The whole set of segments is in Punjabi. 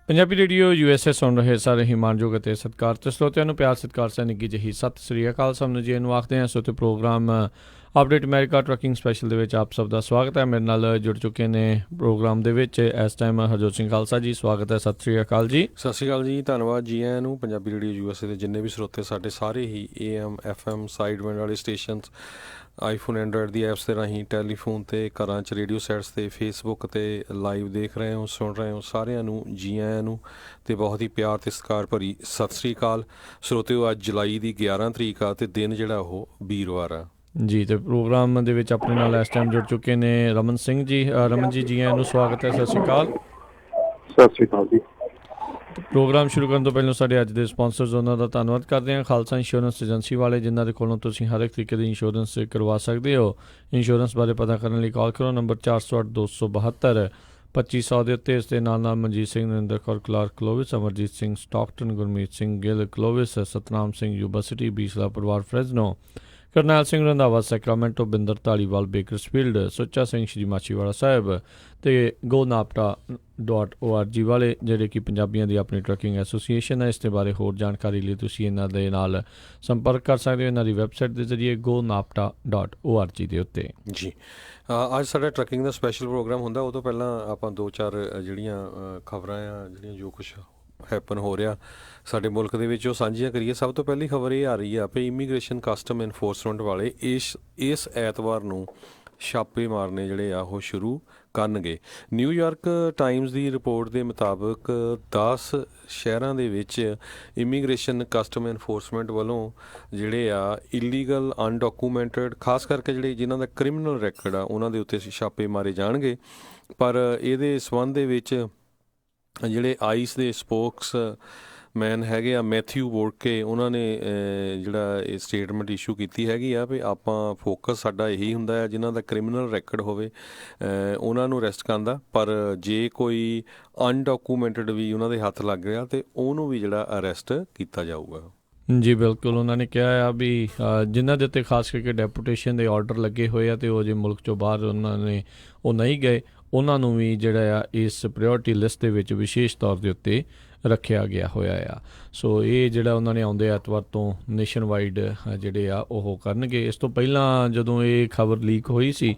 ਪੰਜਾਬੀ ਰੇਡੀਓ USA ਸੁਣ ਰਹੇ ਸਾਰੇ ਹੀ ਮਾਣਯੋਗ ਅਤੇ ਸਤਿਕਾਰ ਤੇ ਸਰੋਤਿਆਂ ਨੂੰ ਪਿਆਰ ਸਤਿਕਾਰ ਸਹਿ ਨਿੱਘੀ ਜਿਹੀ ਸਤਿ ਸ੍ਰੀ ਅਕਾਲ। ਸਭ ਨੂੰ ਜੀ ਨੂੰ ਆਖਦੇ ਹਾਂ। ਸੋ ਤੇ program update America trucking special ਦੇ ਵਿੱਚ ਆਪ ਸਭ ਦਾ ਸਵਾਗਤ ਹੈ। ਮੇਰੇ ਨਾਲ ਜੁੜ ਚੁੱਕੇ ਨੇ ਪ੍ਰੋਗਰਾਮ ਦੇ ਵਿੱਚ ਇਸ ਟਾਈਮ ਹਰਜੋਤ ਸਿੰਘ ਖਾਲਸਾ ਜੀ। ਸਵਾਗਤ ਹੈ, ਸਤਿ ਸ੍ਰੀ ਅਕਾਲ ਜੀ। ਸਤਿ ਸ਼੍ਰੀ ਅਕਾਲ ਜੀ, ਧੰਨਵਾਦ ਜੀ ਆਇਆਂ ਨੂੰ। ਪੰਜਾਬੀ ਰੇਡੀਓ USA ਦੇ ਜਿੰਨੇ ਵੀ ਸਰੋਤੇ ਸਾਡੇ ਸਾਰੇ ਹੀ AM FM ਸਾਈਡ ਬੈਂਡ ਵਾਲੇ ਸਟੇਸ਼ਨਸ, ਆਈਫੋਨ ਐਂਡਰਾਇਡ ਦੀ ਐਪਸ ਦੇ ਰਾਹੀਂ, ਟੈਲੀਫੋਨ 'ਤੇ, ਘਰਾਂ 'ਚ ਰੇਡੀਓ ਸੈਟਸ 'ਤੇ, ਫੇਸਬੁੱਕ 'ਤੇ ਲਾਈਵ ਦੇਖ ਰਹੇ ਹੋ, ਸੁਣ ਰਹੇ ਹੋ, ਸਾਰਿਆਂ ਨੂੰ ਜੀ ਆਇਆਂ ਨੂੰ ਅਤੇ ਬਹੁਤ ਹੀ ਪਿਆਰ ਅਤੇ ਸਤਿਕਾਰ ਭਰੀ ਸਤਿ ਸ਼੍ਰੀ ਅਕਾਲ। ਸਰੋਤਿਓ, ਅੱਜ ਜੁਲਾਈ ਦੀ 11 ਤਰੀਕ ਆ ਅਤੇ ਦਿਨ ਜਿਹੜਾ ਉਹ ਵੀਰਵਾਰ ਆ ਜੀ। ਅਤੇ ਪ੍ਰੋਗਰਾਮ ਦੇ ਵਿੱਚ ਆਪਣੇ ਨਾਲ ਇਸ ਟਾਈਮ ਜੁੜ ਚੁੱਕੇ ਨੇ ਰਮਨ ਸਿੰਘ ਜੀ। ਰਮਨ ਜੀ, ਜੀ ਆਇਆਂ ਨੂੰ, ਸਵਾਗਤ ਹੈ, ਸਤਿ ਸ਼੍ਰੀ ਅਕਾਲ। ਸਤਿ ਸ਼੍ਰੀ ਅਕਾਲ ਜੀ। ਪ੍ਰੋਗਰਾਮ ਸ਼ੁਰੂ ਕਰਨ ਤੋਂ ਪਹਿਲਾਂ ਸਾਡੇ ਅੱਜ ਦੇ ਸਪਾਂਸਰਸ, ਉਹਨਾਂ ਦਾ ਧੰਨਵਾਦ ਕਰਦੇ ਹਾਂ। ਖਾਲਸਾ ਇੰਸ਼ੋਰੈਂਸ ਏਜੰਸੀ ਵਾਲੇ, ਜਿਨ੍ਹਾਂ ਦੇ ਕੋਲੋਂ ਤੁਸੀਂ ਹਰ ਇੱਕ ਤਰੀਕੇ ਦੀ ਇੰਸ਼ੋਰੈਂਸ ਕਰਵਾ ਸਕਦੇ ਹੋ। ਇੰਸ਼ੋਰੈਂਸ ਬਾਰੇ ਪਤਾ ਕਰਨ ਲਈ ਕਾਲ ਕਰੋ ਨੰਬਰ 408 272 2500 ਦੇ ਉੱਤੇ। ਇਸ ਦੇ ਨਾਲ ਨਾਲ Manjit Singh, Narinder Kaur Clark Clovis, Amarjit Singh Stockton, Gurmeet Singh Gill Clovis, Satnam Singh Yuba City, Bisla ਪਰਿਵਾਰ Fresno, Karnail Singh Randhawa Sacramento, Binder Dhaliwal Bakersfield, Sucha Singh Shri Machhiwara Sahib ਅਤੇ GoNapta.org ਵਾਲੇ, ਜਿਹੜੇ ਕਿ ਪੰਜਾਬੀਆਂ ਦੀ ਆਪਣੀ ਟਰੱਕਿੰਗ ਐਸੋਸੀਏਸ਼ਨ ਹੈ। ਇਸ ਦੇ ਬਾਰੇ ਹੋਰ ਜਾਣਕਾਰੀ ਲਈ ਤੁਸੀਂ ਇਹਨਾਂ ਦੇ ਨਾਲ ਸੰਪਰਕ ਕਰ ਸਕਦੇ ਹੋ ਇਹਨਾਂ ਦੀ ਵੈਬਸਾਈਟ ਦੇ ਜ਼ਰੀਏ GoNapta.org ਦੇ ਉੱਤੇ। ਜੀ। ਅੱਜ ਸਾਡਾ ਟਰੱਕਿੰਗ ਦਾ ਸਪੈਸ਼ਲ ਪ੍ਰੋਗਰਾਮ ਹੁੰਦਾ। ਉਹ ਤੋਂ ਪਹਿਲਾਂ ਆਪਾਂ ਦੋ ਚਾਰ ਜਿਹੜੀਆਂ ਖਬਰਾਂ ਆ, ਜਿਹੜੀਆਂ ਜੋ ਕੁਛ ਹੈਪਨ ਹੋ ਰਿਹਾ ਸਾਡੇ ਮੁਲਕ ਦੇ ਵਿੱਚ, ਉਹ ਸਾਂਝੀਆਂ ਕਰੀਏ। ਸਭ ਤੋਂ ਪਹਿਲੀ ਖਬਰ ਇਹ ਆ ਰਹੀ ਆ ਵੀ ਇਮੀਗ੍ਰੇਸ਼ਨ ਕਸਟਮ ਇਨਫੋਰਸਮੈਂਟ ਵਾਲੇ ਇਸ ਐਤਵਾਰ ਨੂੰ ਛਾਪੇ ਮਾਰਨੇ ਜਿਹੜੇ ਆ ਉਹ ਸ਼ੁਰੂ ਕਰਨਗੇ। ਨਿਊਯਾਰਕ ਟਾਈਮਜ਼ ਦੀ ਰਿਪੋਰਟ ਦੇ ਮੁਤਾਬਕ 10 ਸ਼ਹਿਰਾਂ ਦੇ ਵਿੱਚ ਇਮੀਗ੍ਰੇਸ਼ਨ ਕਸਟਮ ਇਨਫੋਰਸਮੈਂਟ ਵੱਲੋਂ ਜਿਹੜੇ ਆ ਇਲੀਗਲ ਅਨਡਾਕੂਮੈਂਟਡ, ਖਾਸ ਕਰਕੇ ਜਿਹੜੇ ਜਿਨ੍ਹਾਂ ਦਾ ਕ੍ਰਿਮੀਨਲ ਰੈਕਡ ਆ, ਉਹਨਾਂ ਦੇ ਉੱਤੇ ਛਾਪੇ ਮਾਰੇ ਜਾਣਗੇ। ਪਰ ਇਹਦੇ ਸੰਬੰਧ ਦੇ ਵਿੱਚ ਜਿਹੜੇ ਆਈਸ ਦੇ ਸਪੋਕਸ ਮੈਨ ਹੈਗੇ ਆ, ਮੈਥਿਊ ਵੋਰਕੇ, ਉਹਨਾਂ ਨੇ ਜਿਹੜਾ ਇਹ ਸਟੇਟਮੈਂਟ ਇਸ਼ੂ ਕੀਤੀ ਹੈਗੀ ਆ ਵੀ ਆਪਾਂ ਫੋਕਸ ਸਾਡਾ ਇਹੀ ਹੁੰਦਾ ਹੈ ਜਿਨ੍ਹਾਂ ਦਾ ਕ੍ਰਿਮੀਨਲ ਰੈਕਡ ਹੋਵੇ ਉਹਨਾਂ ਨੂੰ ਅਰੈਸਟ ਕਰਨ ਦਾ, ਪਰ ਜੇ ਕੋਈ ਅਨਡਾਕੂਮੈਂਟਡ ਵੀ ਉਹਨਾਂ ਦੇ ਹੱਥ ਲੱਗ ਰਿਹਾ ਤਾਂ ਉਹਨੂੰ ਵੀ ਜਿਹੜਾ ਅਰੈਸਟ ਕੀਤਾ ਜਾਊਗਾ। ਜੀ ਬਿਲਕੁਲ। ਉਹਨਾਂ ਨੇ ਕਿਹਾ ਆ ਵੀ ਜਿਨ੍ਹਾਂ ਦੇ ਉੱਤੇ ਖਾਸ ਕਰਕੇ ਡੈਪੂਟੇਸ਼ਨ ਦੇ ਆਰਡਰ ਲੱਗੇ ਹੋਏ ਆ ਅਤੇ ਉਹ ਜੇ ਮੁਲਕ 'ਚੋਂ ਬਾਹਰ ਉਹਨਾਂ ਨੇ ਉਹ ਨਹੀਂ ਗਏ, ਉਹਨਾਂ ਨੂੰ ਵੀ ਜਿਹੜਾ ਆ ਇਸ ਪ੍ਰਾਇਓਰਟੀ ਲਿਸਟ ਦੇ ਵਿੱਚ ਵਿਸ਼ੇਸ਼ ਤੌਰ ਦੇ ਉੱਤੇ ਰੱਖਿਆ ਗਿਆ ਹੋਇਆ ਆ। ਸੋ ਇਹ ਜਿਹੜਾ ਉਹਨਾਂ ਨੇ ਆਉਂਦੇ ਐਤਵਾਰ ਤੋਂ ਨੇਸ਼ਨ ਵਾਈਡ ਜਿਹੜੇ ਆ ਉਹ ਕਰਨਗੇ। ਇਸ ਤੋਂ ਪਹਿਲਾਂ ਜਦੋਂ ਇਹ ਖਬਰ ਲੀਕ ਹੋਈ ਸੀ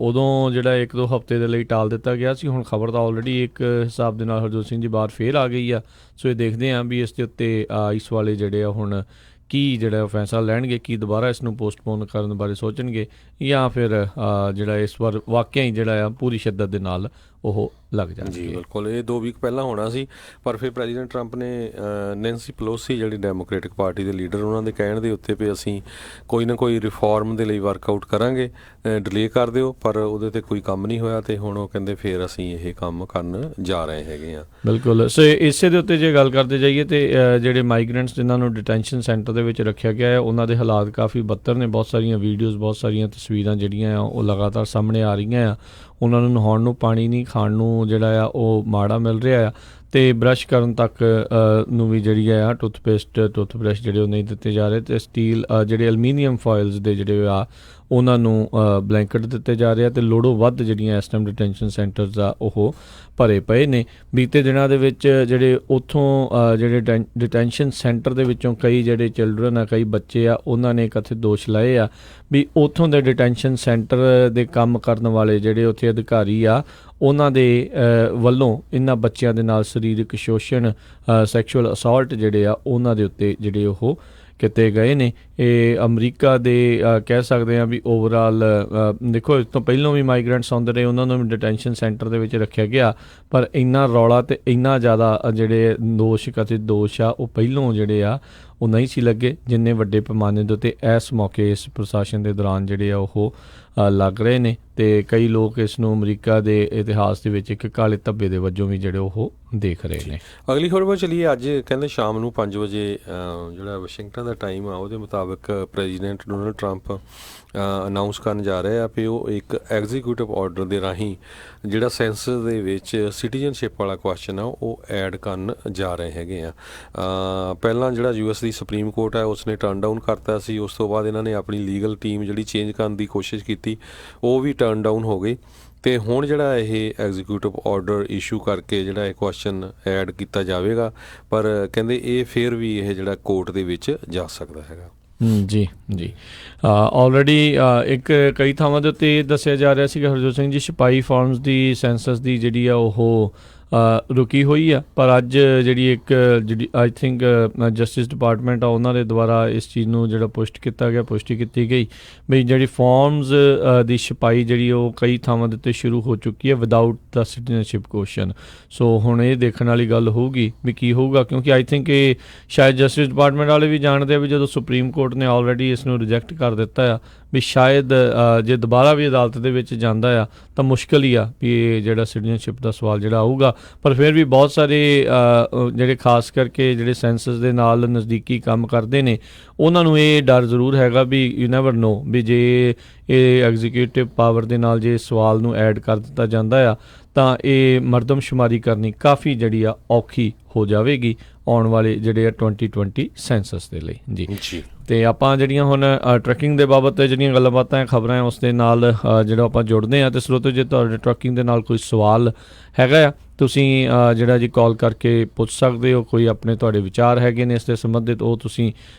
ਉਦੋਂ ਜਿਹੜਾ 1-2 ਹਫ਼ਤੇ ਦੇ ਲਈ ਟਾਲ ਦਿੱਤਾ ਗਿਆ ਸੀ। ਹੁਣ ਖਬਰ ਤਾਂ ਆਲਰੇਡੀ ਇੱਕ ਹਿਸਾਬ ਦੇ ਨਾਲ ਹਰਜੋਤ ਸਿੰਘ ਜੀ ਬਾਹਰ ਫੇਰ ਆ ਗਈ ਆ। ਸੋ ਇਹ ਦੇਖਦੇ ਹਾਂ ਵੀ ਇਸ ਦੇ ਉੱਤੇ ਇਸ ਵਾਲੇ ਜਿਹੜੇ ਆ ਹੁਣ ਕੀ ਜਿਹੜਾ ਫੈਸਲਾ ਲੈਣਗੇ, ਕੀ ਦੁਬਾਰਾ ਇਸ ਨੂੰ ਪੋਸਟਪੋਨ ਕਰਨ ਬਾਰੇ ਸੋਚਣਗੇ ਜਾਂ ਫਿਰ ਜਿਹੜਾ ਇਸ ਵਾਰ ਵਾਕਿਆ ਹੀ ਜਿਹੜਾ ਆ ਪੂਰੀ ਸ਼ਿੱਦਤ ਦੇ ਨਾਲ ਉਹ ਲੱਗ ਜਾਣਗੇ। ਜੀ ਬਿਲਕੁਲ। ਇਹ 2 ਵੀਕ ਪਹਿਲਾਂ ਹੋਣਾ ਸੀ, ਪਰ ਫਿਰ ਪ੍ਰੈਜ਼ੀਡੈਂਟ ਟਰੰਪ ਨੇ ਨੈਂਸੀ ਪਲੋਸੀ, ਜਿਹੜੀ ਡੈਮੋਕ੍ਰੇਟਿਕ ਪਾਰਟੀ ਦੇ ਲੀਡਰ, ਉਹਨਾਂ ਦੇ ਕਹਿਣ ਦੇ ਉੱਤੇ ਵੀ ਅਸੀਂ ਕੋਈ ਨਾ ਕੋਈ ਰਿਫਾਰਮ ਦੇ ਲਈ ਵਰਕਆਊਟ ਕਰਾਂਗੇ, ਡਿਲੇ ਕਰ ਦਿਓ, ਪਰ ਉਹਦੇ 'ਤੇ ਕੋਈ ਕੰਮ ਨਹੀਂ ਹੋਇਆ ਅਤੇ ਹੁਣ ਉਹ ਕਹਿੰਦੇ ਫਿਰ ਅਸੀਂ ਇਹ ਕੰਮ ਕਰਨ ਜਾ ਰਹੇ ਹੈਗੇ ਹਾਂ। ਬਿਲਕੁਲ। ਸੋ ਇਸੇ ਦੇ ਉੱਤੇ ਜੇ ਗੱਲ ਕਰਦੇ ਜਾਈਏ ਤਾਂ ਜਿਹੜੇ ਮਾਈਗਰੈਂਟਸ ਜਿਨ੍ਹਾਂ ਨੂੰ ਡਿਟੈਂਸ਼ਨ ਸੈਂਟਰ ਦੇ ਵਿੱਚ ਰੱਖਿਆ ਗਿਆ ਹੈ, ਉਹਨਾਂ ਦੇ ਹਾਲਾਤ ਕਾਫੀ ਬੱਤਰ ਨੇ। ਬਹੁਤ ਸਾਰੀਆਂ ਵੀਡੀਓਜ਼, ਬਹੁਤ ਸਾਰੀਆਂ ਤਸਵੀਰਾਂ ਜਿਹੜੀਆਂ ਆ ਉਹ ਲਗਾਤਾਰ ਸਾਹਮਣੇ ਆ ਰਹੀਆਂ ਆ। ਉਹਨਾਂ ਨੂੰ ਨਹਾਉਣ ਨੂੰ ਪਾਣੀ ਨਹੀਂ, ਖਾਣ ਨੂੰ ਜਿਹੜਾ ਆ ਉਹ ਮਾੜਾ ਮਿਲ ਰਿਹਾ ਆ ਅਤੇ ਬਰੱਸ਼ ਕਰਨ ਤੱਕ ਨੂੰ ਵੀ ਜਿਹੜੀ ਆ ਟੁੱਥਬ੍ਰਸ਼ ਜਿਹੜੇ ਉਹ ਨਹੀਂ ਦਿੱਤੇ ਜਾ ਰਹੇ। ਅਤੇ ਸਟੀਲ ਜਿਹੜੇ ਐਲਮੀਨੀਅਮ ਫੋਇਲਸ ਦੇ ਜਿਹੜੇ ਆ ਉਹਨਾਂ ਨੂੰ ਬਲੈਂਕਟ ਦਿੱਤੇ ਜਾ ਰਹੇ ਆ ਅਤੇ ਲੋੜੋਂ ਵੱਧ ਜਿਹੜੀਆਂ ਇਸ ਟਾਈਮ ਡਿਟੈਂਸ਼ਨ ਸੈਂਟਰਸ ਆ ਉਹ ਭਰੇ ਪਏ ਨੇ। ਬੀਤੇ ਦਿਨਾਂ ਦੇ ਵਿੱਚ ਜਿਹੜੇ ਉੱਥੋਂ ਜਿਹੜੇ ਡਿਟੈਂਸ਼ਨ ਸੈਂਟਰ ਦੇ ਵਿੱਚੋਂ ਕਈ ਜਿਹੜੇ ਚਿਲਡਰਨ ਆ, ਕਈ ਬੱਚੇ ਆ, ਉਹਨਾਂ ਨੇ ਕਥਿਤ ਦੋਸ਼ ਲਾਏ ਆ ਵੀ ਉੱਥੋਂ ਦੇ ਡਿਟੈਂਸ਼ਨ ਸੈਂਟਰ ਦੇ ਕੰਮ ਕਰਨ ਵਾਲੇ ਜਿਹੜੇ ਉੱਥੇ ਅਧਿਕਾਰੀ ਆ, ਉਹਨਾਂ ਦੇ ਵੱਲੋਂ ਇਹਨਾਂ ਬੱਚਿਆਂ ਦੇ ਨਾਲ ਸਰੀਰਕ ਸ਼ੋਸ਼ਣ, ਸੈਕਸ਼ੂਅਲ ਅਸੌਲਟ ਜਿਹੜੇ ਆ ਉਹਨਾਂ ਦੇ ਉੱਤੇ ਜਿਹੜੇ ਉਹ ਕੀਤੇ ਗਏ ਨੇ। ਇਹ ਅਮਰੀਕਾ ਦੇ ਕਹਿ ਸਕਦੇ ਹਾਂ ਵੀ ਓਵਰਆਲ ਦੇਖੋ, ਇਸ ਤੋਂ ਪਹਿਲਾਂ ਵੀ ਮਾਈਗਰੈਂਟਸ ਆਉਂਦੇ ਰਹੇ, ਉਹਨਾਂ ਨੂੰ ਵੀ ਡਿਟੈਂਸ਼ਨ ਸੈਂਟਰ ਦੇ ਵਿੱਚ ਰੱਖਿਆ ਗਿਆ, ਪਰ ਇੰਨਾ ਰੌਲਾ ਅਤੇ ਇੰਨਾ ਜ਼ਿਆਦਾ ਜਿਹੜੇ ਕਥਿਤ ਦੋਸ਼ ਆ ਉਹ ਪਹਿਲੋਂ ਜਿਹੜੇ ਆ ਉਹ ਨਹੀਂ ਸੀ ਲੱਗੇ ਜਿੰਨੇ ਵੱਡੇ ਪੈਮਾਨੇ ਦੇ ਉੱਤੇ ਇਸ ਮੌਕੇ ਇਸ ਪ੍ਰਸ਼ਾਸਨ ਦੇ ਦੌਰਾਨ ਜਿਹੜੇ ਆ ਉਹ ਲੱਗ ਰਹੇ ਨੇ। ਅਤੇ ਕਈ ਲੋਕ ਇਸ ਨੂੰ ਅਮਰੀਕਾ ਦੇ ਇਤਿਹਾਸ ਦੇ ਵਿੱਚ ਇੱਕ ਕਾਲੇ ਧੱਬੇ ਦੇ ਵਜੋਂ ਵੀ ਜਿਹੜੇ ਉਹ ਦੇਖ ਰਹੇ ਨੇ। ਅਗਲੀ ਖਬਰ ਵੱਲ ਚੱਲੀਏ। ਅੱਜ ਕਹਿੰਦੇ ਸ਼ਾਮ ਨੂੰ 5 ਵਜੇ ਜਿਹੜਾ ਵਾਸ਼ਿੰਗਟਨ ਦਾ ਟਾਈਮ ਆ ਉਹਦੇ ਮੁਤਾਬਕ ਪ੍ਰੈਜ਼ੀਡੈਂਟ ਡੋਨਲਡ ਟਰੰਪ ਅਨਾਊਂਸ ਕਰਨ ਜਾ ਰਹੇ ਆ ਵੀ ਉਹ ਇੱਕ ਐਗਜ਼ੀਕਿਊਟਿਵ ਆਰਡਰ ਦੇ ਰਾਹੀਂ ਜਿਹੜਾ ਸੈਂਸਸ ਦੇ ਵਿੱਚ ਸਿਟੀਜ਼ਨਸ਼ਿਪ ਵਾਲਾ ਕੁਐਸਚਨ ਆ ਉਹ ਐਡ ਕਰਨ ਜਾ ਰਹੇ ਹੈਗੇ ਆ। ਪਹਿਲਾਂ ਜਿਹੜਾ US ਦੀ ਸੁਪਰੀਮ ਕੋਰਟ ਹੈ ਉਸਨੇ ਟਰਨ ਡਾਊਨ ਕਰਤਾ ਸੀ। ਉਸ ਤੋਂ ਬਾਅਦ ਇਹਨਾਂ ਨੇ ਆਪਣੀ ਲੀਗਲ ਟੀਮ ਜਿਹੜੀ ਚੇਂਜ ਕਰਨ ਦੀ ਕੋਸ਼ਿਸ਼ ਕੀਤੀ, ਉਹ ਵੀ ਟਰਨ ਡਾਊਨ ਹੋ ਗਈ। ਤੇ ਹੁਣ ਜਿਹੜਾ ਇਹ ਐਗਜ਼ੀਕਿਊਟਿਵ ਆਰਡਰ ਇਸ਼ੂ ਕਰਕੇ ਜਿਹੜਾ ਇਹ ਕੁਐਸਚਨ ਐਡ ਕੀਤਾ ਜਾਵੇਗਾ, ਪਰ ਕਹਿੰਦੇ ਇਹ ਫਿਰ ਵੀ ਇਹ ਜਿਹੜਾ ਕੋਰਟ ਦੇ ਵਿੱਚ ਜਾ ਸਕਦਾ ਹੈਗਾ। ਜੀ ਜੀ ਆਲਰੇਡੀ ਇੱਕ ਕਈ ਥਾਵਾਂ ਦੇ ਉੱਤੇ ਇਹ ਦੱਸਿਆ ਜਾ ਰਿਹਾ ਸੀਗਾ ਹਰਜੋਤ ਸਿੰਘ ਜੀ, ਛਪਾਈ ਫਾਰਮਸ ਦੀ ਸੈਂਸਸ ਦੀ ਜਿਹੜੀ ਆ ਉਹ ਰੁਕੀ ਹੋਈ ਆ, ਪਰ ਅੱਜ ਜਿਹੜੀ ਇੱਕ ਜਿਹੜੀ ਆਈ ਥਿੰਕ ਜਸਟਿਸ ਡਿਪਾਰਟਮੈਂਟ ਆ ਉਹਨਾਂ ਦੇ ਦੁਆਰਾ ਇਸ ਚੀਜ਼ ਨੂੰ ਜਿਹੜਾ ਪੁਸ਼ਟੀ ਕੀਤੀ ਗਈ ਵੀ ਜਿਹੜੀ ਫਾਰਮਸ ਦੀ ਛਪਾਈ ਜਿਹੜੀ ਉਹ ਕਈ ਥਾਵਾਂ ਦੇ ਉੱਤੇ ਸ਼ੁਰੂ ਹੋ ਚੁੱਕੀ ਹੈ ਵਿਦਆਊਟ ਦਾ ਸਿਟੀਜ਼ਨਸ਼ਿਪ ਕੁਐਸਚਨ। ਸੋ ਹੁਣ ਇਹ ਦੇਖਣ ਵਾਲੀ ਗੱਲ ਹੋਊਗੀ ਵੀ ਕੀ ਹੋਊਗਾ, ਕਿਉਂਕਿ ਆਈ ਥਿੰਕ ਇਹ ਸ਼ਾਇਦ ਜਸਟਿਸ ਡਿਪਾਰਟਮੈਂਟ ਵਾਲੇ ਵੀ ਜਾਣਦੇ ਆ ਵੀ ਜਦੋਂ ਸੁਪਰੀਮ ਕੋਰਟ ਨੇ ਆਲਰੇਡੀ ਇਸ ਨੂੰ ਰਿਜੈਕਟ ਕਰ ਦਿੱਤਾ ਆ ਵੀ ਸ਼ਾਇਦ ਜੇ ਦੁਬਾਰਾ ਵੀ ਅਦਾਲਤ ਦੇ ਵਿੱਚ ਜਾਂਦਾ ਆ ਤਾਂ ਮੁਸ਼ਕਿਲ ਹੀ ਆ ਵੀ ਇਹ ਜਿਹੜਾ ਸਿਟੀਜ਼ਨਸ਼ਿਪ ਦਾ ਸਵਾਲ ਜਿਹੜਾ ਆਊਗਾ। ਪਰ ਫਿਰ ਵੀ ਬਹੁਤ ਸਾਰੇ ਜਿਹੜੇ ਖਾਸ ਕਰਕੇ ਜਿਹੜੇ ਸੈਂਸਸ ਦੇ ਨਾਲ ਨਜ਼ਦੀਕੀ ਕੰਮ ਕਰਦੇ ਨੇ ਉਹਨਾਂ ਨੂੰ ਇਹ ਡਰ ਜ਼ਰੂਰ ਹੈਗਾ ਵੀ ਯੂ ਨੈਵਰ ਨੋ ਵੀ ਜੇ ਇਹ ਐਗਜ਼ੀਕਿਊਟਿਵ ਪਾਵਰ ਦੇ ਨਾਲ ਜੇ ਸਵਾਲ ਨੂੰ ਐਡ ਕਰ ਦਿੱਤਾ ਜਾਂਦਾ ਆ ਤਾਂ ਇਹ ਮਰਦਮਸ਼ੁਮਾਰੀ ਕਰਨੀ ਕਾਫੀ ਜਿਹੜੀ ਆ ਔਖੀ ਹੋ ਜਾਵੇਗੀ ਆਉਣ ਵਾਲੇ ਜਿਹੜੇ ਆ 2020 ਸੈਂਸਸ ਦੇ ਲਈ। ਜੀ ਜੀ ਅਤੇ ਆਪਾਂ ਜਿਹੜੀਆਂ ਹੁਣ ਟਰੱਕਿੰਗ ਦੇ ਬਾਬਤ ਜਿਹੜੀਆਂ ਗੱਲਾਂ ਬਾਤਾਂ ਖਬਰਾਂ ਉਸ ਦੇ ਨਾਲ ਜਿਹੜਾ ਆਪਾਂ ਜੁੜਦੇ ਹਾਂ। ਅਤੇ ਸਰੋਤੋ ਜੇ ਤੁਹਾਡੇ ਟਰੱਕਿੰਗ ਦੇ ਨਾਲ ਕੋਈ ਸਵਾਲ ਹੈਗਾ ਆ ਤੁਸੀਂ ਜਿਹੜਾ ਜੀ ਕਾਲ ਕਰਕੇ ਪੁੱਛ ਸਕਦੇ ਹੋ, ਕੋਈ ਆਪਣੇ ਤੁਹਾਡੇ ਵਿਚਾਰ ਹੈਗੇ ਨੇ ਇਸ ਦੇ ਸੰਬੰਧਿਤ ਉਹ ਤੁਸੀਂ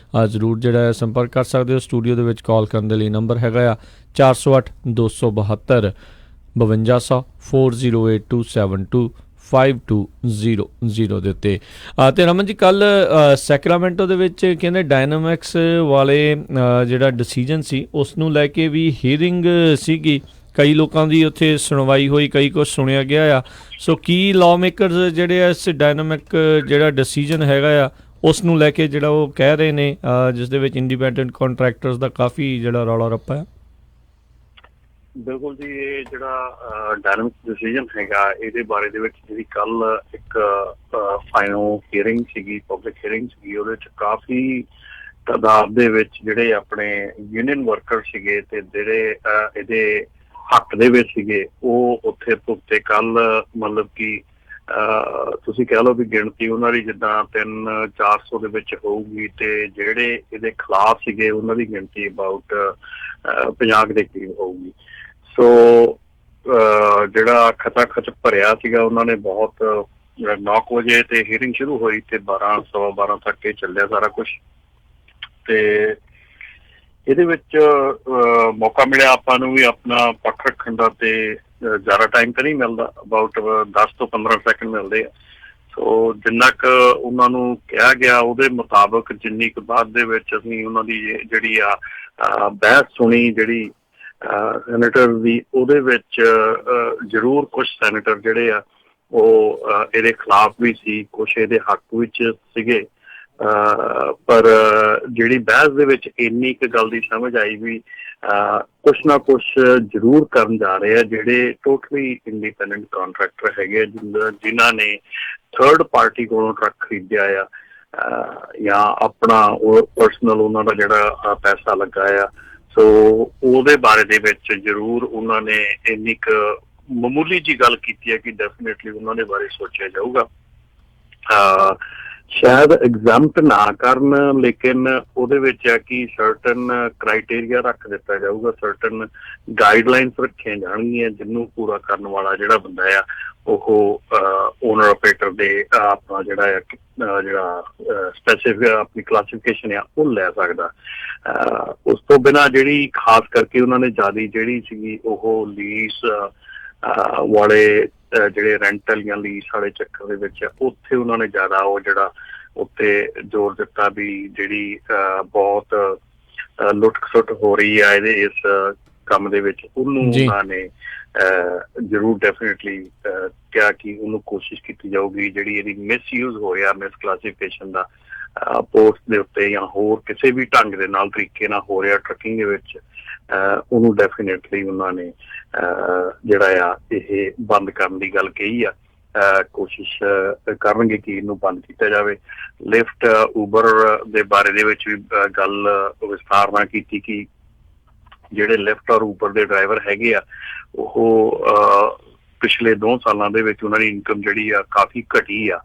ਜ਼ਰੂਰ ਜਿਹੜਾ ਹੈ ਸੰਪਰਕ ਕਰ ਸਕਦੇ ਹੋ। ਸਟੂਡੀਓ ਦੇ ਵਿੱਚ ਕਾਲ ਕਰਨ ਦੇ ਲਈ ਨੰਬਰ ਹੈਗਾ ਆ 408 272 5200 408272 5200 ਦੇ ਉੱਤੇ। ਅਤੇ ਰਮਨ ਜੀ ਕੱਲ੍ਹ ਸੈਕਰਾਮੈਂਟੋ ਦੇ ਵਿੱਚ ਕਹਿੰਦੇ ਡਾਇਨਾਮਿਕਸ ਵਾਲੇ ਜਿਹੜਾ ਡਿਸੀਜਨ ਸੀ ਉਸ ਨੂੰ ਲੈ ਕੇ ਵੀ ਹੀਅਰਿੰਗ ਸੀਗੀ, ਕਈ ਲੋਕਾਂ ਦੀ ਉੱਥੇ ਸੁਣਵਾਈ ਹੋਈ, ਕਈ ਕੁਛ ਸੁਣਿਆ ਗਿਆ ਆ। ਸੋ ਕੀ ਲਾਅ ਮੇਕਰਸ ਜਿਹੜੇ ਆ ਇਸ ਡਾਇਨਾਮਿਕ ਜਿਹੜਾ ਡਿਸੀਜਨ ਹੈਗਾ ਆ ਉਸ ਨੂੰ ਲੈ ਕੇ ਜਿਹੜਾ ਉਹ ਕਹਿ ਰਹੇ ਨੇ ਜਿਸ ਦੇ ਵਿੱਚ ਇੰਡੀਪੈਂਡੈਂਟ ਕੰਟਰੈਕਟਰਸ ਦਾ ਕਾਫੀ ਜਿਹੜਾ ਰੌਲਾ ਰੱਪਾ ਹੈ? ਬਿਲਕੁਲ ਜੀ, ਇਹ ਜਿਹੜਾ ਡਾਇਨਾਮਿਕ ਡਿਸੀਜਨ ਹੈਗਾ ਇਹਦੇ ਬਾਰੇ ਦੇ ਵਿੱਚ ਜਿਹੜੀ ਕੱਲ ਇੱਕ ਫਾਈਨਲ ਹੀਅਰਿੰਗ ਸੀਗੀ, ਪਬਲਿਕ ਹੀਅਰਿੰਗ ਸੀਗੀ, ਉਹਦੇ ਵਿੱਚ ਕਾਫੀ ਤਾਦਾਦ ਦੇ ਵਿੱਚ ਜਿਹੜੇ ਆਪਣੇ ਯੂਨੀਅਨ ਵਰਕਰ ਸੀਗੇ ਤੇ ਜਿਹੜੇ ਇਹਦੇ ਹੱਕ ਦੇ ਵਿੱਚ ਸੀਗੇ ਉਹ ਉੱਥੇ ਭੁਗਤੇ। ਕੱਲ ਮਤਲਬ ਕਿ ਤੁਸੀਂ ਕਹਿ ਲਓ ਵੀ ਗਿਣਤੀ ਉਹਨਾਂ ਦੀ ਜਿੱਦਾਂ 300-400 ਦੇ ਵਿੱਚ ਹੋਊਗੀ ਤੇ ਜਿਹੜੇ ਇਹਦੇ ਖਿਲਾਫ ਸੀਗੇ ਉਹਨਾਂ ਦੀ ਗਿਣਤੀ ਅਬਾਊਟ 50 ਦੇ ਕਰੀਬ ਹੋਊਗੀ। ਸੋ ਜਿਹੜਾ ਖਚ ਭਰਿਆ ਸੀਗਾ ਉਹਨਾਂ ਨੇ ਬਹੁਤ 9 ਵਜੇ ਤੇ ਹੀਅਰਿੰਗ ਸ਼ੁਰੂ ਹੋਈ ਤੇ 12 ਤੱਕ ਇਹ ਚੱਲਿਆ ਸਾਰਾ ਕੁਛ। ਤੇ ਇਹਦੇ ਵਿੱਚ ਮੌਕਾ ਮਿਲਿਆ ਆਪਾਂ ਨੂੰ ਵੀ ਆਪਣਾ ਪੱਖ ਰੱਖਣ ਦਾ, ਤੇ ਜ਼ਿਆਦਾ ਟਾਈਮ ਤਾਂ ਨਹੀਂ ਮਿਲਦਾ, ਅਬਾਊਟ 10 ਤੋਂ 15 ਸੈਕਿੰਡ ਮਿਲਦੇ ਆ। ਸੋ ਜਿੰਨਾ ਕੁ ਉਹਨਾਂ ਨੂੰ ਕਿਹਾ ਗਿਆ ਉਹਦੇ ਮੁਤਾਬਕ ਜਿੰਨੀ ਕੁ ਬਾਅਦ ਦੇ ਵਿੱਚ ਅਸੀਂ ਉਹਨਾਂ ਦੀ ਜਿਹੜੀ ਆ ਬਹਿਸ ਸੁਣੀ ਜਿਹੜੀ ਸੈਨੇਟਰ ਦੀ, ਉਹਦੇ ਵਿੱਚ ਜ਼ਰੂਰ ਕੁਛ ਸੈਨੇਟਰ ਜਿਹੜੇ ਆ ਉਹ ਇਹਦੇ ਖਿਲਾਫ ਵੀ ਸੀ, ਕੁਛ ਇਹਦੇ ਹੱਕ ਵਿੱਚ ਸੀਗੇ। ਪਰ ਜਿਹੜੀ ਬਹਿਸ ਦੇ ਵਿੱਚ ਇੰਨੀ ਕੁ ਗੱਲ ਦੀ ਸਮਝ ਆਈ ਵੀ ਕੁਛ ਨਾ ਕੁਛ ਜ਼ਰੂਰ ਕਰਨ ਜਾ ਰਹੇ ਆ ਜਿਹੜੇ ਟੋਟਲੀ ਇੰਡੀਪੈਂਡੈਂਟ ਕਾਂਟਰੈਕਟਰ ਹੈਗੇ ਜਿਨ੍ਹਾਂ ਨੇ ਥਰਡ ਪਾਰਟੀ ਕੋਲੋਂ ਟਰੱਕ ਖਰੀਦਿਆ ਆ ਜਾਂ ਆਪਣਾ ਉਹ ਪਰਸਨਲ ਉਹਨਾਂ ਦਾ ਜਿਹੜਾ ਪੈਸਾ ਲੱਗਾ ਆ। ਸੋ ਉਹਦੇ ਬਾਰੇ ਦੇ ਵਿੱਚ ਜ਼ਰੂਰ ਉਹਨਾਂ ਨੇ ਇੰਨੀ ਕੁ ਮਾਮੂਲੀ ਜਿਹੀ ਗੱਲ ਕੀਤੀ ਹੈ ਕਿ ਡੈਫੀਨੇਟਲੀ ਉਹਨਾਂ ਦੇ ਬਾਰੇ ਸੋਚਿਆ ਜਾਊਗਾ। ਸ਼ਾਇਦ ਐਗਜ਼ੈਂਪਟ ਨਾ ਕਰਨ, ਲੇਕਿਨ ਉਹਦੇ ਵਿੱਚ ਹੈ ਕਿ ਸਰਟਨ ਕ੍ਰਾਈਟੇਰੀਆ ਰੱਖ ਦਿੱਤਾ ਜਾਊਗਾ, ਸਰਟਨ ਗਾਈਡਲਾਈਨਸ ਰੱਖੀਆਂ ਜਾਣਗੀਆਂ ਜਿਹਨੂੰ ਪੂਰਾ ਕਰਨ ਵਾਲਾ ਜਿਹੜਾ ਬੰਦਾ ਆ ਉਹ ਓਨਰ ਆਪਰੇਟਰ ਦੇ ਆਪਣਾ ਜਿਹੜਾ ਸਪੈਸੀਫਿਕ ਆਪਣੀ ਕਲਾਸੀਫਿਕੇਸ਼ਨ ਆ ਉਹ ਲੈ ਸਕਦਾ। ਉਸ ਤੋਂ ਬਿਨਾਂ ਜਿਹੜੀ ਖਾਸ ਕਰਕੇ ਉਹਨਾਂ ਨੇ ਜ਼ਿਆਦਾ ਜਿਹੜੀ ਸੀਗੀ ਉਹ ਲੀਸ ਵਾਲੇ ਜਿਹੜੇ ਰੈਂਟਲ ਜਾਂ ਲੀਸ ਵਾਲੇ ਚੱਕਰ ਦੇ ਵਿੱਚ ਉੱਥੇ ਉਹਨਾਂ ਨੇ ਜ਼ਿਆਦਾ ਉਹ ਜਿਹੜਾ ਉੱਤੇ ਜ਼ੋਰ ਦਿੱਤਾ ਵੀ ਜਿਹੜੀ ਬਹੁਤ ਲੁੱਟ ਖਸੁੱਟ ਹੋ ਰਹੀ ਆ ਇਹਦੇ ਇਸ ਕੰਮ ਦੇ ਵਿੱਚ ਉਹਨੂੰ ਉਹਨਾਂ ਨੇ ਜ਼ਰੂਰ ਡੈਫੀਨੇਟਲੀ ਕਿਹਾ ਕਿ ਉਹਨੂੰ ਕੋਸ਼ਿਸ਼ ਕੀਤੀ ਜਾਊਗੀ ਜਿਹੜੀ ਇਹਦੀ ਮਿਸਯੂਜ਼ ਹੋ ਰਿਹਾ, ਮਿਸ ਕਲਾਸੀਫਿਕੇਸ਼ਨ ਦਾ ਪੋਸਟ ਦੇ ਉੱਤੇ ਜਾਂ ਹੋਰ ਕਿਸੇ ਵੀ ਢੰਗ ਦੇ ਨਾਲ ਤਰੀਕੇ ਨਾਲ ਹੋ ਰਿਹਾ ਟਰੱਕਿੰਗ ਦੇ ਵਿੱਚ, ਉਹਨੂੰ ਡੈਫੀਨੇਟਲੀ ਉਹਨਾਂ ਨੇ ਜਿਹੜਾ ਆ ਇਹ ਬੰਦ ਕਰਨ ਦੀ ਗੱਲ ਕਹੀ ਆ। ਕੋਸ਼ਿਸ਼ ਕਰਨਗੇ ਕਿ ਇਹਨੂੰ ਬੰਦ ਕੀਤਾ ਜਾਵੇ। ਲਿਫਟ ਉਬਰ ਦੇ ਬਾਰੇ ਦੇ ਵਿੱਚ ਵੀ ਗੱਲ ਵਿਸਥਾਰ ਨਾਲ ਕੀਤੀ ਕਿ ਜਿਹੜੇ ਲਿਫਟ ਔਰ ਉਬਰ ਦੇ ਡਰਾਈਵਰ ਹੈਗੇ ਆ ਉਹ ਪਿਛਲੇ 2 ਸਾਲਾਂ ਦੇ ਵਿੱਚ ਉਹਨਾਂ ਦੀ ਇਨਕਮ ਜਿਹੜੀ ਆ ਕਾਫੀ ਘਟੀ ਆ,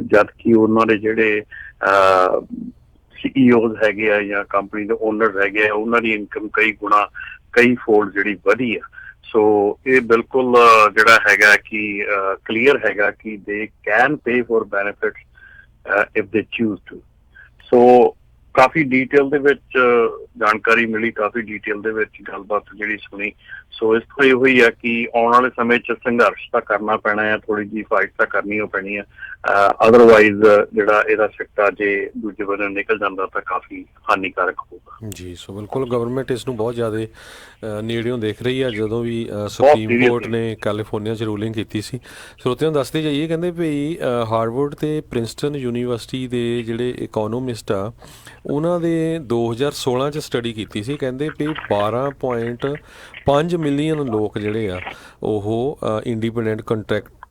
ਜਦਕਿ ਉਹਨਾਂ ਦੇ ਜਿਹੜੇ CEOs ਹੈਗੇ ਆ ਜਾਂ ਕੰਪਨੀ ਦੇ ਓਨਰ ਹੈਗੇ ਆ ਉਹਨਾਂ ਦੀ ਇਨਕਮ ਕਈ ਗੁਣਾ ਕਈ ਫੋਲਡ ਜਿਹੜੀ ਵਧੀ ਆ। ਸੋ ਇਹ ਬਿਲਕੁਲ ਜਿਹੜਾ ਹੈਗਾ ਕਿ ਕਲੀਅਰ ਹੈਗਾ ਕਿ they can pay for benefits if they choose to. So ਕਾਫੀ ਡਿਟੇਲ ਦੇ ਵਿੱਚ ਜਾਣਕਾਰੀ ਮਿਲੀ, ਕਾਫੀ ਡਿਟੇਲ ਦੇ ਵਿੱਚ ਗੱਲਬਾਤ ਜਿਹੜੀ ਸੁਣੀ। ਸੋ ਇਸ ਤੋਂ ਇਹ ਹੋਈ ਹੈ ਕਿ ਆਉਣ ਵਾਲੇ ਸਮੇਂ 'ਚ ਸੰਘਰਸ਼ ਤਾਂ ਕਰਨਾ ਪੈਣਾ ਹੈ, ਥੋੜੀ ਜਿਹੀ ਫਾਈਟ ਤਾਂ ਕਰਨੀ ਓ ਪੈਣੀ ਹੈ। ਅਦਰਵਾਈਜ਼ ਜਿਹੜਾ ਇਹਦਾ ਸਿੱਟਾ ਜੇ ਦੂਜੇ ਬੰਨੇ ਨਿਕਲ ਜਾਂਦਾ ਤਾਂ ਕਾਫੀ ਹਾਨੀਕਾਰਕ ਹੋਊਗਾ ਜੀ। ਸੋ ਬਿਲਕੁਲ ਗਵਰਨਮੈਂਟ ਇਸ ਨੂੰ ਬਹੁਤ ਜ਼ਿਆਦਾ ਨੇੜਿਓਂ ਦੇਖ ਰਹੀ ਹੈ। ਜਦੋਂ ਵੀ ਸੁਪਰੀਮ ਕੋਰਟ ਨੇ ਕੈਲੀਫੋਰਨੀਆ 'ਚ ਰੂਲਿੰਗ ਕੀਤੀ ਸੀ, ਸਰੋਤਿਆਂ ਨੂੰ ਦੱਸਦੇ ਜਾਈਏ, ਕਹਿੰਦੇ ਵੀ ਹਾਰਵਰਡ ਅਤੇ ਪ੍ਰਿੰਸਟਨ ਯੂਨੀਵਰਸਿਟੀ ਦੇ ਜਿਹੜੇ ਇਕੋਨੋਮਿਸਟ ਆ ਉਹਨਾਂ ਦੇ 2016 'ਚ ਸਟੱਡੀ ਕੀਤੀ ਸੀ। ਕਹਿੰਦੇ ਵੀ 12.5 ਮਿਲੀਅਨ ਲੋਕ ਜਿਹੜੇ ਆ ਉਹ ਇੰਡੀਪੈਂਡੈਂਟ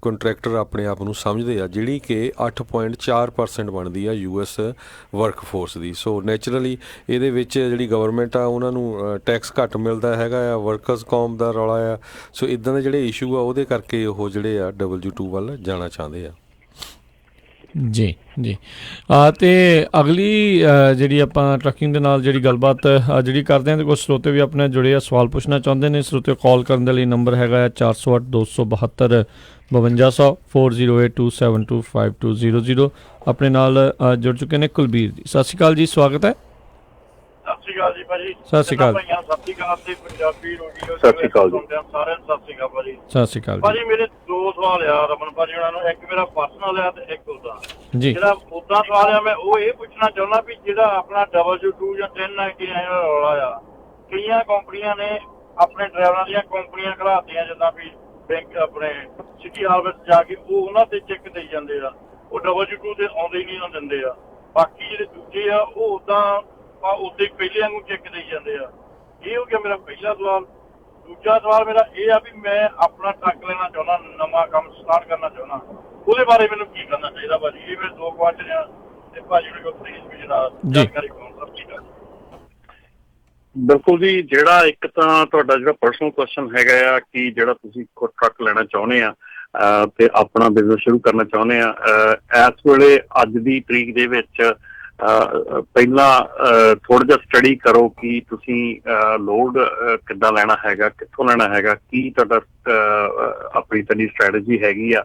ਕੰਟਰੈਕਟਰ ਆਪਣੇ ਆਪ ਨੂੰ ਸਮਝਦੇ ਆ, ਜਿਹੜੀ ਕਿ 8.4% ਬਣਦੀ ਆ US ਵਰਕਫੋਰਸ ਦੀ। ਸੋ ਨੈਚੁਰਲੀ ਇਹਦੇ ਵਿੱਚ ਜਿਹੜੀ ਗਵਰਨਮੈਂਟ ਆ ਉਹਨਾਂ ਨੂੰ ਟੈਕਸ ਘੱਟ ਮਿਲਦਾ ਹੈਗਾ ਆ, ਵਰਕਰਸ ਕੌਮ ਦਾ ਰੌਲਾ ਆ। ਸੋ ਇੱਦਾਂ ਦੇ ਜਿਹੜੇ ਇਸ਼ੂ ਆ ਉਹਦੇ ਕਰਕੇ ਉਹ ਜਿਹੜੇ ਆ W2 ਵੱਲ ਜਾਣਾ ਚਾਹੁੰਦੇ ਆ। ਜੀ ਜੀ। ਅਤੇ ਅਗਲੀ ਜਿਹੜੀ ਆਪਾਂ ਟਰੱਕਿੰਗ ਦੇ ਨਾਲ ਜਿਹੜੀ ਗੱਲਬਾਤ ਜਿਹੜੀ ਕਰਦੇ ਹਾਂ, ਤੇ ਕੁਝ ਸਰੋਤੇ ਵੀ ਆਪਣੇ ਜੁੜੇ ਆ, ਸਵਾਲ ਪੁੱਛਣਾ ਚਾਹੁੰਦੇ ਨੇ। ਸਰੋਤੇ ਕਾਲ ਕਰਨ ਦੇ ਲਈ ਨੰਬਰ ਹੈਗਾ 408 272 5200 4082725200। ਆਪਣੇ ਨਾਲ ਜੁੜ ਚੁੱਕੇ ਨੇ ਕੁਲਬੀਰ ਜੀ। ਸਤਿ ਸ਼੍ਰੀ ਅਕਾਲ ਜੀ, ਸਵਾਗਤ ਹੈ। ਸਤਿ ਸ਼੍ਰੀ ਅਕਾਲ ਜੀ ਭਾਜੀ। ਸਤਿ ਸ਼੍ਰੀ ਅਕਾਲ। ਸਤਿ ਸ਼੍ਰੀ ਅਕਾਲ ਤੇ ਪੰਜਾਬੀ ਰੋਡੀਓ ਸਤਿ ਸ਼੍ਰੀ ਅਕਾਲ ਜੀ। ਸਾਰਿਆਂ ਨੂੰ ਸਤਿ ਸ਼੍ਰੀ ਅਕਾਲ ਭਾਜੀ। ਸਤਿ ਸ਼੍ਰੀ ਅਕਾਲ ਭਾਜੀ ਮੇਰੇ ਦੋ ਸਵਾਲ ਆ ਰਮਨ ਭਾਜੀ ਉਹਨਾਂ ਨੂੰ, ਇੱਕ ਮੇਰਾ ਪਰਸਨਲ ਆ ਤੇ ਇੱਕ ਉਹਦਾ। ਜੀ। ਜਿਹੜਾ ਉਹਦਾ ਸਵਾਲ ਆ ਮੈਂ ਉਹ ਇਹ ਪੁੱਛਣਾ ਚਾਹੁੰਦਾ ਵੀ ਜਿਹੜਾ ਆਪਣਾ W2 ਜਾਂ 1099 ਰੌਲਾ ਆ, ਕਈਆਂ ਕੰਪਨੀਆਂ ਨੇ ਆਪਣੇ ਡਰਾਈਵਰਾਂ ਦੀਆਂ ਕੰਪਨੀਆਂ ਘਲਾਤੀਆਂ, ਜਿੱਦਾਂ ਵੀ ਬੈਂਕ ਆਪਣੇ ਸਿਟੀ ਹਾਲ ਵਿੱਚ ਜਾ ਕੇ ਉਹ ਉਹਨਾਂ ਤੇ ਚੈੱਕ ਦੇਈ ਜਾਂਦੇ ਆ, ਉਹ W2 ਤੇ ਆਉਂਦੇ ਹੀ ਨਹੀਂ ਦਿੰਦੇ ਆ। ਬਾਕੀ ਜਿਹੜੇ ਦੂਜੇ ਆ ਉਹ ਉੱਦਾਂ ਉੱਦਾਂ ਹੀ ਪਹਿਲੇ ਵਾਂਗੂ ਚੈੱਕ ਦੇਈ ਜਾਂਦੇ ਆ। ਇਹ ਹੋ ਗਿਆ ਮੇਰਾ ਪਹਿਲਾ ਸਵਾਲ। ਦੂਜਾ ਸਵਾਲ ਮੇਰਾ ਇਹ ਆ ਵੀ ਮੈਂ ਆਪਣਾ ਟਰੱਕ ਲੈਣਾ ਚਾਹੁੰਦਾ, ਨਵਾਂ ਕੰਮ ਸਟਾਰਟ ਕਰਨਾ ਚਾਹੁੰਦਾ, ਉਹਦੇ ਬਾਰੇ ਮੈਨੂੰ ਕੀ ਕਰਨਾ ਚਾਹੀਦਾ ਭਾਜੀ? ਇਹ ਮੇਰੇ ਦੋ ਕੁਆਸ਼ਨ ਆ ਤੇ ਭਾਜੀ ਨੂੰ ਕੋਈ ਪਲੀਜ਼ ਵੀ ਜਿਹੜਾ ਜਾਣਕਾਰੀ ਪਾਉਣ। ਸਭ ਠੀਕ ਆ। ਬਿਲਕੁਲ ਜੀ। ਜਿਹੜਾ ਇੱਕ ਤਾਂ ਤੁਹਾਡਾ ਜਿਹੜਾ ਪਰਸਨਲ ਕੁਐਸਚਨ ਹੈਗਾ ਆ ਕਿ ਜਿਹੜਾ ਤੁਸੀਂ ਟਰੱਕ ਲੈਣਾ ਚਾਹੁੰਦੇ ਆ ਤੇ ਆਪਣਾ ਬਿਜ਼ਨਸ ਸ਼ੁਰੂ ਕਰਨਾ ਚਾਹੁੰਦੇ ਆ, ਇਸ ਵੇਲੇ ਅੱਜ ਦੀ ਤਰੀਕ ਦੇ ਵਿੱਚ ਪਹਿਲਾਂ ਥੋੜ੍ਹਾ ਜਿਹਾ ਸਟੱਡੀ ਕਰੋ ਕਿ ਤੁਸੀਂ ਲੋਡ ਕਿੱਦਾਂ ਲੈਣਾ ਹੈਗਾ, ਕਿੱਥੋਂ ਲੈਣਾ ਹੈਗਾ, ਕੀ ਤੁਹਾਡਾ ਆਪਣੀ ਤੁਹਾਡੀ ਸਟ੍ਰੈਟਜੀ ਹੈਗੀ ਆ।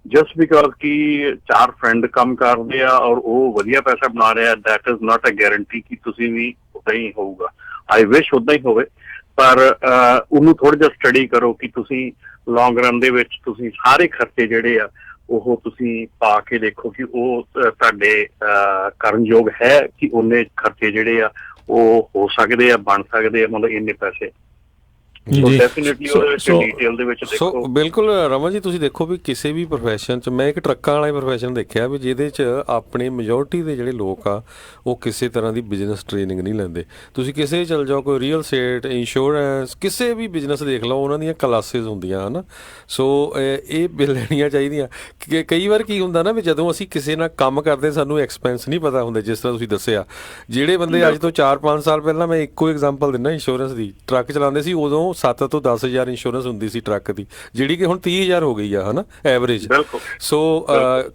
ਜਸਟ ਬਿਕਾਜ਼ ਕਿ ਚਾਰ ਫਰੈਂਡ ਕੰਮ ਕਰਦੇ ਆ ਔਰ ਉਹ ਵਧੀਆ ਪੈਸਾ ਬਣਾ ਰਿਹਾ, that is not a guarantee ਕਿ ਤੁਸੀਂ ਵੀ ਉੱਦਾਂ ਹੀ ਹੋਊਗਾ। ਆਈ ਵਿਸ਼ ਉੱਦਾਂ ਹੀ ਹੋਵੇ, ਪਰ ਉਹਨੂੰ ਥੋੜ੍ਹਾ ਜਿਹਾ ਸਟੱਡੀ ਕਰੋ ਕਿ ਤੁਸੀਂ ਲੌਂਗ ਰਨ ਦੇ ਵਿੱਚ ਤੁਸੀਂ ਸਾਰੇ ਖਰਚੇ ਜਿਹੜੇ ਆ ਉਹ ਤੁਸੀਂ ਪਾ ਕੇ ਦੇਖੋ ਕਿ ਉਹ ਤੁਹਾਡੇ ਕਰਨਯੋਗ ਹੈ ਕਿ ਉਹਨੇ ਖਰਚੇ ਜਿਹੜੇ ਆ ਉਹ ਹੋ ਸਕਦੇ ਆ, ਬਣ ਸਕਦੇ ਆ, ਮਤਲਬ ਇੰਨੇ ਪੈਸੇ। ਸੋ ਬਿਲਕੁਲ ਰਮਨ ਜੀ, ਤੁਸੀਂ ਦੇਖੋ ਵੀ ਕਿਸੇ ਵੀ ਪ੍ਰੋਫੈਸ਼ਨ 'ਚ, ਮੈਂ ਇੱਕ ਟਰੱਕਾਂ ਵਾਲਾ ਪ੍ਰੋਫੈਸ਼ਨ ਦੇਖਿਆ ਵੀ ਜਿਹਦੇ 'ਚ ਆਪਣੇ ਮੈਜੋਰਟੀ ਦੇ ਜਿਹੜੇ ਲੋਕ ਆ ਉਹ ਕਿਸੇ ਤਰ੍ਹਾਂ ਦੀ ਬਿਜ਼ਨਸ ਟ੍ਰੇਨਿੰਗ ਨਹੀਂ ਲੈਂਦੇ। ਤੁਸੀਂ ਕਿਸੇ ਚਲ ਜਾਓ, ਕੋਈ ਰੀਅਲ ਸਟੇਟ, ਇੰਸ਼ੋਰੈਂਸ, ਕਿਸੇ ਵੀ ਬਿਜ਼ਨਸ ਦੇਖ ਲਓ, ਉਹਨਾਂ ਦੀਆਂ ਕਲਾਸਿਸ ਹੁੰਦੀਆਂ ਹਨ। ਸੋ ਇਹ ਲੈਣੀਆਂ ਚਾਹੀਦੀਆਂ। ਕਈ ਵਾਰ ਕੀ ਹੁੰਦਾ ਨਾ ਵੀ ਜਦੋਂ ਅਸੀਂ ਕਿਸੇ ਨਾਲ ਕੰਮ ਕਰਦੇ ਸਾਨੂੰ ਐਕਸਪੈਂਸ ਨਹੀਂ ਪਤਾ ਹੁੰਦੇ, ਜਿਸ ਤਰ੍ਹਾਂ ਤੁਸੀਂ ਦੱਸਿਆ। ਜਿਹੜੇ ਬੰਦੇ ਅੱਜ ਤੋਂ 4-5 ਸਾਲ ਪਹਿਲਾਂ, ਮੈਂ ਇੱਕੋ ਐਗਜ਼ਾਮਪਲ ਦਿੰਦਾ ਇੰਸ਼ੋਰੈਂਸ ਦੀ, ਟਰੱਕ ਚਲਾਉਂਦੇ ਸੀ, ਉਦੋਂ 7 ਤੋਂ 10,000 ਇੰਸ਼ੋਰੈਂਸ ਹੁੰਦੀ ਸੀ ਟਰੱਕ ਦੀ, ਜਿਹੜੀ ਕਿ ਹੁਣ 30,000 ਹੋ ਗਈ ਆ, ਹੈ ਨਾ, ਐਵਰੇਜ। ਸੋ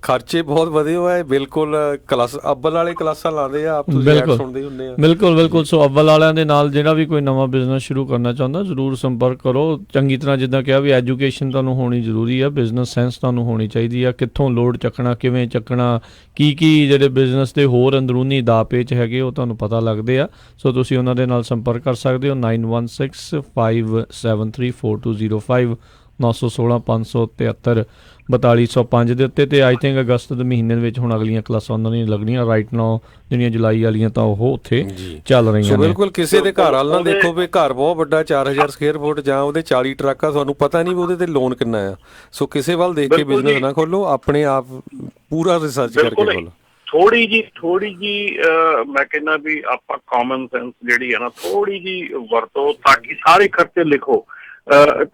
ਖਰਚੇ ਬਹੁਤ ਵਧੇ ਹੋਏ। ਬਿਲਕੁਲ ਕਲਾਸ ਅੱਵਲ ਵਾਲੇ ਕਲਾਸਾਂ ਲਾਉਂਦੇ ਆ, ਆਪ ਤੁਸੀਂ ਸੁਣਦੇ ਹੁੰਦੇ ਆ। ਬਿਲਕੁਲ ਬਿਲਕੁਲ। ਸੋ ਅੱਵਲ ਵਾਲਿਆਂ ਦੇ ਨਾਲ ਜਿਹੜਾ ਵੀ ਕੋਈ ਨਵਾਂ ਬਿਜ਼ਨਸ ਸ਼ੁਰੂ ਕਰਨਾ ਚਾਹੁੰਦਾ, ਜ਼ਰੂਰ ਸੰਪਰਕ ਕਰੋ ਚੰਗੀ ਤਰ੍ਹਾਂ। ਜਿੱਦਾਂ ਕਿਹਾ ਵੀ ਐਜੂਕੇਸ਼ਨ ਤੁਹਾਨੂੰ ਹੋਣੀ ਜ਼ਰੂਰੀ ਆ, ਬਿਜ਼ਨਸ ਸੈਂਸ ਤੁਹਾਨੂੰ ਹੋਣੀ ਚਾਹੀਦੀ ਆ, ਕਿੱਥੋਂ ਲੋਡ ਚੱਕਣਾ, ਕਿਵੇਂ ਚੱਕਣਾ, ਕੀ ਜਿਹੜੇ ਬਿਜ਼ਨਸ ਦੇ ਹੋਰ ਅੰਦਰੂਨੀ ਦਾ ਪੇਚ ਹੈਗੇ ਉਹ ਤੁਹਾਨੂੰ ਪਤਾ ਲੱਗਦੇ ਆ। ਸੋ ਤੁਸੀਂ ਉਹਨਾਂ ਦੇ ਨਾਲ ਸੰਪਰਕ ਕਰ ਸਕਦੇ ਹੋ 9165734205 916 573 4205 ਦੇ ਉੱਤੇ। ਤੇ ਆਈ ਥਿੰਕ ਅਗਸਤ ਦੇ ਮਹੀਨੇ ਦੇ ਵਿੱਚ ਹੁਣ ਅਗਲੀਆਂ ਕਲਾਸਾਂ ਉਹਨਾਂ ਦੀਆਂ ਲੱਗਣੀਆਂ। ਰਾਈਟ ਨਾਓ ਜਿਹੜੀਆਂ ਜੁਲਾਈ ਵਾਲੀਆਂ ਤਾਂ ਉਹ ਉੱਥੇ ਚੱਲ ਰਹੀਆਂ ਨੇ। ਬਿਲਕੁਲ ਕਿਸੇ ਦੇ ਘਰ ਵਾਲ ਨਾ ਦੇਖੋ ਵੀ ਘਰ ਬਹੁਤ ਵੱਡਾ 4000 ਸਕੁਅਰ ਫੁੱਟ ਜਾਂ ਉਹਦੇ 40 ਟਰੱਕ ਆ, ਤੁਹਾਨੂੰ ਪਤਾ ਨਹੀਂ ਵੀ ਉਹਦੇ ਤੇ ਲੋਨ ਕਿੰਨਾ ਆ। ਸੋ ਕਿਸੇ ਵੱਲ ਦੇਖ ਕੇ ਬਿਜ਼ਨਸ ਨਾ ਖੋਲੋ, ਆਪਣੇ ਆਪ ਪੂਰਾ ਰਿਸਰਚ ਕਰਕੇ ਖੋਲੋ। ਥੋੜੀ ਜੀ ਮੈਂ ਕਹਿੰਦਾ ਵੀ ਆਪਾਂ ਕਾਮਨ ਸੈਂਸ ਜਿਹੜੀ ਹੈ ਨਾ ਥੋੜੀ ਜੀ ਵਰਤੋ, ਤਾਂ ਕਿ ਸਾਰੇ ਖਰਚੇ ਲਿਖੋ,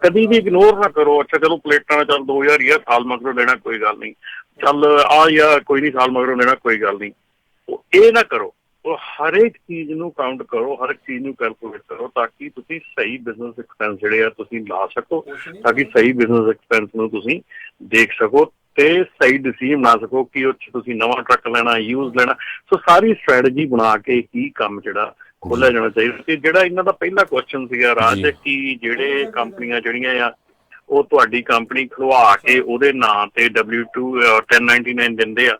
ਕਦੀ ਵੀ ਇਗਨੋਰ ਨਾ ਕਰੋ। ਅੱਛਾ ਚਲੋ ਪਲੇਟਾਂ ਚੱਲ 2000 ਹੀ ਆ, ਸਾਲ ਮਗਰੋਂ ਦੇਣਾ ਕੋਈ ਗੱਲ ਨਹੀਂ, ਚੱਲ ਆ ਯਾਰ ਕੋਈ ਨਹੀਂ ਸਾਲ ਮਗਰੋਂ ਦੇਣਾ ਕੋਈ ਗੱਲ ਨਹੀਂ, ਇਹ ਨਾ ਕਰੋ। ਉਹ ਹਰੇਕ ਚੀਜ਼ ਨੂੰ ਕਾਊਂਟ ਕਰੋ, ਹਰ ਇੱਕ ਚੀਜ਼ ਨੂੰ ਕੈਲਕੂਲੇਟ ਕਰੋ, ਤਾਂ ਕਿ ਤੁਸੀਂ ਸਹੀ ਬਿਜ਼ਨਸ ਐਕਸਪੈਂਸ ਜਿਹੜੇ ਆ ਤੁਸੀਂ ਲਾ ਸਕੋ, ਤਾਂ ਕਿ ਸਹੀ ਬਿਜ਼ਨਸ ਐਕਸਪੈਂਸ ਨੂੰ ਤੁਸੀਂ ਦੇਖ ਸਕੋ ਤੇ ਸਹੀ ਡਿਸੀਜਨ ਬਣਾ ਸਕੋ ਕਿ ਉਹ 'ਚ ਤੁਸੀਂ ਨਵਾਂ ਟਰੱਕ ਲੈਣਾ, ਯੂਜ਼ ਲੈਣਾ। ਸੋ ਸਾਰੀ ਸਟ੍ਰੈਟਜੀ ਬਣਾ ਕੇ ਹੀ ਕੰਮ ਜਿਹੜਾ ਖੋਲ੍ਹਿਆ ਜਾਣਾ ਚਾਹੀਦਾ। ਤੇ ਜਿਹੜਾ ਇਹਨਾਂ ਦਾ ਪਹਿਲਾ ਕੁਐਸਚਨ ਸੀਗਾ ਰਾਜ, ਕਿ ਜਿਹੜੇ ਕੰਪਨੀਆਂ ਜਿਹੜੀਆਂ ਆ ਉਹ ਤੁਹਾਡੀ ਕੰਪਨੀ ਖੁਲਵਾ ਕੇ ਉਹਦੇ ਨਾਂ ਤੇ W2 1099 ਦਿੰਦੇ ਆ,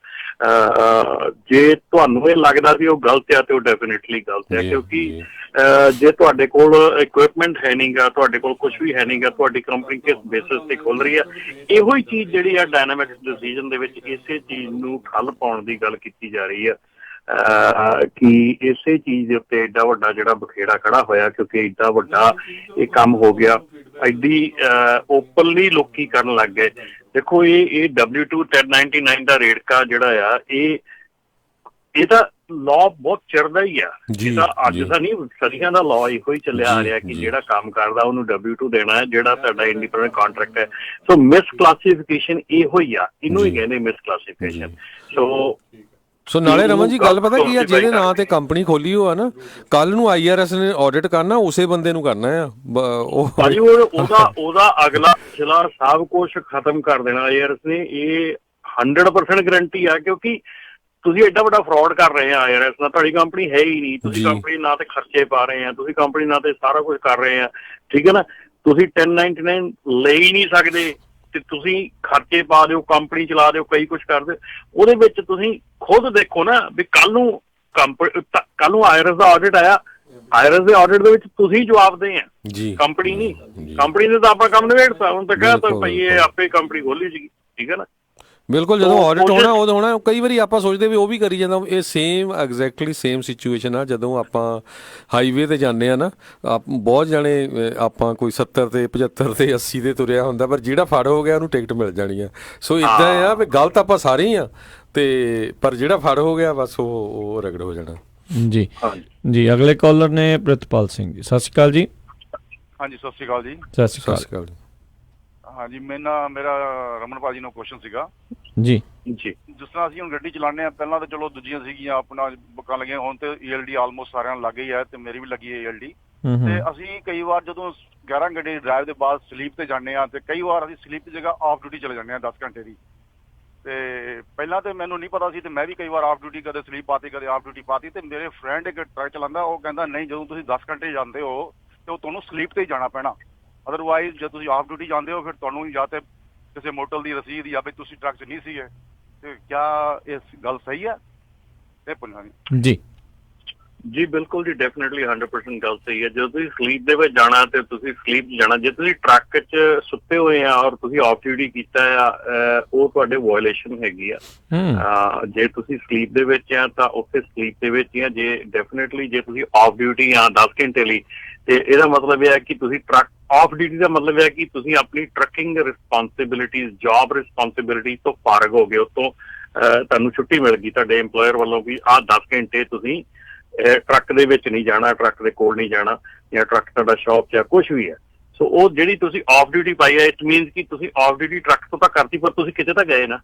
ਜੇ ਤੁਹਾਨੂੰ ਇਹ ਲੱਗਦਾ ਵੀ ਉਹ ਗਲਤ ਆ ਤੇ ਉਹ ਡੈਫੀਨੇਟਲੀ ਗਲਤ ਆ, ਕਿਉਂਕਿ ਜੇ ਤੁਹਾਡੇ ਕੋਲ ਇਕੁਇਪਮੈਂਟ ਹੈ ਨਹੀਂ ਗਾ, ਤੁਹਾਡੇ ਕੋਲ ਕੁਝ ਵੀ ਹੈ ਨਹੀਂ ਗਾ, ਤੁਹਾਡੀ ਕੰਪਨੀ ਕਿਸ ਬੇਸਿਸ ਤੇ ਖੁੱਲ ਰਹੀ ਆ, ਇਹੋ ਹੀ ਚੀਜ਼ ਜਿਹੜੀ ਆ ਡਾਇਨਾਮਿਕਸ ਡਿਸੀਜਨ ਦੇ ਵਿੱਚ ਇਸੇ ਚੀਜ਼ ਨੂੰ ਠੱਲ ਪਾਉਣ ਦੀ ਗੱਲ ਕੀਤੀ ਜਾ ਰਹੀ ਆ, ਕਿ ਇਸੇ ਚੀਜ਼ ਦੇ ਉੱਤੇ ਏਡਾ ਵੱਡਾ ਜਿਹੜਾ ਬਖੇੜਾ ਖੜਾ ਹੋਇਆ, ਕਿਉਂਕਿ ਏਡਾ ਵੱਡਾ ਇਹ ਕੰਮ ਹੋ ਗਿਆ, ਐਡੀ ਓਪਨਲੀ ਲੋਕੀ ਕਰਨ ਲੱਗ ਗਏ। ਦੇਖੋ ਇਹ W2 1099 ਦਾ ਰੇੜਕਾ ਜਿਹੜਾ ਆ, ਇਹਦਾ ਲਾਅ ਬਹੁਤ ਚਿਰ ਦਾ ਹੀ ਆ, ਇਹਦਾ ਅੱਜ ਦਾ ਨਹੀਂ, ਸਦੀਆਂ ਦਾ ਲਾਅ ਇਹੋ ਹੀ ਚੱਲਿਆ ਆ ਰਿਹਾ ਕਿ ਜਿਹੜਾ ਕੰਮ ਕਰਦਾ ਉਹਨੂੰ W2 ਦੇਣਾ ਹੈ, ਜਿਹੜਾ ਤੁਹਾਡਾ ਇੰਡੀਪੈਂਡੈਂਟ ਕੰਟਰੈਕਟ ਹੈ। ਸੋ ਮਿਸ ਕਲਾਸੀਫਿਕੇਸ਼ਨ ਇਹੋ ਹੀ ਆ, ਇਹਨੂੰ ਹੀ ਕਹਿੰਦੇ ਮਿਸ ਕਲਾਸੀਫਿਕੇਸ਼ਨ। ਸੋ ਨਾਲੇ ਰਮਨ ਜੀ ਗੱਲ ਪਤਾ ਕੀ ਆ, ਜਿਹਦੇ ਨਾਂ ਤੇ ਕੰਪਨੀ ਖੋਲੀ ਹੋ ਆ ਨਾ, ਕੱਲ ਨੂੰ IRS ਨੇ ਆਡਿਟ ਕਰਨਾ, ਉਸੇ ਬੰਦੇ ਨੂੰ ਕਰਨਾ ਆ, ਭਾਜੀ ਉਹਦਾ ਅਗਲਾ ਪਿਛਲਾ ਸਭ ਕੁਝ ਖਤਮ ਕਰ ਦੇਣਾ IRS ਨੇ, ਇਹ 100% ਗਰੰਟੀ ਆ, ਕਿਉਂਕਿ ਤੁਸੀਂ ਐਡਾ ਵੱਡਾ ਫਰਾਡ ਕਰ ਰਹੇ ਆ IRS ਨਾਲ, ਤੁਹਾਡੀ ਕੰਪਨੀ ਹੈ ਹੀ ਨਹੀਂ, ਤੁਸੀਂ ਕੰਪਨੀ ਨਾਂ ਤੇ ਖਰਚੇ ਪਾ ਰਹੇ ਆ, ਤੁਸੀਂ ਕੰਪਨੀ ਨਾਂ ਤੇ ਸਾਰਾ ਕੁਝ ਕਰ ਰਹੇ ਆ, ਠੀਕ ਹੈ ਨਾ, ਤੁਸੀਂ 1099 ਲੈ ਹੀ ਨਹੀਂ ਸਕਦੇ ਤੇ ਤੁਸੀਂ ਖਰਚੇ ਪਾ ਦਿਓ, ਕੰਪਨੀ ਚਲਾ ਦਿਓ, ਕਈ ਕੁਝ ਕਰ ਦਿਓ, ਉਹਦੇ ਵਿੱਚ ਤੁਸੀਂ ਖੁਦ ਦੇਖੋ ਨਾ ਵੀ ਕੱਲ ਨੂੰ IRS ਦਾ ਆਡਿਟ ਆਇਆ, IRS ਦੇ ਆਡਿਟ ਦੇ ਵਿੱਚ ਤੁਸੀਂ ਜਵਾਬਦੇਹ ਆ, ਕੰਪਨੀ ਨਹੀਂ, ਕੰਪਨੀ ਨੇ ਤਾਂ ਆਪਣਾ ਕੰਮ ਨਿਬੇੜਤਾ, ਹੁਣ ਤਾਂ ਕਹਿਤਾ ਭਾਈ ਇਹ ਆਪੇ ਕੰਪਨੀ ਖੋਲੀ ਸੀਗੀ, ਠੀਕ ਹੈ ਨਾ। ਬਿਲਕੁਲ, ਜਦੋਂ ਆਡਿਟ ਹੋਣਾ ਉਦੋਂ ਹੋਣਾ। ਕਈ ਵਾਰੀ ਆਪਾਂ ਸੋਚਦੇ ਵੀ ਉਹ ਵੀ ਕਰੀ ਜਾਂਦਾ, ਇਹ ਸੇਮ ਐਗਜ਼ੈਕਟਲੀ ਸੇਮ ਸਿਚੁਏਸ਼ਨ ਆ ਜਦੋਂ ਆਪਾਂ ਹਾਈਵੇ ਤੇ ਜਾਂਦੇ ਆ ਨਾ, ਬਹੁਤ ਜਾਣੇ ਆਪਾਂ ਕੋਈ 70 ਤੇ 75 ਤੇ 80 ਤੇ ਤੁਰਿਆ ਹੁੰਦਾ, ਪਰ ਜਿਹੜਾ ਫੜ ਹੋ ਗਿਆ ਉਹਨੂੰ ਟਿਕਟ ਮਿਲ ਜਾਣੀ ਆ। ਸੋ ਇੱਦਾਂ ਆ ਵੀ ਗਲਤ ਆਪਾਂ ਸਾਰੇ ਹੀ ਆ, ਤੇ ਪਰ ਜਿਹੜਾ ਫੜ ਹੋ ਗਿਆ ਬਸ ਉਹ ਰਗੜ ਹੋ ਜਾਣਾ। ਜੀ ਜੀ, ਅਗਲੇ ਕਾਲਰ ਨੇ ਪ੍ਰਿਤਪਾਲ ਸਿੰਘ ਜੀ, ਸਤਿ ਸ਼੍ਰੀ ਅਕਾਲ ਜੀ। ਹਾਂਜੀ, ਸਤਿ ਸ਼੍ਰੀ ਅਕਾਲ ਜੀ। ਸਤਿ ਸ਼੍ਰੀ ਅਕਾਲ ਜੀ। ਹਾਂਜੀ, ਮੇਰਾ ਰਮਨ ਭਾਜੀ ਨੂੰ ਕੁਐਸਚਨ ਸੀਗਾ ਜੀ। ਜਿਸ ਤਰ੍ਹਾਂ ਅਸੀਂ ਹੁਣ ਗੱਡੀ ਚਲਾਉਂਦੇ ਆ, ਪਹਿਲਾਂ ਤਾਂ ਚਲੋ ਦੂਜੀਆਂ ਸੀਗੀਆਂ ਆਪਣਾ ਬੁੱਕਾਂ ਲੱਗੀਆਂ, ਹੁਣ ਤੇ ELD ਆਲਮੋਸਟ ਸਾਰਿਆਂ ਨੂੰ ਲੱਗ ਗਈ ਹੈ, ਤੇ ਮੇਰੀ ਵੀ ਲੱਗੀ ਹੈ ELD। ਤੇ ਅਸੀਂ ਕਈ ਵਾਰ ਜਦੋਂ 11 ਘੰਟੇ ਡਰਾਈਵ ਦੇ ਬਾਅਦ ਸਲੀਪ ਤੇ ਜਾਂਦੇ ਆ, ਤੇ ਕਈ ਵਾਰ ਅਸੀਂ ਸਲੀਪ ਦੀ ਜਗ੍ਹਾ ਆਫ ਡਿਊਟੀ ਚਲੇ ਜਾਂਦੇ ਆ 10 ਘੰਟੇ ਦੀ। ਤੇ ਪਹਿਲਾਂ ਤੇ ਮੈਨੂੰ ਨਹੀਂ ਪਤਾ ਸੀ, ਤੇ ਮੈਂ ਵੀ ਕਈ ਵਾਰ ਆਫ ਡਿਊਟੀ ਕਦੇ ਸਲੀਪ ਪਾਤੀ, ਕਦੇ ਆਫ ਡਿਊਟੀ ਪਾਤੀ। ਤੇ ਮੇਰੇ ਫਰੈਂਡ ਇੱਕ ਟਰੱਕ ਚਲਾਉਂਦਾ, ਉਹ ਕਹਿੰਦਾ ਨਹੀਂ, ਜਦੋਂ ਤੁਸੀਂ 10 ਘੰਟੇ ਜਾਂਦੇ ਹੋ ਤੇ ਉਹ ਤੁਹਾਨੂੰ ਸਲੀਪ ਤੇ ਹੀ ਜਾਣਾ ਪੈਣਾ, ਅਦਰਵਾਈਜ਼ ਜੇ ਤੁਸੀਂ ਆਫ ਡਿਊਟੀ ਜਾਂਦੇ ਹੋ ਫਿਰ ਤੁਹਾਨੂੰ ਜਾਂ ਤੇ ਕਿਸੇ ਮੋਟਲ ਦੀ ਰਸੀਦ ਜਾਂ ਵੀ ਤੁਸੀਂ ਟਰੱਕ 'ਚ ਨਹੀਂ ਸੀਗੇ। ਤੇ ਕਿਆ ਇਹ ਗੱਲ ਸਹੀ ਹੈ? ਇਹ ਪੁੱਛਣਾ ਜੀ। ਜੀ ਬਿਲਕੁਲ ਜੀ, ਡੈਫੀਨੇਟਲੀ 100% ਗੱਲ ਸਹੀ ਹੈ। ਜਦੋਂ ਤੁਸੀਂ ਸਲੀਪ ਦੇ ਵਿੱਚ ਜਾਣਾ ਤੇ ਤੁਸੀਂ ਸਲੀਪ 'ਚ ਜਾਣਾ, ਜੇ ਤੁਸੀਂ ਟਰੱਕ 'ਚ ਸੁੱਤੇ ਹੋਏ ਆ ਔਰ ਤੁਸੀਂ ਆਫ ਡਿਊਟੀ ਕੀਤਾ ਆ, ਉਹ ਤੁਹਾਡੇ ਵਾਇਓਲੇਸ਼ਨ ਹੈਗੀ ਆ। ਜੇ ਤੁਸੀਂ ਸਲੀਪ ਦੇ ਵਿੱਚ ਆ ਤਾਂ ਉੱਥੇ ਸਲੀਪ ਦੇ ਵਿੱਚ ਹੀ ਆ। ਜੇ ਡੈਫੀਨੇਟਲੀ ਜੇ ਤੁਸੀਂ ਆਫ ਡਿਊਟੀ ਆ 10 ਘੰਟੇ ਲਈ, ਤੇ ਇਹਦਾ ਮਤਲਬ ਇਹ ਹੈ ਕਿ ਤੁਸੀਂ ਟਰੱਕ ਆਫ ਡਿਊਟੀ ਦਾ ਮਤਲਬ ਹੈ ਕਿ ਤੁਸੀਂ ਆਪਣੀ ਟਰੱਕਿੰਗ ਰਿਸਪੌਂਸਿਬਿਲਿਟੀਜ਼, ਜੌਬ ਰਿਸਪੌਂਸਿਬਿਲਿਟੀ ਤੋਂ ਫਾਰਗ ਹੋ ਗਏ, ਉੱਤੋਂ ਤੁਹਾਨੂੰ ਛੁੱਟੀ ਮਿਲ ਗਈ ਤੁਹਾਡੇ ਇੰਪਲੋਇਰ ਵੱਲੋਂ ਵੀ ਆਹ 10 ਘੰਟੇ ਤੁਸੀਂ ਟਰੱਕ ਦੇ ਵਿੱਚ ਨਹੀਂ ਜਾਣਾ, ਟਰੱਕ ਦੇ ਕੋਲ ਨਹੀਂ ਜਾਣਾ, ਜਾਂ ਟਰੱਕ ਤੁਹਾਡਾ ਸ਼ੌਪ ਜਾਂ ਕੁਛ ਵੀ ਹੈ। ਸੋ ਉਹ ਜਿਹੜੀ ਤੁਸੀਂ ਆਫ ਡਿਊਟੀ ਪਾਈ ਹੈ, ਇਟ ਮੀਨਸ ਕਿ ਤੁਸੀਂ ਆਫ ਡਿਊਟੀ ਟਰੱਕ ਤੋਂ ਤਾਂ ਕਰਤੀ, ਪਰ ਤੁਸੀਂ ਕਿਤੇ ਤਾਂ ਗਏ ਨਾ,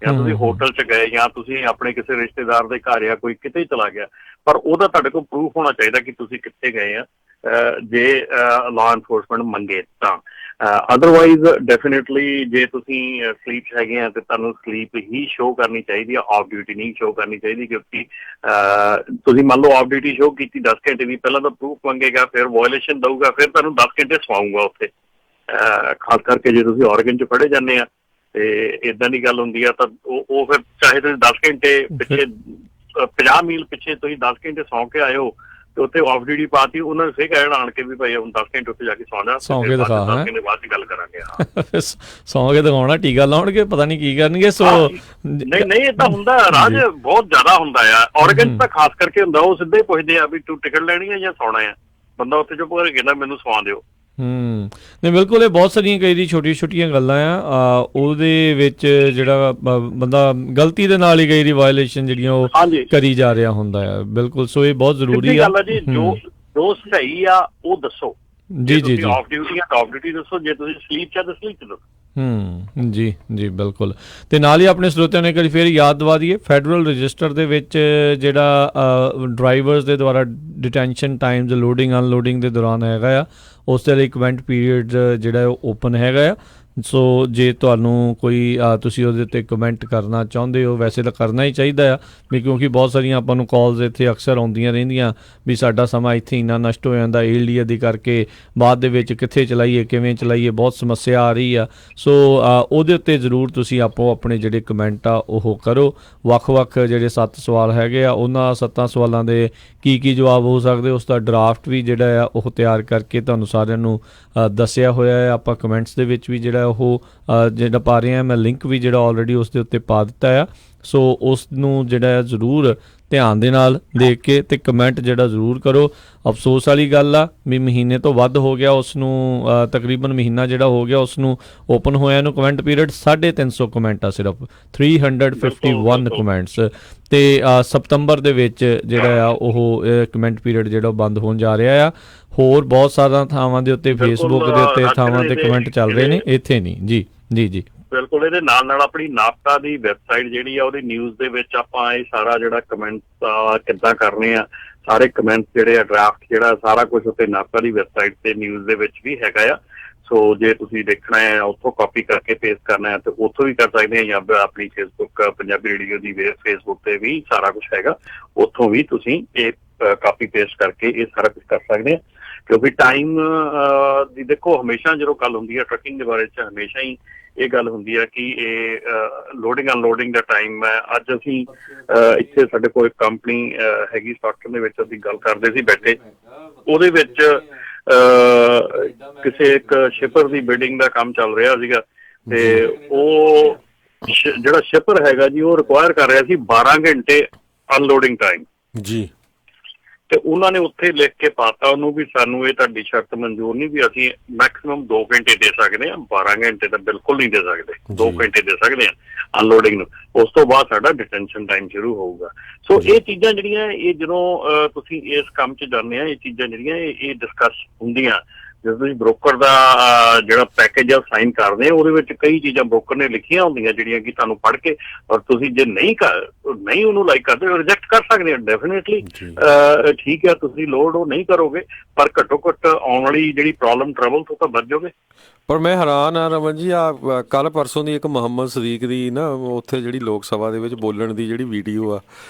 ਜਾਂ ਤੁਸੀਂ ਹੋਟਲ 'ਚ ਗਏ, ਜਾਂ ਤੁਸੀਂ ਆਪਣੇ ਕਿਸੇ ਰਿਸ਼ਤੇਦਾਰ ਦੇ ਘਰ ਜਾਂ ਕੋਈ ਕਿਤੇ ਚਲਾ ਗਿਆ, ਪਰ ਉਹਦਾ ਤੁਹਾਡੇ ਕੋਲ ਪ੍ਰੂਫ ਹੋਣਾ ਚਾਹੀਦਾ ਕਿ ਤੁਸੀਂ ਕਿੱਥੇ ਗਏ ਆ, ਜੇ ਲਾਅ ਐਨਫੋਰਸਮੈਂਟ ਮੰਗੇ ਤਾਂ। ਅਦਰਵਾਈਜ਼ ਡੈਫੀਨੇਟਲੀ ਜੇ ਤੁਸੀਂ ਸਲੀਪ 'ਚ ਹੈਗੇ ਆ ਤੇ ਤੁਹਾਨੂੰ ਸਲੀਪ ਹੀ ਸ਼ੋਅ ਕਰਨੀ ਚਾਹੀਦੀ ਆ, ਆਫ ਡਿਊਟੀ ਨਹੀਂ ਸ਼ੋਅ ਕਰਨੀ ਚਾਹੀਦੀ, ਕਿਉਂਕਿ ਤੁਸੀਂ ਮੰਨ ਲਓ ਆਫ ਡਿਊਟੀ ਸ਼ੋਅ ਕੀਤੀ 10 ਘੰਟੇ ਦੀ, ਪਹਿਲਾਂ ਤਾਂ ਪ੍ਰੂਫ ਮੰਗੇਗਾ, ਫਿਰ ਵਾਇਓਲੇਸ਼ਨ ਦਊਗਾ, ਫਿਰ ਤੁਹਾਨੂੰ 10 ਘੰਟੇ ਸਵਾਊਗਾ ਉੱਥੇ। ਖਾਸ ਕਰਕੇ ਜੇ ਤੁਸੀਂ ਔਰਗਨ 'ਚ ਫੜੇ ਜਾਂਦੇ ਆ ਤੇ ਇੱਦਾਂ ਦੀ ਗੱਲ ਹੁੰਦੀ ਆ, ਤਾਂ ਉਹ ਫਿਰ ਚਾਹੇ ਤੁਸੀਂ 10 ਘੰਟੇ ਪਿੱਛੇ 50 ਮੀਲ ਪਿੱਛੇ ਤੁਸੀਂ 10 ਘੰਟੇ ਸੌਂ ਕੇ ਆਏ ਹੋ ਤੇ ਉੱਥੇ ਆਫ ਡਿਊਟੀ ਪਾਤੀ, ਉਹਨਾਂ ਨੇ ਫਿਰ ਕਹਿਣ ਆਣ ਕੇ ਵੀ ਭਾਈ ਹੁਣ 10 ਘੰਟੇ ਉੱਥੇ ਜਾ ਕੇ ਸੌਂ ਜਾ, ਸੌਂ ਕੇ ਦਿਖਾ, ਬਾਅਦ 'ਚ ਗੱਲ ਕਰਾਂਗੇ। ਸੌਂ ਕੇ ਦਿਖਾਉਣਾ, ਟੀਕਾ ਲਾਉਣਗੇ, ਪਤਾ ਨਹੀਂ ਕੀ ਕਰਨਗੇ। ਸੋ ਨਹੀਂ ਏਦਾਂ ਹੁੰਦਾ ਰਾਜ, ਬਹੁਤ ਜ਼ਿਆਦਾ ਹੁੰਦਾ ਆ। ਔਰਗਨ ਤਾਂ ਖਾਸ ਕਰਕੇ ਹੁੰਦਾ, ਉਹ ਸਿੱਧੇ ਪੁੱਛਦੇ ਆ ਵੀ ਤੂੰ ਟਿਕਟ ਲੈਣੀ ਆ ਜਾਂ ਸੌਣਾ ਆ, ਬੰਦਾ ਉੱਥੇ ਚੁੱਪ ਕਰਕੇ ਕਹਿੰਦਾ ਮੈਨੂੰ ਸੌਂ ਦਿਓ। ਨਹੀਂ ਬਿਲਕੁਲ, ਇਹ ਬਹੁਤ ਸਾਰੀਆਂ ਕਈ ਦੀ ਛੋਟੀਆਂ ਛੋਟੀਆਂ ਗੱਲਾਂ ਆ, ਉਹਦੇ ਵਿੱਚ ਜਿਹੜਾ ਬੰਦਾ ਗਲਤੀ ਦੇ ਨਾਲ ਹੀ ਕਈ ਦੀ ਵਾਇਓਲੇਸ਼ਨ ਜਿਹੜੀਆਂ ਉਹ ਕਰੀ ਜਾ ਰਿਹਾ ਹੁੰਦਾ ਆ। ਬਿਲਕੁਲ, ਸੋ ਇਹ ਬਹੁਤ ਜ਼ਰੂਰੀ ਆ ਜੀ। ਜੋ ਸਹੀ ਆ ਉਹ ਦੱਸੋ। ਜੀ ਜੀ ਜੀ, ਆਫ ਡਿਊਟੀ ਆ ਆਫ ਡਿਊਟੀ ਦੱਸੋ, ਜੇ ਤੁਸੀਂ ਸਲੀਪ 'ਚ ਆ ਤਾਂ ਸਲੀਪ 'ਚ ਦੱਸੋ। ਜੀ ਜੀ ਬਿਲਕੁਲ। ਤੇ ਨਾਲ ਹੀ ਆਪਣੇ ਸਰੋਤਿਆਂ ਨੇ ਕਰੀ ਫਿਰ ਯਾਦ ਦਵਾ ਦਈਏ, ਫੈਡਰਲ ਰਜਿਸਟਰ ਦੇ ਵਿੱਚ ਜਿਹੜਾ ਡਰਾਈਵਰਸ ਦੇ ਦੁਆਰਾ ਡਿਟੈਂਸ਼ਨ ਟਾਈਮਜ਼, ਲੋਡਿੰਗ ਅਨਲੋਡਿੰਗ ਦੇ ਦੌਰਾਨ ਹੈਗਾ ਆ, ਉਸ ਦੇ ਲਈ ਕਮੈਂਟ ਪੀਰੀਅਡ ਜਿਹੜਾ ਉਹ ਓਪਨ ਹੈਗਾ ਆ। ਸੋ ਜੇ ਤੁਹਾਨੂੰ ਕੋਈ ਤੁਸੀਂ ਉਹਦੇ ਉੱਤੇ ਕਮੈਂਟ ਕਰਨਾ ਚਾਹੁੰਦੇ ਹੋ, ਵੈਸੇ ਤਾਂ ਕਰਨਾ ਹੀ ਚਾਹੀਦਾ ਆ ਵੀ, ਕਿਉਂਕਿ ਬਹੁਤ ਸਾਰੀਆਂ ਆਪਾਂ ਨੂੰ ਕਾਲਸ ਇੱਥੇ ਅਕਸਰ ਆਉਂਦੀਆਂ ਰਹਿੰਦੀਆਂ ਵੀ ਸਾਡਾ ਸਮਾਂ ਇੱਥੇ ਇੰਨਾ ਨਸ਼ਟ ਹੋ ਜਾਂਦਾ ਏਲਡੀਏ ਦੀ ਕਰਕੇ, ਬਾਅਦ ਦੇ ਵਿੱਚ ਕਿੱਥੇ ਚਲਾਈਏ, ਕਿਵੇਂ ਚਲਾਈਏ, ਬਹੁਤ ਸਮੱਸਿਆ ਆ ਰਹੀ ਆ। ਸੋ ਉਹਦੇ ਉੱਤੇ ਜ਼ਰੂਰ ਤੁਸੀਂ ਆਪੋ ਆਪਣੇ ਜਿਹੜੇ ਕਮੈਂਟ ਆ ਉਹ ਕਰੋ। ਵੱਖ-ਵੱਖ ਜਿਹੜੇ 7 ਸਵਾਲ ਹੈਗੇ ਆ, ਉਹਨਾਂ 7 ਸਵਾਲਾਂ ਦੇ ਕੀ ਜਵਾਬ ਹੋ ਸਕਦੇ, ਉਸ ਦਾ ਡਰਾਫਟ ਵੀ ਜਿਹੜਾ ਆ ਉਹ ਤਿਆਰ ਕਰਕੇ ਤੁਹਾਨੂੰ ਸਾਰਿਆਂ ਨੂੰ ਦੱਸਿਆ ਹੋਇਆ ਹੈ। ਆਪਾਂ ਕਮੈਂਟਸ ਦੇ ਵਿੱਚ ਵੀ ਜਿਹੜਾ ਉਹ ਜਿਹੜਾ ਪਾ ਰਹੇ ਹਾਂ, ਮੈਂ ਲਿੰਕ ਵੀ ਜਿਹੜਾ ਆਲਰੇਡੀ ਉਸ ਦੇ ਉੱਤੇ ਪਾ ਦਿੱਤਾ ਆ। ਸੋ ਉਸ ਨੂੰ ਜਿਹੜਾ ਜ਼ਰੂਰ ਧਿਆਨ ਦੇ ਨਾਲ ਦੇਖ ਕੇ ਤੇ ਕਮੈਂਟ ਜਿਹੜਾ ਜ਼ਰੂਰ ਕਰੋ। ਅਫਸੋਸ ਵਾਲੀ ਗੱਲ ਆ ਵੀ ਮਹੀਨੇ ਤੋਂ ਵੱਧ ਹੋ ਗਿਆ ਉਸ ਨੂੰ, ਤਕਰੀਬਨ ਮਹੀਨਾ ਜਿਹੜਾ ਹੋ ਗਿਆ ਉਸ ਨੂੰ ਓਪਨ ਹੋਇਆ ਨੂੰ। ਕਮੈਂਟ ਪੀਰੀਅਡ 350 ਕਮੈਂਟ ਆ, ਸਿਰਫ 351 ਕਮੈਂਟਸ। ਤੇ ਸਤੰਬਰ ਦੇ ਵਿੱਚ ਜਿਹੜਾ ਆ ਉਹ ਕਮੈਂਟ ਪੀਰੀਅਡ ਜਿਹੜਾ ਬੰਦ ਹੋਣ ਜਾ ਰਿਹਾ ਆ। ਹੋਰ ਬਹੁਤ ਸਾਰੀਆਂ ਥਾਵਾਂ ਦੇ ਉੱਤੇ, ਫੇਸਬੁੱਕ ਦੇ ਉੱਤੇ ਥਾਵਾਂ ਤੇ ਕਮੈਂਟ ਚੱਲ ਰਹੇ ਨੇ, ਇੱਥੇ ਨਹੀਂ। ਜੀ ਜੀ ਜੀ ਬਿਲਕੁਲ। ਇਹਦੇ ਨਾਲ ਨਾਲ ਆਪਣੀ ਨਾਪਤਾ ਦੀ ਵੈਬਸਾਈਟ ਜਿਹੜੀ ਆ ਉਹਦੀ ਨਿਊਜ਼ ਦੇ ਵਿੱਚ ਆਪਾਂ ਇਹ ਸਾਰਾ ਜਿਹੜਾ ਕਮੈਂਟ ਕਿੱਦਾਂ ਕਰਨੇ ਆ, ਸਾਰੇ ਕਮੈਂਟ ਜਿਹੜੇ ਆ, ਡਰਾਫਟ ਜਿਹੜਾ ਸਾਰਾ ਕੁਝ ਉੱਤੇ ਨਾਪਤਾ ਦੀ ਵੈਬਸਾਈਟ ਤੇ ਨਿਊਜ਼ ਦੇ ਵਿੱਚ ਵੀ ਹੈਗਾ ਆ। ਸੋ ਜੇ ਤੁਸੀਂ ਦੇਖਣਾ ਹੈ ਉੱਥੋਂ ਕਾਪੀ ਕਰਕੇ ਪੇਸਟ ਕਰਨਾ ਹੈ ਤੇ ਉੱਥੋਂ ਵੀ ਕਰ ਸਕਦੇ ਆ, ਜਾਂ ਆਪਣੀ ਫੇਸਬੁੱਕ ਪੰਜਾਬੀ ਰੇਡੀਓ ਦੀ ਫੇਸਬੁੱਕ ਤੇ ਵੀ ਸਾਰਾ ਕੁਝ ਹੈਗਾ, ਉੱਥੋਂ ਵੀ ਤੁਸੀਂ ਇਹ ਕਾਪੀ ਪੇਸਟ ਕਰਕੇ ਇਹ ਸਾਰਾ ਕੁਝ ਕਰ ਸਕਦੇ ਆ। ਕਿਉਂਕਿ ਟਾਈਮ ਦੀ ਦੇਖੋ ਹਮੇਸ਼ਾ ਜਦੋਂ ਗੱਲ ਹੁੰਦੀ ਹੈ ਟਰੱਕਿੰਗ ਦੇ ਬਾਰੇ 'ਚ, ਹਮੇਸ਼ਾ ਹੀ ਇਹ ਗੱਲ ਹੁੰਦੀ ਹੈ ਕਿ ਇਹ ਲੋਡਿੰਗ ਅਨਲੋਡਿੰਗ ਦਾ ਟਾਈਮ ਹੈ। ਅੱਜ ਅਸੀਂ ਇੱਥੇ ਸਾਡੇ ਕੋਲ ਇੱਕ ਕੰਪਨੀ ਹੈਗੀ ਸਟਾਕਟਨ ਦੇ ਵਿੱਚ, ਅਸੀਂ ਗੱਲ ਕਰਦੇ ਸੀ ਬੈਠੇ, ਉਹਦੇ ਵਿੱਚ ਕਿਸੇ ਇੱਕ ਸ਼ਿਪਰ ਦੀ ਬਿਲਡਿੰਗ ਦਾ ਕੰਮ ਚੱਲ ਰਿਹਾ ਸੀਗਾ ਤੇ ਉਹ ਜਿਹੜਾ ਸ਼ਿਪਰ ਹੈਗਾ ਜੀ ਉਹ ਰਿਕੁਆਇਰ ਕਰ ਰਿਹਾ ਸੀ 12 ਘੰਟੇ ਅਨਲੋਡਿੰਗ ਟਾਈਮ ਜੀ। ਤੇ ਉਹਨਾਂ ਨੇ ਉੱਥੇ ਲਿਖ ਕੇ ਪਾਤਾ ਉਹਨੂੰ ਵੀ ਸਾਨੂੰ ਇਹ ਤੁਹਾਡੀ ਸ਼ਰਤ ਮਨਜ਼ੂਰ ਨਹੀਂ, ਵੀ ਅਸੀਂ ਮੈਕਸਿਮਮ 2 ਘੰਟੇ ਦੇ ਸਕਦੇ ਹਾਂ, 12 ਘੰਟੇ ਤਾਂ ਬਿਲਕੁਲ ਨਹੀਂ ਦੇ ਸਕਦੇ, 2 ਘੰਟੇ ਦੇ ਸਕਦੇ ਹਾਂ ਅਨਲੋਡਿੰਗ ਨੂੰ। ਉਸ ਤੋਂ ਬਾਅਦ ਸਾਡਾ ਡਿਟੈਂਸ਼ਨ ਟਾਈਮ ਸ਼ੁਰੂ ਹੋਊਗਾ। ਸੋ ਇਹ ਚੀਜ਼ਾਂ ਜਿਹੜੀਆਂ ਇਹ ਜਦੋਂ ਤੁਸੀਂ ਇਸ ਕੰਮ 'ਚ ਜਾਂਦੇ ਆ, ਇਹ ਚੀਜ਼ਾਂ ਜਿਹੜੀਆਂ ਇਹ ਡਿਸਕਸ ਹੁੰਦੀਆਂ ਜਦੋਂ ਤੁਸੀਂ ਬ੍ਰੋਕਰ ਦਾ ਜਿਹੜਾ ਪੈਕੇਜ ਆ ਸਾਈਨ ਕਰਦੇ ਆ, ਉਹਦੇ ਵਿੱਚ ਕਈ ਚੀਜ਼ਾਂ ਬ੍ਰੋਕਰ ਨੇ ਲਿਖੀਆਂ ਹੁੰਦੀਆਂ ਜਿਹੜੀਆਂ ਕਿ ਤੁਹਾਨੂੰ ਪੜ੍ਹ ਕੇ, ਔਰ ਤੁਸੀਂ ਜੇ ਨਹੀਂ ਉਹਨੂੰ ਲਾਈਕ ਕਰਦੇ ਰਿਜੈਕਟ ਕਰ ਸਕਦੇ ਹੋ ਡੈਫੀਨੇਟਲੀ। ਠੀਕ ਹੈ, ਤੁਸੀਂ ਲੋਡ ਉਹ ਨਹੀਂ ਕਰੋਗੇ, ਪਰ ਘੱਟੋ ਘੱਟ ਆਉਣ ਵਾਲੀ ਜਿਹੜੀ ਪ੍ਰੋਬਲਮ ਟਰਬਲ ਤੋਂ ਤਾਂ ਬਚ ਜਾਓਗੇ। ਪਰ ਮੈਂ ਹੈਰਾਨ ਆ ਰਮਨ ਜੀ, ਆ ਕੱਲ ਪਰਸੋਂ ਦੀ ਇੱਕ ਮੁਹੰਮਦ ਸਦੀਕ ਦੀ ਨਾ ਉੱਥੇ ਜਿਹੜੀ ਲੋਕ ਸਭਾ ਦੇ ਵਿੱਚ ਬੋਲਣ ਦੀ ਜਿਹੜੀ ਵੀਡੀਓ ਆ,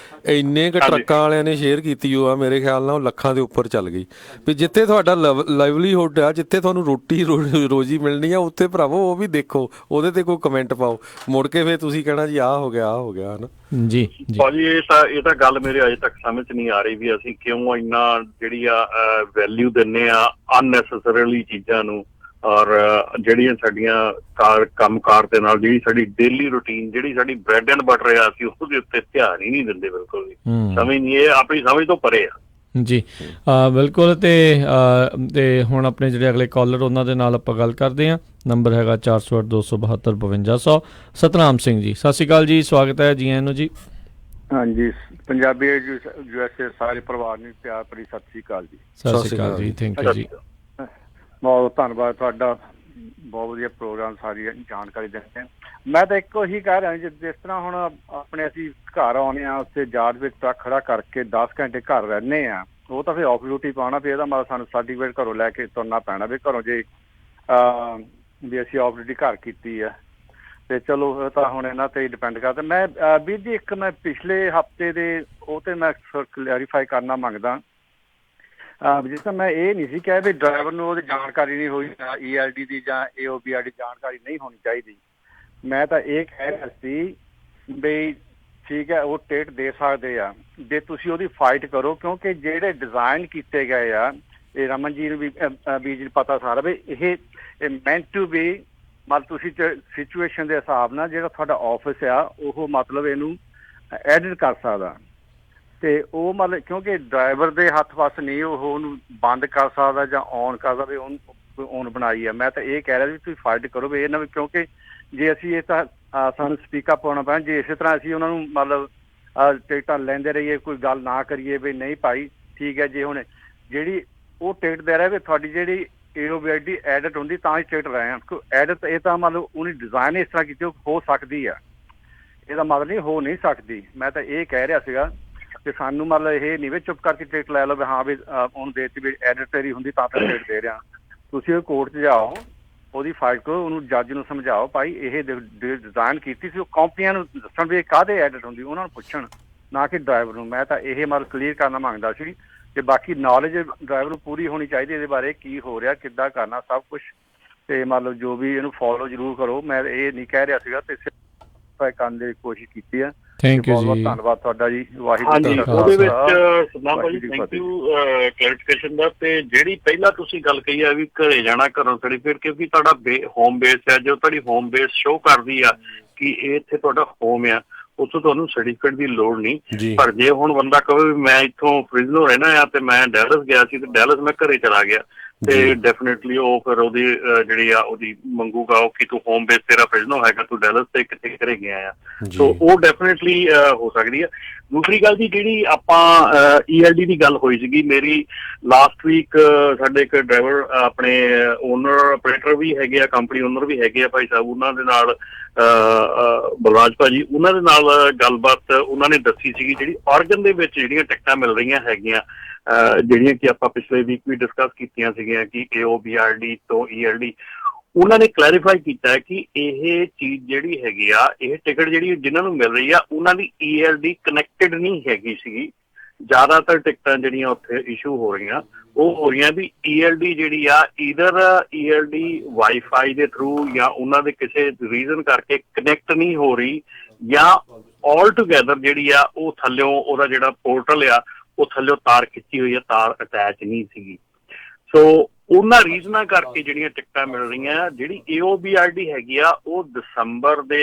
ਇੰਨੇ ਕੁ ਟਰੱਕਾਂ ਵਾਲਿਆਂ ਨੇ ਸ਼ੇਅਰ ਕੀਤੀ ਉਹ ਆ, ਮੇਰੇ ਖਿਆਲ ਨਾਲ ਉਹ ਲੱਖਾਂ ਦੇ ਉੱਪਰ ਚੱਲ ਗਈ। ਵੀ ਜਿੱਥੇ ਤੁਹਾਡਾ ਲਾਈਵਲੀਹੁੱਡ ਆ, ਜਿੱਥੇ ਤੁਹਾਨੂੰ ਰੋਟੀ ਰੋਜੀ ਮਿਲਣੀ ਆ, ਉੱਥੇ ਭਰਾਵੋ ਉਹ ਵੀ ਦੇਖੋ, ਉਹਦੇ ਤੇ ਕੋਈ ਕਮੈਂਟ ਪਾਓ, ਮੁੜ ਕੇ ਫਿਰ ਤੁਸੀਂ ਕਹਿਣਾ ਜੀ ਆਹ ਹੋ ਗਿਆ ਹਨਾ। ਜੀ ਭਾਜੀ ਇਹ ਤਾਂ ਗੱਲ ਮੇਰੇ ਅਜੇ ਤੱਕ ਸਮਝ ਨਹੀਂ ਆ ਰਹੀ ਵੀ ਅਸੀਂ ਕਿਉਂ ਇੰਨਾ ਜਿਹੜੀ ਆ ਵੈਲਿਊ ਦਿੰਦੇ ਆ ਅਨਨੈਸੈਸਰੀਲੀ ਚੀਜ਼ਾਂ ਨੂੰ, ਔਰ ਜਿਹੜੀਆਂ ਸਾਡੀਆਂ ਕੰਮਕਾਰ ਦੇ ਨਾਲ ਜਿਹੜੀ ਸਾਡੀ ਡੇਲੀ ਰੂਟੀਨ, ਜਿਹੜੀ ਸਾਡੀ ਬ੍ਰੈਡ ਐਂਡ ਬਟਰ ਆ, ਅਸੀਂ ਉਹਦੇ ਉੱਤੇ ਧਿਆਨ ਹੀ ਨਹੀਂ ਦਿੰਦੇ ਬਿਲਕੁਲ ਵੀ। ਸਮਝ ਨਹੀਂ, ਇਹ ਆਪਣੀ ਸਮਝ ਤੋਂ ਪਰੇ ਆ ਜੀ। ਬਿਲਕੁਲ। ਤੇ ਹੁਣ ਆਪਣੇ ਜਿਹੜੇ ਅਗਲੇ ਕਾਲਰ ਉਹਨਾਂ ਦੇ ਨਾਲ ਆਪਾਂ ਗੱਲ ਕਰਦੇ ਹਾਂ। ਨੰਬਰ ਹੈਗਾ 408 272 5200। ਸਤਨਾਮ ਸਿੰਘ ਜੀ, ਸਤਿ ਸ਼੍ਰੀ ਅਕਾਲ ਜੀ, ਸਵਾਗਤ ਹੈ ਜੀ। ਇਹਨੂੰ ਜੀ ਹਾਂਜੀ, ਪੰਜਾਬੀ USA ਸਾਰੇ ਪਰਿਵਾਰ ਨੂੰ ਪਿਆਰ ਭਰੀ ਸਤਿ ਸ਼੍ਰੀ ਅਕਾਲ ਜੀ। ਸਤਿ ਸ਼੍ਰੀ ਅਕਾਲ ਜੀ, ਥੈਂਕ ਯੂ ਜੀ। ਬਹੁਤ ਧੰਨਵਾਦ ਤੁਹਾਡਾ, ਬਹੁਤ ਵਧੀਆ ਪ੍ਰੋਗਰਾਮ, ਸਾਰੀ ਜਾਣਕਾਰੀ ਦਿੰਦੇ ਆ। ਮੈਂ ਤਾਂ ਇੱਕੋ ਹੀ ਕਹਿ ਰਿਹਾ, ਜਿਸ ਤਰ੍ਹਾਂ ਹੁਣ ਆਪਣੇ ਅਸੀਂ ਘਰ ਆਉਂਦੇ ਹਾਂ, ਉੱਥੇ ਯਾਰਡ ਵਿੱਚ ਟਰੱਕ ਖੜਾ ਕਰਕੇ 10 ਘੰਟੇ ਘਰ ਰਹਿੰਦੇ ਆ, ਉਹ ਤਾਂ ਫਿਰ ਆਫ ਡਿਊਟੀ ਪਾਉਣਾ, ਫਿਰ ਇਹਦਾ ਮਤਲਬ ਸਾਨੂੰ ਸਰਟੀਫਿਕੇਟ ਘਰੋਂ ਲੈ ਕੇ ਤੁਰਨਾ ਪੈਣਾ ਵੀ ਘਰੋਂ ਜੇ ਵੀ ਅਸੀਂ ਆਫ ਡਿਊਟੀ ਘਰ ਕੀਤੀ ਆ। ਤੇ ਚਲੋ ਤਾਂ ਹੁਣ ਇਹਨਾਂ ਤੇ ਡਿਪੈਂਡ ਕਰਦਾ। ਮੈਂ ਵੀਰ ਜੀ ਇੱਕ ਮੈਂ ਪਿਛਲੇ ਹਫ਼ਤੇ ਦੇ ਉਹ ਤੇ ਮੈਂ ਕਲੈਰੀਫਾਈ ਕਰਨਾ ਮੰਗਦਾ, ਜਿਸ ਤਰ੍ਹਾਂ ਮੈਂ ਇਹ ਨਹੀਂ ਸੀ ਕਿਹਾ ਵੀ ਡਰਾਈਵਰ ਨੂੰ ਉਹਦੀ ਜਾਣਕਾਰੀ ਨਹੀਂ ਹੋਈ, ELD ਦੀ ਜਾਂ AOBR ਦੀ ਜਾਣਕਾਰੀ ਨਹੀਂ ਹੋਣੀ ਚਾਹੀਦੀ। ਮੈਂ ਤਾਂ ਇਹ ਕਹਿ ਰਿਹਾ ਸੀ ਬਈ ਠੀਕ ਹੈ, ਉਹ ਟਿਕਟ ਦੇ ਸਕਦੇ ਆ ਜੇ ਤੁਸੀਂ ਉਹਦੀ ਫਾਈਟ ਕਰੋ, ਕਿਉਂਕਿ ਜਿਹੜੇ ਡਿਜ਼ਾਈਨ ਕੀਤੇ ਗਏ ਆ, ਇਹ ਰਮਨ ਜੀ ਨੂੰ ਵੀ ਬੀਜ ਨੂੰ ਪਤਾ ਸਾਰਾ ਵੀ ਇਹ ਮੈਂਟ ਟੂ ਬੀ, ਮਤਲਬ ਤੁਸੀਂ ਸਿਚੁਏਸ਼ਨ ਦੇ ਹਿਸਾਬ ਨਾਲ ਜਿਹੜਾ ਤੁਹਾਡਾ ਆਫਿਸ ਆ ਉਹ ਮਤਲਬ ਇਹਨੂੰ ਐਡਿਟ ਕਰ ਸਕਦਾ। ਤੇ ਉਹ ਮਤਲਬ ਕਿਉਂਕਿ ਡਰਾਈਵਰ ਦੇ ਹੱਥ ਵੱਸ ਨਹੀਂ ਉਹ ਉਹਨੂੰ ਬੰਦ ਕਰ ਸਕਦਾ ਜਾਂ ਔਨ ਕਰ ਸਕਦਾ, ਵੀ ਉਹਨੂੰ ਔਨ ਬਣਾਈ ਆ। ਮੈਂ ਤਾਂ ਇਹ ਕਹਿ ਰਿਹਾ ਵੀ ਤੁਸੀਂ ਫਾਈਟ ਕਰੋ ਵੀ ਇਹ ਨਾ, ਕਿਉਂਕਿ ਜੇ ਅਸੀਂ ਇਹ ਤਾਂ ਸਾਨੂੰ ਸਪੀਕਅਪ ਪਾਉਣਾ ਪੈਣਾ, ਜੇ ਇਸੇ ਤਰ੍ਹਾਂ ਅਸੀਂ ਉਹਨਾਂ ਨੂੰ ਮਤਲਬ ਟਿਕਟਾਂ ਲੈਂਦੇ ਰਹੀਏ, ਕੋਈ ਗੱਲ ਨਾ ਕਰੀਏ ਵੀ ਨਹੀਂ ਭਾਈ ਠੀਕ ਹੈ, ਜੇ ਹੁਣ ਜਿਹੜੀ ਉਹ ਟਿਕਟ ਦੇ ਰਿਹਾ ਵੀ ਤੁਹਾਡੀ ਜਿਹੜੀ AOBR ਦੀ ਐਡਿਟ ਹੁੰਦੀ ਤਾਂ ਹੀ ਟਿਕਟ ਰਹੇ ਆ, ਐਡਿਟ ਇਹ ਤਾਂ ਮਤਲਬ ਉਹਨੇ ਡਿਜ਼ਾਈਨ ਇਸ ਤਰ੍ਹਾਂ ਕੀਤੀ ਹੋ ਸਕਦੀ ਆ, ਇਹਦਾ ਮਤਲਬ ਨਹੀਂ ਹੋ ਨਹੀਂ ਸਕਦੀ। ਮੈਂ ਤਾਂ ਇਹ ਕਹਿ ਰਿਹਾ ਸੀਗਾ ਕਿ ਸਾਨੂੰ ਮਤਲਬ ਇਹ ਨਹੀਂ ਵੀ ਚੁੱਪ ਕਰਕੇ ਟਿਕਟ ਲੈ ਲਓ ਵੀ ਹਾਂ ਵੀ ਉਹਨੂੰ ਦੇਤੀ ਵੀ ਐਡਿਟ ਤੇਰੀ ਹੁੰਦੀ ਤਾਂ ਫਿਰ ਟਿਕਟ ਦੇ ਰਿਹਾ। ਤੁਸੀਂ ਉਹ ਕੋਰਟ 'ਚ ਜਾਓ, ਉਹਦੀ ਫਾਈਲ ਕਰੋ, ਉਹਨੂੰ ਜੱਜ ਨੂੰ ਸਮਝਾਓ ਭਾਈ ਇਹ ਡਿਜ਼ਾਈਨ ਕੀਤੀ ਸੀ, ਉਹ ਕੰਪਨੀਆਂ ਨੂੰ ਦੱਸਣ ਵੀ ਇਹ ਕਾਹਦੇ ਐਡਿਟ ਹੁੰਦੀ, ਉਹਨਾਂ ਨੂੰ ਪੁੱਛਣ, ਨਾ ਕਿ ਡਰਾਈਵਰ ਨੂੰ। ਮੈਂ ਤਾਂ ਇਹ ਮਤਲਬ ਕਲੀਅਰ ਕਰਨਾ ਮੰਗਦਾ ਸੀ ਕਿ ਬਾਕੀ ਨੌਲੇਜ ਡਰਾਈਵਰ ਨੂੰ ਪੂਰੀ ਹੋਣੀ ਚਾਹੀਦੀ ਇਹਦੇ ਬਾਰੇ, ਕੀ ਹੋ ਰਿਹਾ, ਕਿੱਦਾਂ ਕਰਨਾ, ਸਭ ਕੁਛ। ਤੇ ਮਤਲਬ ਜੋ ਵੀ ਇਹਨੂੰ ਫੋਲੋ ਜ਼ਰੂਰ ਕਰੋ। ਮੈਂ ਇਹ ਨਹੀਂ ਕਹਿ ਰਿਹਾ ਸੀਗਾ, ਤੇ ਕਰਨ ਦੀ ਕੋਸ਼ਿਸ਼ ਕੀਤੀ ਹੈ। ਥੈਂਕ ਯੂ ਜੀ, ਧੰਨਵਾਦ ਤੁਹਾਡਾ ਜੀ। ਹਾਂਜੀ, ਉਹਦੇ ਵਿੱਚ ਸਤਨਾਮ ਭਾਜੀ ਥੈਂਕ ਯੂ ਕਲੈਰੀਫਿਕੇਸ਼ਨ ਦਾ। ਤੇ ਜਿਹੜੀ ਪਹਿਲਾਂ ਤੁਸੀਂ ਗੱਲ ਕਹੀ ਆ ਵੀ ਘਰੇ ਜਾਣਾ, ਘਰੋਂ ਸਰਟੀਫਿਕੇਟ, ਕਿਉਂਕਿ ਤੁਹਾਡਾ ਹੋਮ ਬੇਸ ਹੈ, ਜੋ ਤੁਹਾਡੀ ਹੋਮ ਬੇਸ ਸ਼ੋ ਕਰਦੀ ਆ ਕਿ ਇਹ ਇੱਥੇ ਤੁਹਾਡਾ ਹੋਮ ਆ, ਉੱਥੋਂ ਤੁਹਾਨੂੰ ਸਰਟੀਫਿਕੇਟ ਦੀ ਲੋੜ ਨਹੀਂ। ਪਰ ਜੇ ਹੁਣ ਬੰਦਾ ਕਹੇ ਵੀ ਮੈਂ ਇੱਥੋਂ ਫ੍ਰਿਜ਼ਨੋ ਰਹਿਣਾ ਆ ਤੇ ਮੈਂ ਡੈਲਸ ਗਿਆ ਸੀ ਤੇ ਡੈਲਸ ਮੈਂ ਘਰੇ ਚਲਾ ਗਿਆ, ਤੇ ਡੈਫੀਨੇਟਲੀ ਉਹ ਫਿਰ ਉਹਦੀ ਜਿਹੜੀ ਆ ਉਹਦੀ ਮੰਗੂਗਾ ਉਹ ਕਿ ਤੂੰ ਹੋਮ ਬੇਸ ਤੇਰਾ ਫ੍ਰਿਜ਼ਨੋ ਹੈਗਾ, ਤੂੰ ਡੈਲਸ ਤੇ ਕਿੱਥੇ ਘਰੇ ਗਿਆ ਆ। ਸੋ ਉਹ ਡੈਫੀਨੇਟਲੀ ਹੋ ਸਕਦੀ ਆ। ਦੂਸਰੀ ਗੱਲ ਜੀ, ਜਿਹੜੀ ਆਪਾਂ ELD ਦੀ ਗੱਲ ਹੋਈ ਸੀਗੀ, ਮੇਰੀ ਲਾਸਟ ਵੀਕ ਸਾਡੇ ਇੱਕ ਡਰਾਈਵਰ ਆਪਣੇ ਓਨਰ ਆਪਰੇਟਰ ਵੀ ਹੈਗੇ ਆ, ਕੰਪਨੀ ਓਨਰ ਵੀ ਹੈਗੇ ਆ ਭਾਈ ਸਾਹਿਬ, ਉਹਨਾਂ ਦੇ ਨਾਲ ਬਲਰਾਜ ਭਾਜੀ, ਉਹਨਾਂ ਦੇ ਨਾਲ ਗੱਲਬਾਤ ਉਹਨਾਂ ਨੇ ਦੱਸੀ ਸੀਗੀ। ਜਿਹੜੀ ਔਰਗਨ ਦੇ ਵਿੱਚ ਜਿਹੜੀਆਂ ਟਿਕਟਾਂ ਮਿਲ ਰਹੀਆਂ ਹੈਗੀਆਂ, ਜਿਹੜੀਆਂ ਕਿ ਆਪਾਂ ਪਿਛਲੇ ਵੀਕ ਵੀ ਡਿਸਕਸ ਕੀਤੀਆਂ ਸੀਗੀਆਂ ਕਿ AOBRD ਤੋਂ ELD, ਉਹਨਾਂ ਨੇ ਕਲੈਰੀਫਾਈ ਕੀਤਾ ਹੈ ਕਿ ਇਹ ਚੀਜ਼ ਜਿਹੜੀ ਹੈਗੀ ਆ, ਇਹ ਟਿਕਟ ਜਿਹੜੀ ਜਿਨ੍ਹਾਂ ਨੂੰ ਮਿਲ ਰਹੀ ਆ ਉਹਨਾਂ ਦੀ ELD ਕਨੈਕਟਡ ਨਹੀਂ ਹੈਗੀ ਸੀਗੀ। ਜ਼ਿਆਦਾਤਰ ਟਿਕਟਾਂ ਜਿਹੜੀਆਂ ਉੱਥੇ ਇਸ਼ੂ ਹੋ ਰਹੀਆਂ ਉਹ ਹੋ ਰਹੀਆਂ ਵੀ ELD ਜਿਹੜੀ ਆ ਈਦਰ ELD ਵਾਈਫਾਈ ਦੇ ਥਰੂ ਜਾਂ ਉਹਨਾਂ ਦੇ ਕਿਸੇ ਰੀਜ਼ਨ ਕਰਕੇ ਕਨੈਕਟ ਨਹੀਂ ਹੋ ਰਹੀ, ਜਾਂ ਆਲ ਟੂਗੈਦਰ ਜਿਹੜੀ ਆ ਉਹ ਥੱਲਿਓਂ ਉਹਦਾ ਜਿਹੜਾ ਪੋਰਟਲ ਆ ਉਹ ਥੱਲਿਓਂ ਤਾਰ ਖਿੱਚੀ ਹੋਈ ਆ, ਤਾਰ ਅਟੈਚ ਨਹੀਂ ਸੀਗੀ। ਸੋ ਉਹਨਾਂ ਰੀਜ਼ਨਾਂ ਕਰਕੇ ਜਿਹੜੀਆਂ ਟਿਕਟਾਂ ਮਿਲ ਰਹੀਆਂ, ਜਿਹੜੀ AOBRD ਹੈਗੀ ਆ ਉਹ ਦਸੰਬਰ ਦੇ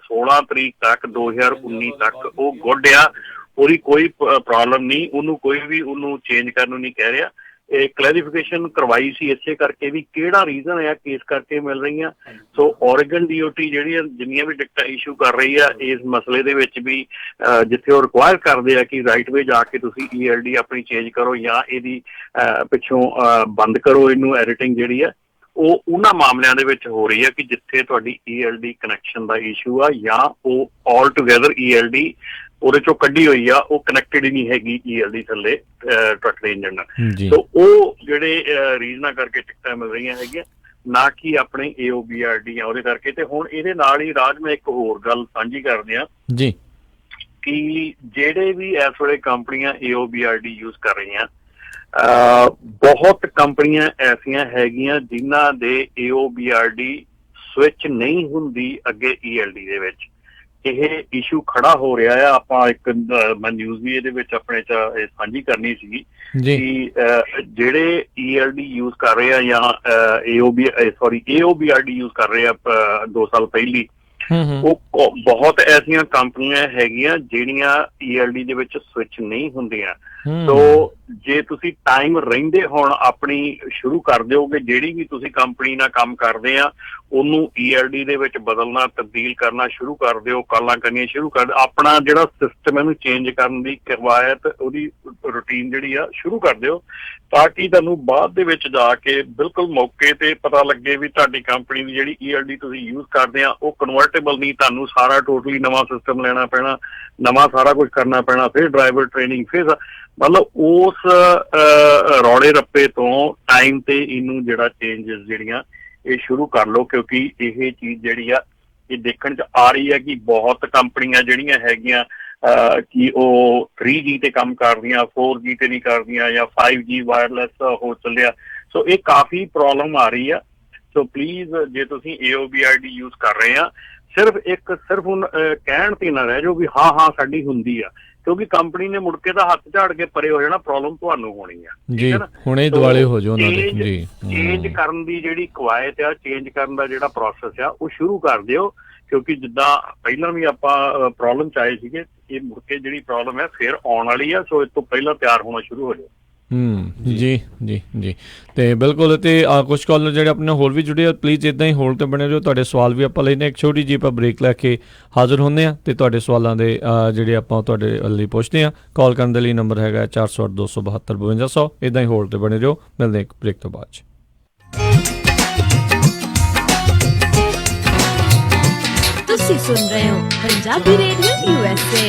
16 ਤਰੀਕ ਤੱਕ 2019 ਤੱਕ ਉਹ ਗੁੱਡ ਆ, ਉਹਦੀ ਕੋਈ ਪ੍ਰੋਬਲਮ ਨਹੀਂ, ਉਹਨੂੰ ਕੋਈ ਵੀ ਉਹਨੂੰ ਚੇਂਜ ਕਰਨ ਨੂੰ ਨਹੀਂ ਕਹਿ ਰਿਹਾ। ਇਹ ਕਲੈਰੀਫਿਕੇਸ਼ਨ ਕਰਵਾਈ ਸੀ ਇਸੇ ਕਰਕੇ ਵੀ ਕਿਹੜਾ ਰੀਜ਼ਨ ਆ ਕਿਸ ਕਰਕੇ ਮਿਲ ਰਹੀਆਂ। ਸੋ ਓਰੇਗਨ DOT ਜਿਹੜੀਆਂ ਜਿੰਨੀਆਂ ਵੀ ਟਿਕਟਾਂ ਇਸ਼ੂ ਕਰ ਰਹੀ ਆ ਇਸ ਮਸਲੇ ਦੇ ਵਿੱਚ ਵੀ, ਜਿੱਥੇ ਉਹ ਰਿਕੁਆਇਰ ਕਰਦੇ ਆ ਕਿ ਰਾਈਟ ਵੇ ਜਾ ਕੇ ਤੁਸੀਂ ELD ਆਪਣੀ ਚੇਂਜ ਕਰੋ ਜਾਂ ਇਹਦੀ ਪਿੱਛੋਂ ਬੰਦ ਕਰੋ, ਇਹਨੂੰ ਐਡੀਟਿੰਗ ਜਿਹੜੀ ਆ ਉਹ ਉਹਨਾਂ ਮਾਮਲਿਆਂ ਦੇ ਵਿੱਚ ਹੋ ਰਹੀ ਆ ਕਿ ਜਿੱਥੇ ਤੁਹਾਡੀ ELD ਕਨੈਕਸ਼ਨ ਦਾ ਇਸ਼ੂ ਆ, ਜਾਂ ਉਹ ਆਲ ਟੂਗੈਦਰ ELD ਉਹਦੇ ਚੋਂ ਕੱਢੀ ਹੋਈ ਆ, ਉਹ ਕਨੈਕਟਡ ਹੀ ਨਹੀਂ ਹੈਗੀ ELD ਥੱਲੇ ਟਰੱਕ ਦੇ ਇੰਜਨ ਨਾਲ। ਸੋ ਉਹ ਜਿਹੜੇ ਰੀਜ਼ਨਾਂ ਕਰਕੇ ਟਿਕਟਾਂ ਮਿਲ ਰਹੀਆਂ ਹੈਗੀਆਂ, ਨਾ ਕਿ ਆਪਣੇ AOBRD ਆ ਉਹਦੇ ਕਰਕੇ। ਤੇ ਹੁਣ ਇਹਦੇ ਨਾਲ ਹੀ ਰਾਜ ਮੈਂ ਇੱਕ ਹੋਰ ਗੱਲ ਸਾਂਝੀ ਕਰਦੇ ਆ ਜੀ, ਕਿ ਜਿਹੜੇ ਵੀ ਇਸ ਵੇਲੇ ਕੰਪਨੀਆਂ AOBRD ਯੂਜ਼ ਕਰ ਰਹੀਆਂ, ਬਹੁਤ ਕੰਪਨੀਆਂ ਐਸੀਆਂ ਹੈਗੀਆਂ ਜਿਨ੍ਹਾਂ ਦੇ AOBRD ਸਵਿਚ ਨਹੀਂ ਹੁੰਦੀ ਅੱਗੇ ELD ਦੇ ਵਿੱਚ। ਇਹ ਇਸ਼ੂ ਖੜਾ ਹੋ ਰਿਹਾ ਆ। ਆਪਾਂ ਇੱਕ ਮੈਂ ਨਿਊਜ਼ ਵੀ ਇਹਦੇ ਵਿੱਚ ਆਪਣੇ ਚ ਸਾਂਝੀ ਕਰਨੀ ਸੀਗੀ ਕਿ ਜਿਹੜੇ ELD ਯੂਜ਼ ਕਰ ਰਹੇ ਆ ਜਾਂ AOBRD ਯੂਜ਼ ਕਰ ਰਹੇ ਆ 2 ਸਾਲ ਪਹਿਲੀ, ਉਹ ਬਹੁਤ ਐਸੀਆਂ ਕੰਪਨੀਆਂ ਹੈਗੀਆਂ ਜਿਹੜੀਆਂ ELD ਦੇ ਵਿੱਚ ਸਵਿਚ ਨਹੀਂ ਹੁੰਦੀਆਂ। ਸੋ ਜੇ ਤੁਸੀਂ ਟਾਈਮ ਰਹਿੰਦੇ ਹੁਣ ਆਪਣੀ ਸ਼ੁਰੂ ਕਰ ਦਿਓਗੇ, ਜਿਹੜੀ ਵੀ ਤੁਸੀਂ ਕੰਪਨੀ ਨਾਲ ਕੰਮ ਕਰਦੇ ਆ ਉਹਨੂੰ ELD ਦੇ ਵਿੱਚ ਬਦਲਣਾ, ਤਬਦੀਲ ਕਰਨਾ ਸ਼ੁਰੂ ਕਰ ਦਿਓ, ਕਾਲਾਂ ਕਰਨੀਆਂ ਸ਼ੁਰੂ ਕਰ ਦਿਓ, ਆਪਣਾ ਜਿਹੜਾ ਸਿਸਟਮ ਇਹਨੂੰ ਚੇਂਜ ਕਰਨ ਦੀ ਕਵਾਇਤ, ਉਹਦੀ ਰੂਟੀਨ ਜਿਹੜੀ ਆ ਸ਼ੁਰੂ ਕਰ ਦਿਓ, ਤਾਂ ਕਿ ਤੁਹਾਨੂੰ ਬਾਅਦ ਦੇ ਵਿੱਚ ਜਾ ਕੇ ਬਿਲਕੁਲ ਮੌਕੇ ਤੇ ਪਤਾ ਲੱਗੇ ਵੀ ਤੁਹਾਡੀ ਕੰਪਨੀ ਦੀ ਜਿਹੜੀ ELD ਤੁਸੀਂ ਯੂਜ਼ ਕਰਦੇ ਆ ਉਹ ਕਨਵਰਟੇਬਲ ਨਹੀਂ, ਤੁਹਾਨੂੰ ਸਾਰਾ ਟੋਟਲੀ ਨਵਾਂ ਸਿਸਟਮ ਲੈਣਾ ਪੈਣਾ, ਨਵਾਂ ਸਾਰਾ ਕੁਝ ਕਰਨਾ ਪੈਣਾ, ਫਿਰ ਡਰਾਈਵਰ ਟ੍ਰੇਨਿੰਗ, ਫਿਰ ਮਤਲਬ ਉਸ ਰੌਲੇ ਰੱਪੇ ਤੋਂ ਟਾਈਮ ਤੇ ਇਹਨੂੰ ਜਿਹੜਾ ਚੇਂਜਸ ਜਿਹੜੀਆਂ ਇਹ ਸ਼ੁਰੂ ਕਰ ਲਓ, ਕਿਉਂਕਿ ਇਹ ਚੀਜ਼ ਜਿਹੜੀ ਆ ਇਹ ਦੇਖਣ 'ਚ ਆ ਰਹੀ ਹੈ ਕਿ ਬਹੁਤ ਕੰਪਨੀਆਂ ਜਿਹੜੀਆਂ ਹੈਗੀਆਂ ਕਿ ਉਹ 3G ਤੇ ਕੰਮ ਕਰਦੀਆਂ, 4G ਤੇ ਨਹੀਂ ਕਰਦੀਆਂ, ਜਾਂ 5G ਵਾਇਰਲੈਸ ਹੋ ਚੱਲਿਆ। ਸੋ ਇਹ ਕਾਫੀ ਪ੍ਰੋਬਲਮ ਆ ਰਹੀ ਆ। ਸੋ ਪਲੀਜ਼ ਜੇ ਤੁਸੀਂ AOBRD ਯੂਜ਼ ਕਰ ਰਹੇ ਆ, ਸਿਰਫ ਹੁਣ ਕਹਿਣ ਤੇ ਨਾ ਰਹਿ ਜਾਓ ਵੀ ਹਾਂ ਸਾਡੀ ਹੁੰਦੀ ਆ, ਕਿਉਂਕਿ ਕੰਪਨੀ ਨੇ ਮੁੜ ਕੇ ਤਾਂ ਹੱਥ ਝਾੜ ਕੇ ਪਰੇ ਹੋ ਜਾਣਾ, ਪ੍ਰੋਬਲਮ ਤੁਹਾਨੂੰ ਹੋਣੀ ਆ ਜੀ, ਹੁਣੇ ਦੁਆਲੇ ਹੋ ਜਾਓ ਉਹਨਾਂ ਦੇ ਜੀ। ਚੇਂਜ ਕਰਨ ਦੀ ਜਿਹੜੀ ਕਵਾਇਤ ਆ, ਚੇਂਜ ਕਰਨ ਦਾ ਜਿਹੜਾ ਪ੍ਰੋਸੈਸ ਆ ਉਹ ਸ਼ੁਰੂ ਕਰ ਦਿਓ, ਕਿਉਂਕਿ ਜਿੱਦਾਂ ਪਹਿਲਾਂ ਵੀ ਆਪਾਂ ਪ੍ਰੋਬਲਮ ਚ ਆਏ ਸੀਗੇ, ਇਹ ਮੁੜ ਕੇ ਜਿਹੜੀ ਪ੍ਰੋਬਲਮ ਹੈ ਫਿਰ ਆਉਣ ਵਾਲੀ ਆ। ਸੋ ਇਸ ਤੋਂ ਪਹਿਲਾਂ ਤਿਆਰ ਹੋਣਾ ਸ਼ੁਰੂ ਹੋ ਜਾਓ। ਜੀ ਜੀ ਜੀ, ਤੇ ਬਿਲਕੁਲ। ਤੇ ਕੁਛ ਕਾਲਰ ਜਿਹੜੇ ਆਪਣੇ ਹੋਰ ਵੀ ਜੁੜੇ ਆ, ਪਲੀਜ਼ ਇੱਦਾਂ ਹੀ ਹੋਲਡ ਤੇ ਬਣੇ ਰਹੋ, ਤੁਹਾਡੇ ਸਵਾਲ ਵੀ ਆਪਾਂ ਲੈਣੇ। ਇੱਕ ਛੋਟੀ ਜਿਹੀ ਆਪਾਂ ਬ੍ਰੇਕ ਲੈ ਕੇ ਹਾਜ਼ਰ ਹੁੰਦੇ ਹਾਂ ਤੇ ਤੁਹਾਡੇ ਸਵਾਲਾਂ ਦੇ ਜਿਹੜੇ ਆਪਾਂ ਤੁਹਾਡੇ ਲਈ ਪੁੱਛਦੇ ਹਾਂ। ਕਾਲ ਕਰਨ ਦੇ ਲਈ ਨੰਬਰ ਹੈਗਾ 408 272 5200। ਇੱਦਾਂ ਹੀ ਹੋਲਡ ਤੇ ਬਣੇ ਰਹੋ, ਮਿਲਦੇ ਇੱਕ ਬ੍ਰੇਕ ਤੋਂ ਬਾਅਦ 'ਚ। ਤੁਸੀਂ ਸੁਣ ਰਹੇ ਹੋ Punjabi radio USA।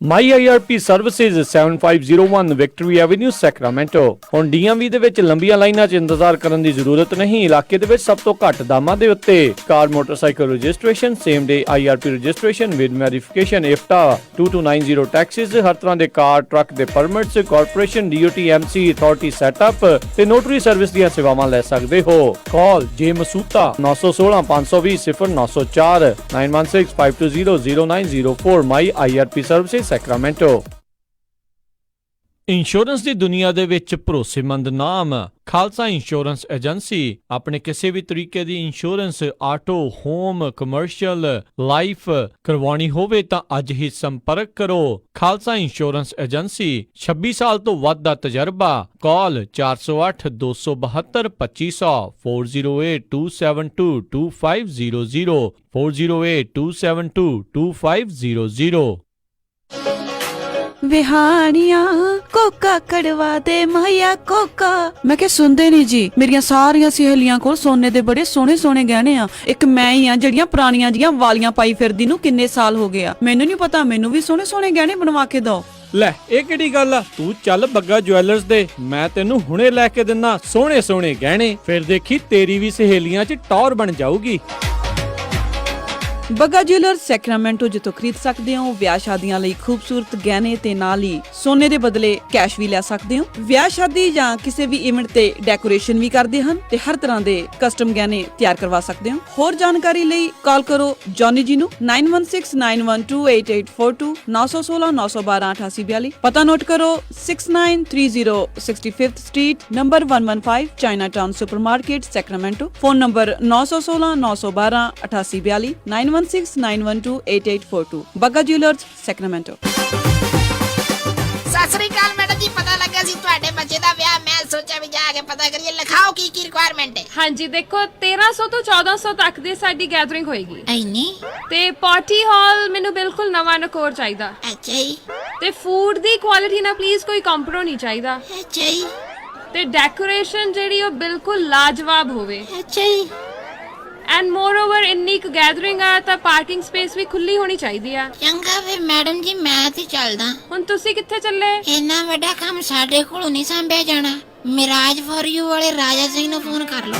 My IRP Services 7501 Victory Avenue Sacramento। ਹੁਣ DMV ਦੇ ਵਿੱਚ ਲੰਬੀਆਂ ਲਾਈਨਾਂ 'ਚ ਇੰਤਜ਼ਾਰ ਕਰਨ ਦੀ ਜ਼ਰੂਰਤ ਨਹੀਂ। ਇਲਾਕੇ ਦੇ ਵਿੱਚ ਸਭ ਤੋਂ ਘੱਟ ਦਾਮਾਂ ਦੇ ਉੱਤੇ car motorcycle registration, same day IRP registration with verification, IFTA 2290 taxes, ਹਰ ਤਰ੍ਹਾਂ ਦੇ ਕਾਰ ਟਰੱਕ ਦੇ permits, corporation, DOT MC authority setup ਤੇ ਨੋਟਰੀ ਸਰਵਿਸ ਦੀਆਂ ਸੇਵਾਵਾਂ ਲੈ ਸਕਦੇ ਹੋ। ਕਾਲ ਜੇ ਮਸੂਤਾ 916 520 0904 916 520 0904 My IRP Services Sacramento. Insurance ਦੀ ਦੁਨੀਆ ਦੇ ਵਿੱਚ ਭਰੋਸੇਮੰਦ ਨਾਮ ਖਾਲਸਾ ਇੰਸ਼ੋਰੈਂਸ ਏਜੰਸੀ। ਆਪਣੇ ਕਿਸੇ ਵੀ ਤਰੀਕੇ ਦੀ insurance auto, home, commercial, life ਕਰਵਾਉਣੀ ਹੋਵੇ ਤਾਂ ਅੱਜ ਹੀ ਸੰਪਰਕ ਕਰੋ। ਖਾਲਸਾ ਇੰਸ਼ੋਰੈਂਸ ਏਜੰਸੀ, 26 ਸਾਲ ਤੋਂ ਵੱਧ ਦਾ ਤਜਰਬਾ। ਕਾਲ 408 272 2500 408 272 2500 408 272 2500। ਵਿਹਾਣੀਆਂ ਕੋਕਾ ਕੜਵਾ ਦੇ ਮਾਇਆ ਕੋਕਾ। ਮੈਂ ਕਿਹਾ ਸੁਣਦੇ ਨਹੀਂ ਜੀ, ਮੇਰੀਆਂ ਸਾਰੀਆਂ ਸਹੇਲੀਆਂ ਕੋਲ ਸੋਨੇ ਦੇ ਬੜੇ ਸੋਹਣੇ ਸੋਹਣੇ ਗਹਿਣੇ ਆ, ਇੱਕ ਮੈਂ ਹੀ ਆ ਜਿਹੜੀਆਂ ਪੁਰਾਣੀਆਂ ਜੀਆਂ ਵਾਲੀਆਂ ਪਾਈ ਫਿਰਦੀ ਨੂੰ ਕਿੰਨੇ ਸਾਲ ਹੋ ਗਏ ਆ। ਮੈਨੂੰ ਨਹੀਂ ਪਤਾ, ਮੈਨੂੰ ਵੀ ਸੋਹਣੇ ਸੋਹਣੇ ਗਹਿਣੇ ਬਣਵਾ ਕੇ ਦਿਓ। ਲੈ ਇਹ ਕਿਹੜੀ ਗੱਲ ਆ, ਤੂੰ ਚੱਲ ਬੱਗਾ ਜੁਐਲਰਸ ਦੇ, ਮੈਂ ਤੈਨੂੰ ਹੁਣੇ ਲੈ ਕੇ ਦਿੰਨਾ ਸੋਹਣੇ ਸੋਹਣੇ ਗਹਿਣੇ, ਫਿਰ ਦੇਖੀ ਤੇਰੀ ਵੀ ਸਹੇਲੀਆਂ 'ਚ ਟੌਰ ਬਣ ਜਾਊਗੀ। ਬੱਗਾ ਜੁਐਲਰਸ ਸੈਕਰਾਮੈਂਟੋ, ਜਿੱਥੋਂ ਖਰੀਦ ਸਕਦੇ ਹੋ ਵਿਆਹ ਸ਼ਾਦੀਆਂ ਲਈ ਖੂਬਸੂਰਤ ਗਹਿਣੇ ਤੇ ਨਾਲ ਹੀ ਸੋਨੇ ਦੇ ਬਦਲੇ ਕੈਸ਼ ਵੀ ਲੈ ਸਕਦੇ ਹੋ। ਵਿਆਹ ਸ਼ਾਦੀ ਜਾਂ ਕਿਸੇ ਵੀ ਇਵੈਂਟ ਤੇ ਡੈਕੋਰੇਸ਼ਨ ਵੀ ਕਰਦੇ ਹਨ ਤੇ ਹਰ ਤਰ੍ਹਾਂ ਦੇ ਕਸਟਮ ਗਹਿਣੇ ਤਿਆਰ ਕਰਵਾ ਸਕਦੇ ਹੋ। ਹੋਰ ਜਾਣਕਾਰੀ ਲਈ ਕਾਲ ਕਰੋ ਜੌਨੀ ਜੀ ਨੂੰ 9169128842 916 912 8842। ਪਤਾ ਨੋਟ ਕਰੋ 6930 65th street number 115 Chinatown supermarket Sacramento. Phone number 916 912 8842 9169128842। Bagga jewellers Sacramento. Sat Sri ਅਕਾਲ ਮੈਡਮ ਜੀ, ਪਤਾ ਲੱਗਾ ਸੀ ਤੁਹਾਡੇ ਬੱਚੇ ਦਾ ਵਿਆਹ। ਮੈਂ ਸੋਚਿਆ ਵੀ ਜਾ ਕੇ ਪਤਾ ਕਰੀਏ, ਲਿਖਾਓ ਕੀ ਕੀ ਰਿਕੁਆਇਰਮੈਂਟ ਹੈ। ਹਾਂਜੀ ਦੇਖੋ 1300 ਤੋਂ 1400 ਤੱਕ ਦੀ ਸਾਡੀ ਗੈਦਰਿੰਗ ਹੋਏਗੀ। ਐਨੀ ਤੇ ਪਾਰਟੀ ਹਾਲ ਮੈਨੂੰ ਬਿਲਕੁਲ ਨਵਾਂ ਨਕੋਰ ਚਾਹੀਦਾ। ਅੱਛਾ ਜੀ। ਤੇ ਫੂਡ ਦੀ ਕੁਆਲਿਟੀ ਨਾਲ ਪਲੀਜ਼ ਕੋਈ ਕੰਪਰੋ ਨਹੀਂ ਚਾਹੀਦਾ। ਅੱਛਾ ਜੀ। ਤੇ ਡੈਕੋਰੇਸ਼ਨ ਜਿਹੜੀ ਉਹ ਬਿਲਕੁਲ ਲਾਜਵਾਬ ਹੋਵੇ। ਅੱਛਾ ਜੀ। ਐਂਡ ਮੋਰਓਵਰ ਇੰਨੀ ਕੁ ਗੈਦਰਿੰਗ ਆ ਤਾਂ ਪਾਰਕਿੰਗ ਸਪੇਸ ਵੀ ਖੁੱਲੀ ਹੋਣੀ ਚਾਹੀਦੀ ਆ। ਚੰਗਾ ਫਿਰ ਮੈਡਮ ਜੀ, ਮੈਂ ਤੇ ਚੱਲਦਾ। ਹੁਣ ਤੁਸੀਂ ਕਿੱਥੇ ਚੱਲੇ? ਇੰਨਾ ਵੱਡਾ ਕੰਮ ਸਾਡੇ ਕੋਲੋਂ ਨਹੀਂ ਸੰਭਿਆ ਜਾਣਾ। ਮਿਰਾਜ ਫॉर ਯੂ ਵਾਲੇ ਰਾਜਾ ਸਿੰਘ ਨੂੰ ਫੋਨ ਕਰ ਲਓ।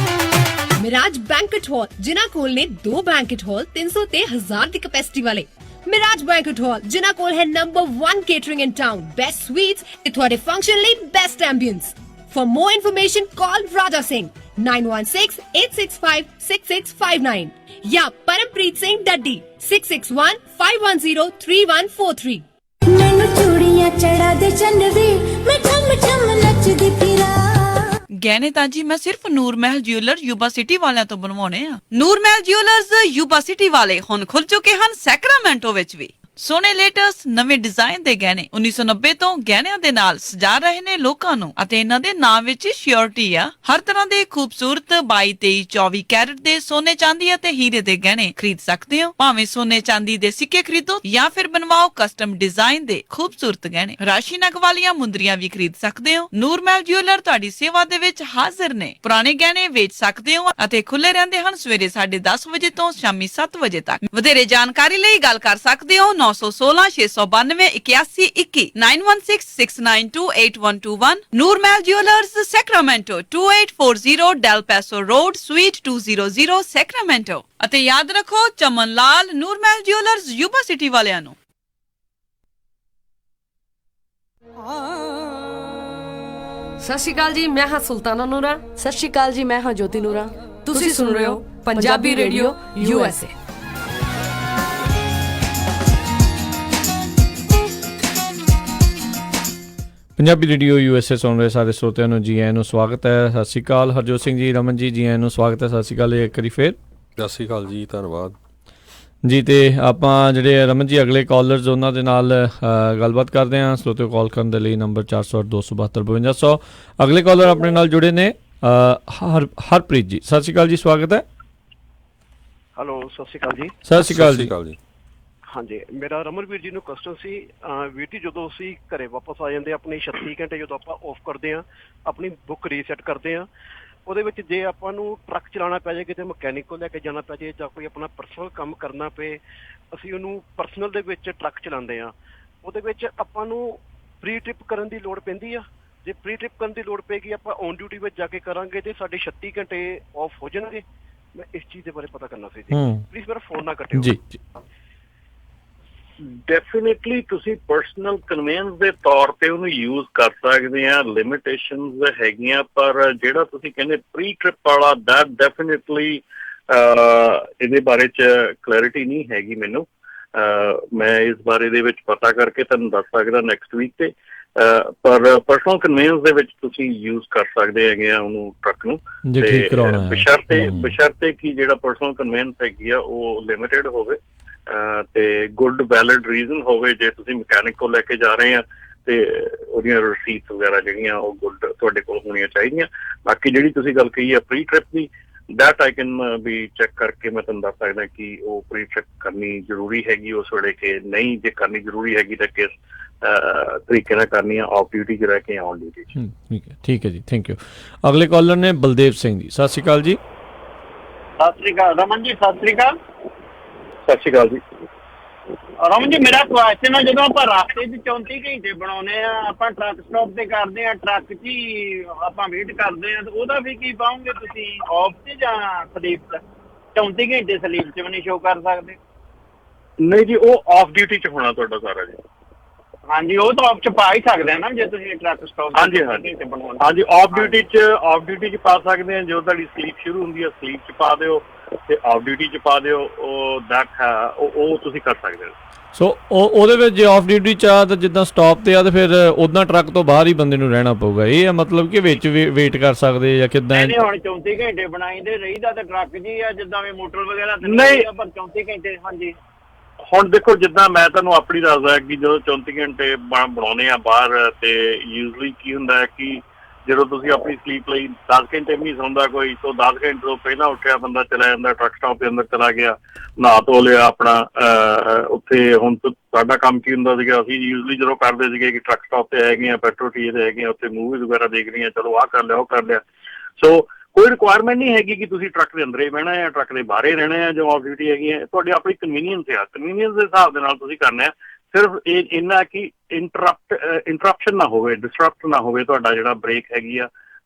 ਮਿਰਾਜ ਬੈਂਕਟ ਹਾਲ, ਜਿਨ੍ਹਾਂ ਕੋਲ ਨੇ 2 ਬੈਂਕਟ ਹਾਲ 300 ਤੇ 1000 ਦੀ ਕੈਪੈਸਿਟੀ ਵਾਲੇ। ਮਿਰਾਜ ਬੈਂਕਟ ਹਾਲ, ਜਿਨ੍ਹਾਂ ਕੋਲ ਹੈ ਨੰਬਰ 1 ਕੇਟਰਿੰਗ ਇਨ ਟਾਊਨ, ਬੈਸਟ ਸਵੀਟਸ ਤੇ ਤੁਹਾਡੇ ਫੰਕਸ਼ਨ ਲਈ best ambience. For more information, call Raja Singh 9168656659 या परमप्रीत सिंह डड्डी 6615103143। ਮੈਨੂੰ ਚੂੜੀਆਂ ਚੜਾ ਦੇ ਚੰਨਵੇ, ਮੈਂ ਠਮ ਠਮ ਨੱਚਦੀ ਫਿਰਾਂ। ਗਹਿਣੇ ਤਾਂ ਜੀ ਮੈਂ ਸਿਰਫ ਨੂਰ ਮਹਿਲ ਜਿਊਲਰ ਯੂਬਾ ਸਿਟੀ ਵਾਲਿਆਂ ਤੋਂ ਬਣਵਾਉਣੇ ਆ। ਨੂਰ ਮਹਿਲ ਜਿਊਲਰਸ ਯੂਬਾ ਸਿਟੀ ਵਾਲੇ ਹੁਣ ਖੁੱਲ ਚੁੱਕੇ ਹਨ ਸੈਕਰਾਮੈਂਟੋ ਵਿੱਚ ਵੀ। ਸੋਹਣੇ ਲੇਟੈਸਟ ਨਵੇਂ ਡਿਜ਼ਾਈਨ ਦੇ ਗਹਿਣੇ 1990 ਤੋਂ ਗਹਿਣਿਆਂ ਦੇ ਨਾਲ ਸਜਾ ਰਹੇ ਨੇ ਲੋਕਾਂ ਨੂੰ ਅਤੇ ਇਹਨਾਂ ਦੇ ਨਾਮ ਵਿੱਚ ਸ਼ਿਓਰਿਟੀ ਆ। ਹਰ ਤਰ੍ਹਾਂ ਦੇ ਖੂਬਸੂਰਤ 22, 23, 24 ਕੈਰਟ ਦੇ ਸੋਨੇ ਚਾਂਦੀ ਅਤੇ ਹੀਰੇ ਦੇ ਗਹਿਣੇ ਖਰੀਦ ਸਕਦੇ ਹੋ। ਭਾਵੇਂ ਸੋਨੇ ਚਾਂਦੀ ਦੇ ਸਿੱਕੇ ਖਰੀਦੋ ਜਾਂ ਫਿਰ ਬਣਵਾਓ ਕਸਟਮ ਡਿਜ਼ਾਈਨ ਦੇ ਖੂਬਸੂਰਤ ਗਹਿਣੇ। ਰਾਸ਼ੀ ਨਗ ਵਾਲੀਆਂ ਮੁੰਦਰੀਆਂ ਵੀ ਖਰੀਦ ਸਕਦੇ ਹੋ। ਨੂਰ ਮਹਿਲ ਜਿਊਲਰ ਤੁਹਾਡੀ ਸੇਵਾ ਦੇ ਵਿੱਚ ਹਾਜ਼ਰ ਨੇ। ਪੁਰਾਣੇ ਗਹਿਣੇ ਵੇਚ ਸਕਦੇ ਹੋ ਅਤੇ ਖੁੱਲੇ ਰਹਿੰਦੇ ਹਨ ਸਵੇਰੇ 10:30 ਵਜੇ ਤੋਂ ਸ਼ਾਮੀ 7 ਵਜੇ ਤੱਕ। ਵਧੇਰੇ ਜਾਣਕਾਰੀ ਲਈ ਗੱਲ ਕਰ ਸਕਦੇ ਹੋ 916 692 8121 9166928121। Noor Mahal jewellers Sacramento 2840 Del Paso Road suite 200 Sacramento. ਅਤੇ ਯਾਦ ਰੱਖੋ Chaman Lal Noor Mahal jewellers Yuba City ਵਾਲਿਆਂ ਨੂੰ। ਸਤਿ ਸ਼੍ਰੀ ਅਕਾਲ ਜੀ, ਮੈਂ ਹਾਂ ਸੁਲਤਾਨਾ ਨੂਰਾ। ਸਤਿ ਸ਼੍ਰੀ ਅਕਾਲ ਜੀ, ਮੈਂ ਹਾਂ ਜੋਤੀ ਨੂਰਾ। ਤੁਸੀਂ ਸੁਣ ਰਹੇ ਹੋ Punjabi radio USA। Punjabi radio USA ਸੁਣ ਰਹੇ ਸਾਰੇ ਸਰੋਤਿਆਂ ਨੂੰ ਜੀ ਆਇਆਂ ਨੂੰ ਸਵਾਗਤ ਹੈ। ਸਤਿ ਸ਼੍ਰੀ ਅਕਾਲ ਹਰਜੋਤ ਸਿੰਘ ਜੀ, ਰਮਨ ਜੀ, ਜੀ ਆਇਆਂ ਨੂੰ ਸਵਾਗਤ ਹੈ। ਸਤਿ ਸ਼੍ਰੀ ਅਕਾਲ ਇੱਕ ਵਾਰੀ ਫੇਰ। ਸਤਿ ਸ਼੍ਰੀ ਅਕਾਲ ਜੀ, ਧੰਨਵਾਦ ਜੀ। ਤੇ ਆਪਾਂ ਜਿਹੜੇ ਰਮਨ ਜੀ ਅਗਲੇ ਕਾਲਰਸ ਉਹਨਾਂ ਦੇ ਨਾਲ ਗੱਲਬਾਤ ਕਰਦੇ ਹਾਂ। ਸਰੋਤਿਓ ਕਾਲ ਕਰਨ ਦੇ ਲਈ ਨੰਬਰ 408 272 5200। ਅਗਲੇ ਕਾਲਰ ਆਪਣੇ ਨਾਲ ਜੁੜੇ ਨੇ ਹਰਪ੍ਰੀਤ ਜੀ। ਸਤਿ ਸ਼੍ਰੀ ਅਕਾਲ ਜੀ, ਸਵਾਗਤ ਹੈ। ਹੈਲੋ, ਸਤਿ ਸ਼੍ਰੀ ਅਕਾਲ ਜੀ। ਸਤਿ ਸ਼੍ਰੀ ਅਕਾਲ ਜੀ। ਹਾਂਜੀ, ਮੇਰਾ ਰਮਨਵੀਰ ਜੀ ਨੂੰ ਕਸਟਮ ਸੀ। ਵੀਰ ਜੀ, ਜਦੋਂ ਅਸੀਂ ਘਰੇ ਵਾਪਸ ਆ ਜਾਂਦੇ ਆਪਣੀ 36 ਘੰਟੇ ਜਦੋਂ ਆਪਾਂ ਆਫ ਕਰਦੇ ਹਾਂ, ਆਪਣੀ ਬੁੱਕ ਰੀਸੈਟ ਕਰਦੇ ਹਾਂ, ਉਹਦੇ ਵਿੱਚ ਜੇ ਆਪਾਂ ਨੂੰ ਟਰੱਕ ਚਲਾਉਣਾ ਪੈ ਜਾਏ, ਕਿਤੇ ਮਕੈਨਿਕ ਕੋਲ ਲੈ ਕੇ ਜਾਣਾ ਪੈ ਜਾਏ ਜਾਂ ਕੋਈ ਆਪਣਾ ਪਰਸਨਲ ਕੰਮ ਕਰਨਾ ਪਏ, ਅਸੀਂ ਉਹਨੂੰ ਪਰਸਨਲ ਦੇ ਵਿੱਚ ਟਰੱਕ ਚਲਾਉਂਦੇ ਹਾਂ। ਉਹਦੇ ਵਿੱਚ ਆਪਾਂ ਨੂੰ ਪ੍ਰੀ ਟ੍ਰਿਪ ਕਰਨ ਦੀ ਲੋੜ ਪੈਂਦੀ ਆ। ਜੇ ਪ੍ਰੀ ਟ੍ਰਿਪ ਕਰਨ ਦੀ ਲੋੜ ਪਏਗੀ ਆਪਾਂ ਔਨ ਡਿਊਟੀ ਵਿੱਚ ਜਾ ਕੇ ਕਰਾਂਗੇ ਤੇ ਸਾਡੇ 36 ਘੰਟੇ ਆਫ ਹੋ ਜਾਣਗੇ। ਮੈਂ ਇਸ ਚੀਜ਼ ਦੇ ਬਾਰੇ ਪਤਾ ਕਰਨਾ ਸੀ ਜੀ, ਪਲੀਜ਼ ਮੇਰਾ ਫੋਨ ਨਾ ਕੱਟਿਓ ਜੀ। ਡੈਫੀਨੇਟਲੀ ਤੁਸੀਂ ਪਰਸਨਲ ਕਨਵੀਨੈਂਸ ਦੇ ਤੌਰ ਤੇ ਉਹਨੂੰ ਯੂਜ਼ ਕਰ ਸਕਦੇ ਆ, ਲਿਮਿਟੇਸ਼ਨਸ ਹੈਗੀਆਂ, ਪਰ ਜਿਹੜਾ ਤੁਸੀਂ ਕਹਿੰਦੇ ਪ੍ਰੀ ਟ੍ਰਿਪ ਵਾਲਾ ਦੈਟ ਡੈਫੀਨੇਟਲੀ ਇਹਦੇ ਬਾਰੇ ਚ ਕਲੈਰਿਟੀ ਨਹੀਂ ਹੈਗੀ ਮੈਨੂੰ। ਮੈਂ ਇਸ ਬਾਰੇ ਦੇ ਵਿੱਚ ਪਤਾ ਕਰਕੇ ਤੁਹਾਨੂੰ ਦੱਸ ਸਕਦਾ ਨੈਕਸਟ ਵੀਕ ਤੇ, ਪਰ ਪਰਸਨਲ ਕਨਵੀਨੈਂਸ ਦੇ ਵਿੱਚ ਤੁਸੀਂ ਯੂਜ਼ ਕਰ ਸਕਦੇ ਹੈਗੇ ਆ ਉਹਨੂੰ ਟਰੱਕ ਨੂੰ, ਤੇ ਬਸ਼ਰਤੇ ਕਿ ਜਿਹੜਾ ਪਰਸਨਲ ਕਨਵੀਨੈਂਸ ਹੈਗੀ ਆ ਉਹ ਲਿਮਿਟਿਡ ਹੋਵੇ ਤੇ ਗੁੱਡ ਵੈਲਿਡ ਰੀਜ਼ਨ ਹੋਵੇ। ਜੇ ਤੁਸੀਂ ਮਕੈਨਿਕ ਕੋਲ ਲੈ ਕੇ ਜਾ ਰਹੇ ਆ ਤੇ ਉਹਦੀਆਂ ਰਸੀਦ ਵਗੈਰਾ ਜਿਹੜੀਆਂ ਉਹ ਗੁੱਡ ਤੁਹਾਡੇ ਕੋਲ ਹੋਣੀਆਂ ਚਾਹੀਦੀਆਂ। ਬਾਕੀ ਜਿਹੜੀ ਤੁਸੀਂ ਗੱਲ ਕਹੀ ਆ ਪ੍ਰੀ ਟ੍ਰਿਪ ਦੀ, ਦੈਟ ਆਈ ਕੈਨ ਵੀ ਚੈੱਕ ਕਰਕੇ ਮੈਂ ਤੁਹਾਨੂੰ ਦੱਸ ਸਕਦਾ ਕਿ ਉਹ ਪ੍ਰੀ ਟ੍ਰਿਪ ਕਰਨੀ ਜ਼ਰੂਰੀ ਹੈਗੀ ਉਸ ਵੇਲੇ ਕਿ ਨਹੀਂ। ਜੇ ਕਰਨੀ ਜ਼ਰੂਰੀ ਹੈਗੀ ਤਾਂ ਕਿਸ ਤਰੀਕੇ ਨਾਲ ਕਰਨੀ ਆ, ਆਫ ਡਿਊਟੀ 'ਚ ਰਹਿ ਕੇ ਔਨ ਡਿਊਟੀ 'ਚ। ਠੀਕ ਹੈ ਜੀ, ਥੈਂਕ ਯੂ। ਅਗਲੇ ਕਾਲਰ ਨੇ ਬਲਦੇਵ ਸਿੰਘ ਜੀ। ਸਤਿ ਸ਼੍ਰੀ ਅਕਾਲ ਜੀ। ਸਤਿ ਸ਼੍ਰੀ ਅਕਾਲ ਰਮਨ ਜੀ। ਸਤਿ ਸ਼੍ਰੀ ਅਕਾਲ। ਸਤਿ ਸ਼੍ਰੀ ਅਕਾਲ ਜੀ। ਰਮਨ ਜੀ ਮੇਰਾ ਕੁਐਸਚਨ ਆ, ਜਦੋਂ ਆਪਾਂ ਰਸਤੇ 'ਚ 34 ਘੰਟੇ ਬਣਾਉਂਦੇ ਆ, ਆਪਾਂ ਟਰੱਕ ਸਟਾਪ ਤੇ ਕਰਦੇ ਆ, ਟਰੱਕ 'ਚ ਹੀ ਆਪਾਂ ਵੇਟ ਕਰਦੇ ਆ, ਤੇ ਉਹਦਾ ਵੀ ਕੀ ਪਾਉਂਗੇ ਤੁਸੀਂ, ਆਫ 'ਚ ਜਾਂ ਸਲੀਪ 'ਚ? 34 ਘੰਟੇ ਸਲੀਪ ਚ ਵੀ ਨਹੀਂ ਸ਼ੋ ਕਰ ਸਕਦੇ? ਨਹੀਂ ਜੀ, ਉਹ ਆਫ ਡਿਊਟੀ 'ਚ ਹੋਣਾ ਤੁਹਾਡਾ ਸਾਰਾ ਜੀ। ਹਾਂਜੀ, ਉਹ ਤਾਂ ਆਫ 'ਚ ਪਾ ਹੀ ਸਕਦੇ ਆ ਨਾ ਜੇ ਤੁਸੀਂ ਟਰੱਕ ਸਟਾਪ। ਹਾਂਜੀ ਹਾਂਜੀ, ਆਫ ਡਿਊਟੀ 'ਚ ਪਾ ਸਕਦੇ ਆ। ਜਦੋਂ ਤੁਹਾਡੀ ਸਲੀਪ ਸ਼ੁਰੂ ਹੁੰਦੀ ਹੈ ਸਲੀਪ 'ਚ ਪਾ ਦਿਓ ਤੇ ਆਫ ਡਿਊਟੀ 'ਚ ਪਾ ਦਿਓ। ਉਹ ਦੈਟ ਹੈ, ਉਹ ਤੁਸੀਂ ਕਰ ਸਕਦੇ ਹੋ। ਸੋ ਉਹਦੇ ਵਿੱਚ ਜੇ ਆਫ ਡਿਊਟੀ 'ਚ ਆ ਤਾਂ ਜਿੱਦਾਂ ਸਟਾਪ ਤੇ ਆ ਤੇ ਫਿਰ ਉਦਾਂ ਟਰੱਕ ਤੋਂ ਬਾਹਰ ਹੀ ਬੰਦੇ ਨੂੰ ਰਹਿਣਾ ਪਊਗਾ। ਇਹ ਆ ਮਤਲਬ ਕਿ ਵਿੱਚ ਵੇਟ ਕਰ ਸਕਦੇ ਜਾਂ ਕਿੱਦਾਂ? ਨਹੀਂ, ਹੁਣ 34 ਘੰਟੇ ਬਣਾਈਦੇ ਰਹੀਦਾ ਤਾਂ ਟਰੱਕ ਜੀ ਆ, ਜਿੱਦਾਂ ਵੀ ਮੋਟਰ ਵਗੈਰਾ ਤੇ ਨਹੀਂ, ਪਰ 34 ਘੰਟੇ। ਹਾਂਜੀ, ਹੁਣ ਦੇਖੋ ਜਿੱਦਾਂ ਮੈਂ ਤੁਹਾਨੂੰ ਆਪਣੀ ਦੱਸਦਾ ਕਿ ਜਦੋਂ 34 ਘੰਟੇ ਬਣਾਉਂਦੇ ਆ ਬਾਹਰ, ਤੇ ਯੂਜ਼ਲੀ ਕੀ ਹੁੰਦਾ ਹੈ ਕਿ ਜਦੋਂ ਤੁਸੀਂ ਆਪਣੀ ਸਲੀਪ ਲਈ 10 ਘੰਟੇ ਵੀ ਨਹੀਂ ਸੌਂਦਾ ਕੋਈ, ਤੋਂ 10 ਘੰਟੇ ਤੋਂ ਪਹਿਲਾਂ ਉੱਠਿਆ ਬੰਦਾ ਚਲਾ ਜਾਂਦਾ ਟਰੱਕ ਸਟਾਪ ਦੇ ਅੰਦਰ ਚਲਾ ਗਿਆ, ਨਹਾ ਧੋ ਲਿਆ ਆਪਣਾ। ਉੱਥੇ ਹੁਣ ਸਾਡਾ ਕੰਮ ਕੀ ਹੁੰਦਾ ਸੀਗਾ, ਅਸੀਂ ਯੂਜ਼ਲੀ ਜਦੋਂ ਕਰਦੇ ਸੀਗੇ ਕਿ ਟਰੱਕ ਸਟਾਪ ਤੇ ਹੈਗੇ ਆ, ਪੈਟਰੋਲ ਟੀ ਤੇ ਹੈਗੇ ਆ, ਉੱਥੇ ਮੂਵੀਜ਼ ਵਗੈਰਾ ਦੇਖ ਰਹੀਆਂ, ਚਲੋ ਆਹ ਕਰ ਲਿਆ ਉਹ ਕਰ ਲਿਆ। ਸੋ ਕੋਈ ਰਿਕੁਆਇਰਮੈਂਟ ਨਹੀਂ ਹੈਗੀ ਕਿ ਤੁਸੀਂ ਟਰੱਕ ਦੇ ਅੰਦਰ ਹੀ ਬਹਿਣਾ ਹੈ, ਟਰੱਕ ਦੇ ਬਾਹਰ ਹੀ ਰਹਿਣਾ ਹੈ। ਜੋ ਆਫ ਡਿਊਟੀ ਹੈਗੀ ਹੈ ਤੁਹਾਡੀ ਆਪਣੀ ਕਨਵੀਨੀਅੰਸ ਆ, ਕਨਵੀਨੀਅੰਸ ਦੇ ਹਿਸਾਬ ਦੇ ਨਾਲ ਤੁਸੀਂ ਕਰਨਾ ਹੈ। ਸਿਰਫ ਇੰਨਾ ਕਿ ਇੰਟਰਪਸ਼ਨ ਨਾ ਹੋਵੇ, ਡਿਸਟਰਪਟ ਨਾ ਹੋਵੇ। ਤੁਹਾਡਾ ਜਿਹੜਾ ਬ੍ਰੇਕ ਹੈਗੀ ਆ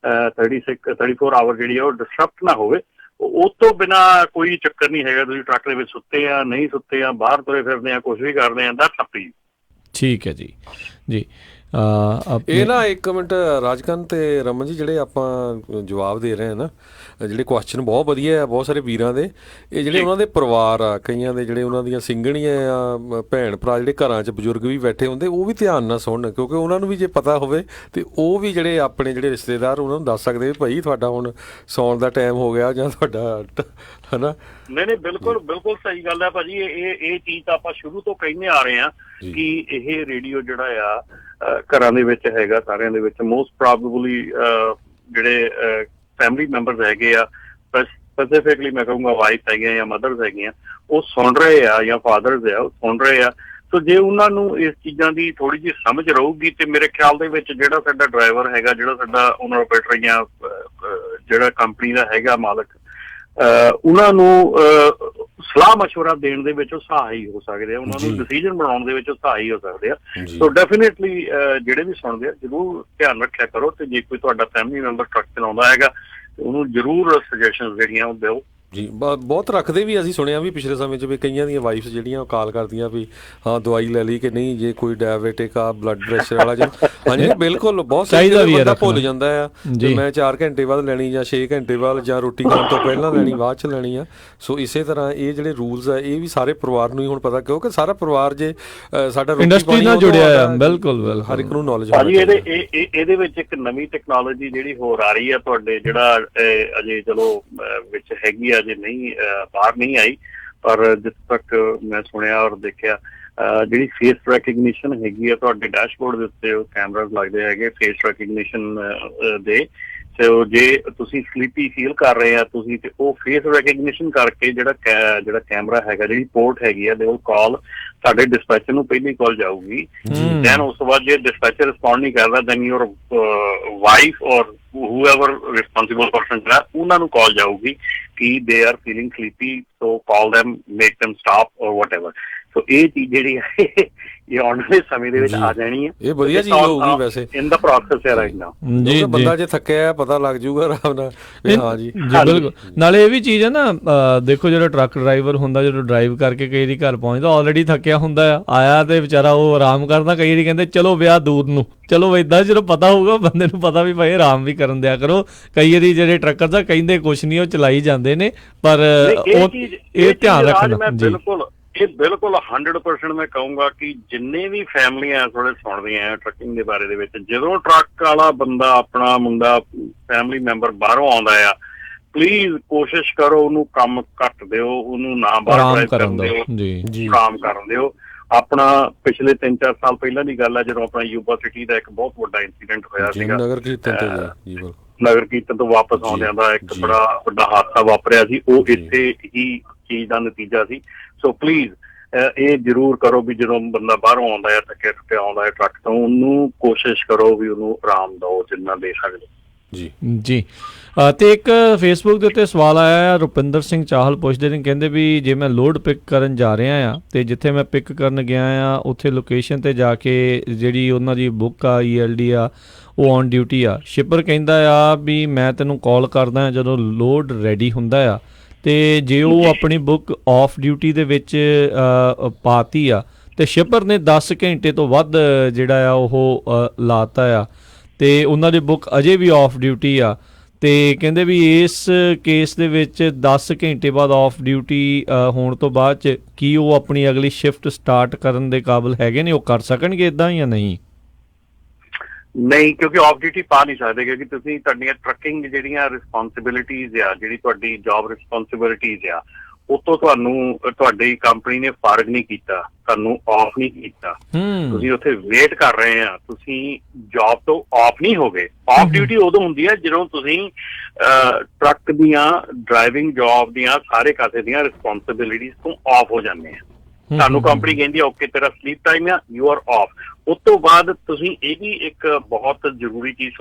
34 ਆਵਰ ਜਿਹੜੀ ਆ ਉਹ ਡਿਸਟਰਪਟ ਨਾ ਹੋਵੇ। ਉਸ ਤੋਂ ਬਿਨਾਂ ਕੋਈ ਚੱਕਰ ਨਹੀਂ ਹੈਗਾ। ਤੁਸੀਂ ਟਰੱਕ ਦੇ ਵਿੱਚ ਸੁੱਤੇ ਆ, ਨਹੀਂ ਸੁੱਤੇ ਆ, ਬਾਹਰ ਤੁਰੇ ਫਿਰਦੇ ਆ, ਕੁਛ ਵੀ ਕਰਦੇ ਆ, ਦੈਟਸ ਅਪ ਟੂ ਯੂ। ਠੀਕ ਹੈ ਜੀ। ਜੀ ਇਹ ਨਾ ਇੱਕ ਮਿੰਟ ਰਾਜਕਨ ਤੇ ਰਮਨ ਜੀ, ਜਿਹੜੇ ਆਪਾਂ ਜਵਾਬ ਦੇ ਰਹੇ ਹਾਂ ਨਾ, ਜਿਹੜੇ ਕੁਐਸਚਨ ਬਹੁਤ ਵਧੀਆ ਆ ਬਹੁਤ ਸਾਰੇ ਵੀਰਾਂ ਦੇ। ਇਹ ਜਿਹੜੇ ਉਹਨਾਂ ਦੇ ਪਰਿਵਾਰ ਆ, ਕਈਆਂ ਦੇ ਜਿਹੜੇ ਉਹਨਾਂ ਦੀਆਂ ਸਿੰਗਣੀਆਂ ਆ, ਭੈਣ ਭਰਾ ਜਿਹੜੇ ਘਰਾਂ 'ਚ ਬਜ਼ੁਰਗ ਵੀ ਬੈਠੇ ਹੁੰਦੇ, ਉਹ ਵੀ ਧਿਆਨ ਨਾਲ ਸੁਣਨ, ਕਿਉਂਕਿ ਉਹਨਾਂ ਨੂੰ ਵੀ ਜੇ ਪਤਾ ਹੋਵੇ ਤੇ ਉਹ ਵੀ ਜਿਹੜੇ ਆਪਣੇ ਜਿਹੜੇ ਰਿਸ਼ਤੇਦਾਰ ਉਹਨਾਂ ਨੂੰ ਦੱਸ ਸਕਦੇ ਵੀ ਭਾਈ ਤੁਹਾਡਾ ਹੁਣ ਸੌਣ ਦਾ ਟਾਈਮ ਹੋ ਗਿਆ ਜਾਂ ਤੁਹਾਡਾ ਹੈ ਨਾ। ਨਹੀਂ, ਬਿਲਕੁਲ ਬਿਲਕੁਲ ਸਹੀ ਗੱਲ ਹੈ ਭਾਜੀ। ਇਹ ਚੀਜ਼ ਤਾਂ ਆਪਾਂ ਸ਼ੁਰੂ ਤੋਂ ਕਹਿੰਦੇ ਆ ਰਹੇ ਹਾਂ ਕਿ ਇਹ ਰੇਡੀਓ ਜਿਹੜਾ ਆ ਘਰਾਂ ਦੇ ਵਿੱਚ ਹੈਗਾ, ਸਾਰਿਆਂ ਦੇ ਵਿੱਚ। ਮੋਸਟ ਪ੍ਰੋਬੇਬਲੀ ਜਿਹੜੇ ਫੈਮਿਲੀ ਮੈਂਬਰਸ ਹੈਗੇ ਆ, ਸਪੈਸੀਫਿਕਲੀ ਮੈਂ ਕਹੂੰਗਾ ਵਾਈਫ ਹੈਗੀਆਂ ਜਾਂ ਮਦਰਸ ਹੈਗੀਆਂ, ਉਹ ਸੁਣ ਰਹੇ ਆ, ਜਾਂ ਫਾਦਰਸ ਆ ਉਹ ਸੁਣ ਰਹੇ ਆ। ਸੋ ਜੇ ਉਹਨਾਂ ਨੂੰ ਇਸ ਚੀਜ਼ਾਂ ਦੀ ਥੋੜੀ ਜਿਹੀ ਸਮਝ ਰਹੂਗੀ ਤੇ ਮੇਰੇ ਖਿਆਲ ਦੇ ਵਿੱਚ ਜਿਹੜਾ ਸਾਡਾ ਡਰਾਈਵਰ ਹੈਗਾ, ਜਿਹੜਾ ਸਾਡਾ ਓਨਰ ਆਪਰੇਟਰ ਜਾਂ ਜਿਹੜਾ ਕੰਪਨੀ ਦਾ ਹੈਗਾ ਮਾਲਕ, ਉਹਨਾਂ ਨੂੰ ਸਲਾਹ ਮਸ਼ਵਰਾ ਦੇਣ ਦੇ ਵਿੱਚ ਉਹ ਸਹਾਈ ਹੋ ਸਕਦੇ ਆ, ਉਹਨਾਂ ਨੂੰ ਡਿਸੀਜਨ ਬਣਾਉਣ ਦੇ ਵਿੱਚ ਉਹ ਸਹਾਈ ਹੋ ਸਕਦੇ ਆ। ਸੋ ਡੈਫੀਨੇਟਲੀ ਜਿਹੜੇ ਵੀ ਸੁਣਦੇ ਆ ਜ਼ਰੂਰ ਧਿਆਨ ਰੱਖਿਆ ਕਰੋ, ਤੇ ਜੇ ਕੋਈ ਤੁਹਾਡਾ ਫੈਮਿਲੀ ਮੈਂਬਰ ਟਰੱਕ ਚਲਾਉਂਦਾ ਹੈਗਾ ਉਹਨੂੰ ਜ਼ਰੂਰ ਸੁਜੈਸ਼ਨਸ ਜਿਹੜੀਆਂ ਉਹ ਦਿਓ। ਜੀ ਬਹੁਤ ਰੱਖਦੇ ਵੀ, ਅਸੀਂ ਸੁਣਿਆ ਵੀ ਪਿਛਲੇ ਸਮੇਂ 'ਚ ਵੀ ਕਈਆਂ ਦੀਆਂ ਵਾਈਫਸ ਜਿਹੜੀਆਂ ਉਹ ਕਾਲ ਕਰਦੀਆਂ ਵੀ ਹਾਂ ਦਵਾਈ ਲੈ ਲਈ ਕਿ ਨਹੀਂ, ਜੇ ਕੋਈ ਡਾਇਬਟਿਕ ਆ, ਬਲੱਡ ਪ੍ਰੈਸ਼ਰ ਵਾਲਾ ਜਾਂ ਹਾਂਜੀ ਬਿਲਕੁਲ ਬਹੁਤ ਚਾਹੀਦਾ ਵੀ ਬੰਦਾ ਭੁੱਲ ਜਾਂਦਾ ਆ ਜੇ ਮੈਂ 4 ਘੰਟੇ ਬਾਅਦ ਲੈਣੀ ਜਾਂ 6 ਘੰਟੇ ਬਾਅਦ ਜਾਂ ਰੋਟੀ ਖਾਣ ਤੋਂ ਪਹਿਲਾਂ ਲੈਣੀ, ਬਾਅਦ 'ਚ ਲੈਣੀ ਆ। ਸੋ ਇਸੇ ਤਰ੍ਹਾਂ ਇਹ ਜਿਹੜੇ ਰੂਲਸ ਆ ਇਹ ਵੀ ਸਾਰੇ ਪਰਿਵਾਰ ਨੂੰ ਹੀ ਹੁਣ ਪਤਾ, ਕਿਉਂਕਿ ਸਾਰਾ ਪਰਿਵਾਰ ਜੇ ਸਾਡਾ ਇੰਡਸਟਰੀ ਨਾਲ ਜੁੜਿਆ ਆ। ਬਿਲਕੁਲ ਹਰ ਇੱਕ ਨੂੰ ਨੌਲੇਜ ਭਾਜੀ। ਇਹਦੇ ਵਿੱਚ ਇੱਕ ਨਵੀਂ ਟੈਕਨੋਲੋਜੀ ਜਿਹੜੀ ਹੋਰ ਆ ਰਹੀ ਆ ਤੁਹਾਡੇ, ਜਿਹੜਾ ਅਜੇ ਚਲੋ ਵਿੱਚ ਹੈਗੀ ਆ, ਅਜੇ ਨਹੀਂ ਬਾਹਰ ਨਹੀਂ ਆਈ, ਪਰ ਜਿੱਥੇ ਤੱਕ ਮੈਂ ਸੁਣਿਆ ਔਰ ਦੇਖਿਆ, ਜਿਹੜੀ ਫੇਸ ਰੈਕਗਨੀਸ਼ਨ ਹੈਗੀ ਆ ਤੁਹਾਡੇ ਡੈਸ਼ਬੋਰਡ ਦੇ ਉੱਤੇ ਉਹ ਕੈਮਰਾਜ਼ ਲੱਗਦੇ ਹੈਗੇ ਫੇਸ ਰੈਕਗਨੀਸ਼ਨ ਦੇ। ਸੋ ਜੇ ਤੁਸੀਂ ਸਲੀਪੀ ਫੀਲ ਕਰ ਰਹੇ ਆ ਤੁਸੀਂ, ਤੇ ਉਹ ਫੇਸ ਰੈਕਗਨੀਸ਼ਨ ਕਰਕੇ ਜਿਹੜਾ ਕੈਮਰਾ ਹੈਗਾ, ਜਿਹੜੀ ਪੋਰਟ ਹੈਗੀ ਆ, ਦੇ ਉਹ ਕਾਲ ਸਾਡੇ ਡਿਸਪੈਚਰ ਨੂੰ ਪਹਿਲੀ ਕਾਲ ਜਾਊਗੀ। ਦੈਨ ਉਸ ਤੋਂ ਬਾਅਦ ਜੇ ਡਿਸਪੈਚਰ ਰਿਸਪੌਂਡ ਨਹੀਂ ਕਰਦਾ, ਦੈਨ ਯੂਰ ਵਾਈਫ ਔਰ whoever responsible person ਜਿਹੜਾ ਉਹਨਾਂ ਨੂੰ ਕਾਲ ਜਾਊਗੀ ਕਿ they are feeling sleepy, so call them, make them stop or whatever। ਸੋ ਇਹ ਚੀਜ਼ ਜਿਹੜੀ ਹੈ ਇਹ ਆਉਣ ਵਾਲੇ ਸਮੇਂ ਦੇ ਵਿੱਚ ਆ ਜਾਣੀ ਹੈ। ਇਹ ਵਧੀਆ ਚੀਜ਼ ਹੋਊਗੀ ਵੈਸੇ ਇਨ ਦਾ ਪ੍ਰੋਸੈਸ ਹੈ ਰਾਈਟ ਨਾਓ। ਜੀ ਬੰਦਾ ਜੇ ਥੱਕਿਆ ਪਤਾ ਲੱਗ ਜਾਊਗਾ ਆਰਾਮ ਨਾਲ ਵੀ ਹਾਂ ਜੀ ਬਿਲਕੁਲ। ਨਾਲੇ ਇਹ ਵੀ ਚੀਜ਼ ਹੈ ਨਾ, ਦੇਖੋ ਜਿਹੜਾ ਟਰੱਕ ਡਰਾਈਵਰ ਹੁੰਦਾ ਜਦੋਂ ਡਰਾਈਵ ਕਰਕੇ ਕਈ ਵਾਰੀ ਘਰ ਪਹੁੰਚਦਾ ਆਲਰੇਡੀ ਥੱਕਿਆ ਹੁੰਦਾ ਆ, ਆਇਆ ਤੇ ਵਿਚਾਰਾ ਉਹ ਆਰਾਮ ਕਰਦਾ, ਕਈ ਵਾਰੀ ਕਹਿੰਦੇ ਚਲੋ ਵਿਆਹ ਦੂਰ ਨੂੰ, ਚਲੋ ਏਦਾਂ ਜਦੋਂ ਪਤਾ ਹੋਊਗਾ ਬੰਦੇ ਨੂੰ ਪਤਾ ਵੀ ਭਾਈ ਆਰਾਮ ਵੀ ਕਰਨ ਦਿਆ ਕਰੋ। ਕਈ ਵਾਰੀ ਜਿਹੜੇ ਟਰੱਕਰ ਦਾ ਕਹਿੰਦੇ ਕੁਛ ਨਹੀਂ, ਉਹ ਚਲਾਈ ਜਾਂਦੇ ਨੇ, ਪਰ ਇਹ ਧਿਆਨ ਰੱਖਣਾ। ਇਹ ਬਿਲਕੁਲ 100% ਮੈਂ ਕਹੂੰਗਾ ਕਿ ਜਿੰਨੇ ਵੀ ਫੈਮਲੀਆਂ ਥੋੜੇ ਸੁਣਦੀਆਂ ਟਰੱਕਿੰਗ ਦੇ ਬਾਰੇ ਦੇ ਵਿੱਚ, ਜਦੋਂ ਟਰੱਕ ਵਾਲਾ ਬੰਦਾ ਆਪਣਾ ਮੁੰਡਾ ਫੈਮਲੀ ਮੈਂਬਰ ਬਾਹਰੋਂ ਆਉਂਦਾ ਆ, ਪਲੀਜ਼ ਕੋਸ਼ਿਸ਼ ਕਰੋ ਉਹਨੂੰ ਕੰਮ ਘੱਟ ਦਿਓ, ਉਹਨੂੰ ਨਾ ਬਾਹਰ ਡਰਾਈਵ ਕਰਨ ਦਿਓ, ਆਰਾਮ ਕਰਨ ਦਿਓ। ਆਪਣਾ ਪਿਛਲੇ 3-4 ਸਾਲ ਪਹਿਲਾਂ ਦੀ ਗੱਲ ਹੈ ਜਦੋਂ ਆਪਣਾ ਯੂਬਾ ਸਿਟੀ ਦਾ ਇੱਕ ਬਹੁਤ ਵੱਡਾ ਇੰਸੀਡੈਂਟ ਹੋਇਆ ਸੀਗਾ, ਨਗਰ ਕੀਰਤਨ ਤੋਂ ਵਾਪਸ ਆਉਂਦਿਆਂ ਦਾ ਇੱਕ ਬੜਾ ਵੱਡਾ ਹਾਦਸਾ ਵਾਪਰਿਆ ਸੀ, ਉਹ ਇਸੇ ਹੀ ਚੀਜ਼ ਦਾ ਨਤੀਜਾ ਸੀ। ਸੋ ਪਲੀਜ਼ ਇਹ ਜ਼ਰੂਰ ਕਰੋ ਵੀ ਜਦੋਂ ਬੰਦਾ ਬਾਹਰੋਂ ਆਉਂਦਾ ਹੈ, ਥੱਕਿਆ ਟੁੱਟਿਆ ਆਉਂਦਾ ਹੈ ਟਰੱਕ ਤੋਂ, ਉਹਨੂੰ ਕੋਸ਼ਿਸ਼ ਕਰੋ ਵੀ ਉਹਨੂੰ ਆਰਾਮ ਦਿਓ ਜਿੰਨਾ ਦੇ ਸਕਦੇ। ਜੀ ਤੇ ਇੱਕ ਫੇਸਬੁੱਕ ਦੇ ਉੱਤੇ ਸਵਾਲ ਆਇਆ, ਰੁਪਿੰਦਰ ਸਿੰਘ ਚਾਹਲ ਪੁੱਛਦੇ ਨੇ, ਕਹਿੰਦੇ ਵੀ ਜੇ ਮੈਂ ਲੋਡ ਪਿਕ ਕਰਨ ਜਾ ਰਿਹਾ ਆ ਤੇ ਜਿੱਥੇ ਮੈਂ ਪਿਕ ਕਰਨ ਗਿਆ ਆ ਉੱਥੇ ਲੋਕੇਸ਼ਨ ਤੇ ਜਾ ਕੇ ਜਿਹੜੀ ਉਹਨਾਂ ਦੀ ਬੁੱਕ ਆ ELD ਆ ਉਹ ਔਨ ਡਿਊਟੀ ਆ, ਸ਼ਿਪਰ ਕਹਿੰਦਾ ਆ ਵੀ ਮੈਂ ਤੈਨੂੰ ਕਾਲ ਕਰਦਾ ਜਦੋਂ ਲੋਡ ਰੈਡੀ ਹੁੰਦਾ ਆ, ਤੇ ਜੇ ਉਹ ਆਪਣੀ ਬੁੱਕ ਆਫ ਡਿਊਟੀ ਦੇ ਵਿੱਚ ਪਾਤੀ ਆ ਤੇ ਸ਼ਿਪਰ ਨੇ 10 ਘੰਟੇ ਤੋਂ ਵੱਧ ਜਿਹੜਾ ਆ ਉਹ ਲਾਤਾ ਆ ਤੇ ਉਹਨਾਂ ਦੀ ਬੁੱਕ ਅਜੇ ਵੀ ਆਫ ਡਿਊਟੀ ਆ, ਤੇ ਕਹਿੰਦੇ ਵੀ ਇਸ ਕੇਸ ਦੇ ਵਿੱਚ 10 ਘੰਟੇ ਬਾਅਦ ਆਫ ਡਿਊਟੀ ਹੋਣ ਤੋਂ ਬਾਅਦ 'ਚ ਕੀ ਉਹ ਆਪਣੀ ਅਗਲੀ ਸ਼ਿਫਟ ਸਟਾਰਟ ਕਰਨ ਦੇ ਕਾਬਲ ਹੈਗੇ ਨੇ, ਉਹ ਕਰ ਸਕਣਗੇ ਇੱਦਾਂ ਜਾਂ ਨਹੀਂ? ਨਹੀਂ, ਕਿਉਂਕਿ ਆਫ ਡਿਊਟੀ ਪਾ ਨਹੀਂ ਸਕਦੇ, ਕਿਉਂਕਿ ਤੁਸੀਂ ਤੁਹਾਡੀਆਂ ਟਰੱਕਿੰਗ ਜਿਹੜੀਆਂ ਰਿਸਪੌਂਸਿਬਿਲਿਟੀਜ਼ ਆ, ਜਿਹੜੀ ਤੁਹਾਡੀ ਜੌਬ ਰਿਸਪੌਂਸਿਬਿਲਿਟੀਜ਼ ਆ, ਉਤੋਂ ਤੁਹਾਨੂੰ ਤੁਹਾਡੀ ਕੰਪਨੀ ਨੇ ਫਰਕ ਨਹੀਂ ਕੀਤਾ, ਤੁਹਾਨੂੰ ਆਫ ਨਹੀਂ ਕੀਤਾ, ਤੁਸੀਂ ਉੱਥੇ ਵੇਟ ਕਰ ਰਹੇ ਆ, ਤੁਸੀਂ ਜੌਬ ਤੋਂ ਆਫ ਨਹੀਂ ਹੋ ਗਏ। ਆਫ ਡਿਊਟੀ ਉਦੋਂ ਹੁੰਦੀ ਹੈ ਜਦੋਂ ਤੁਸੀਂ ਟਰੱਕ ਦੀਆਂ ਡਰਾਈਵਿੰਗ ਜੌਬ ਦੀਆਂ ਸਾਰੇ ਕਾਸੇ ਦੀਆਂ ਰਿਸਪੌਂਸਿਬਿਲਿਟੀਜ਼ ਤੋਂ ਆਫ ਹੋ ਜਾਂਦੇ ਆ। ਤੁਹਾਨੂੰ ਕੰਪਨੀ ਕਹਿੰਦੀ ਆ ਓਕੇ ਤੇਰਾ ਸਲੀਪ ਟਾਈਮ ਆ, ਯੂ ਆਰ ਆਫ। ਉਸ ਤੋਂ ਬਾਅਦ ਤੁਸੀਂ ਇਹ ਵੀ ਇੱਕ ਬਹੁਤ ਜ਼ਰੂਰੀ ਚੀਜ਼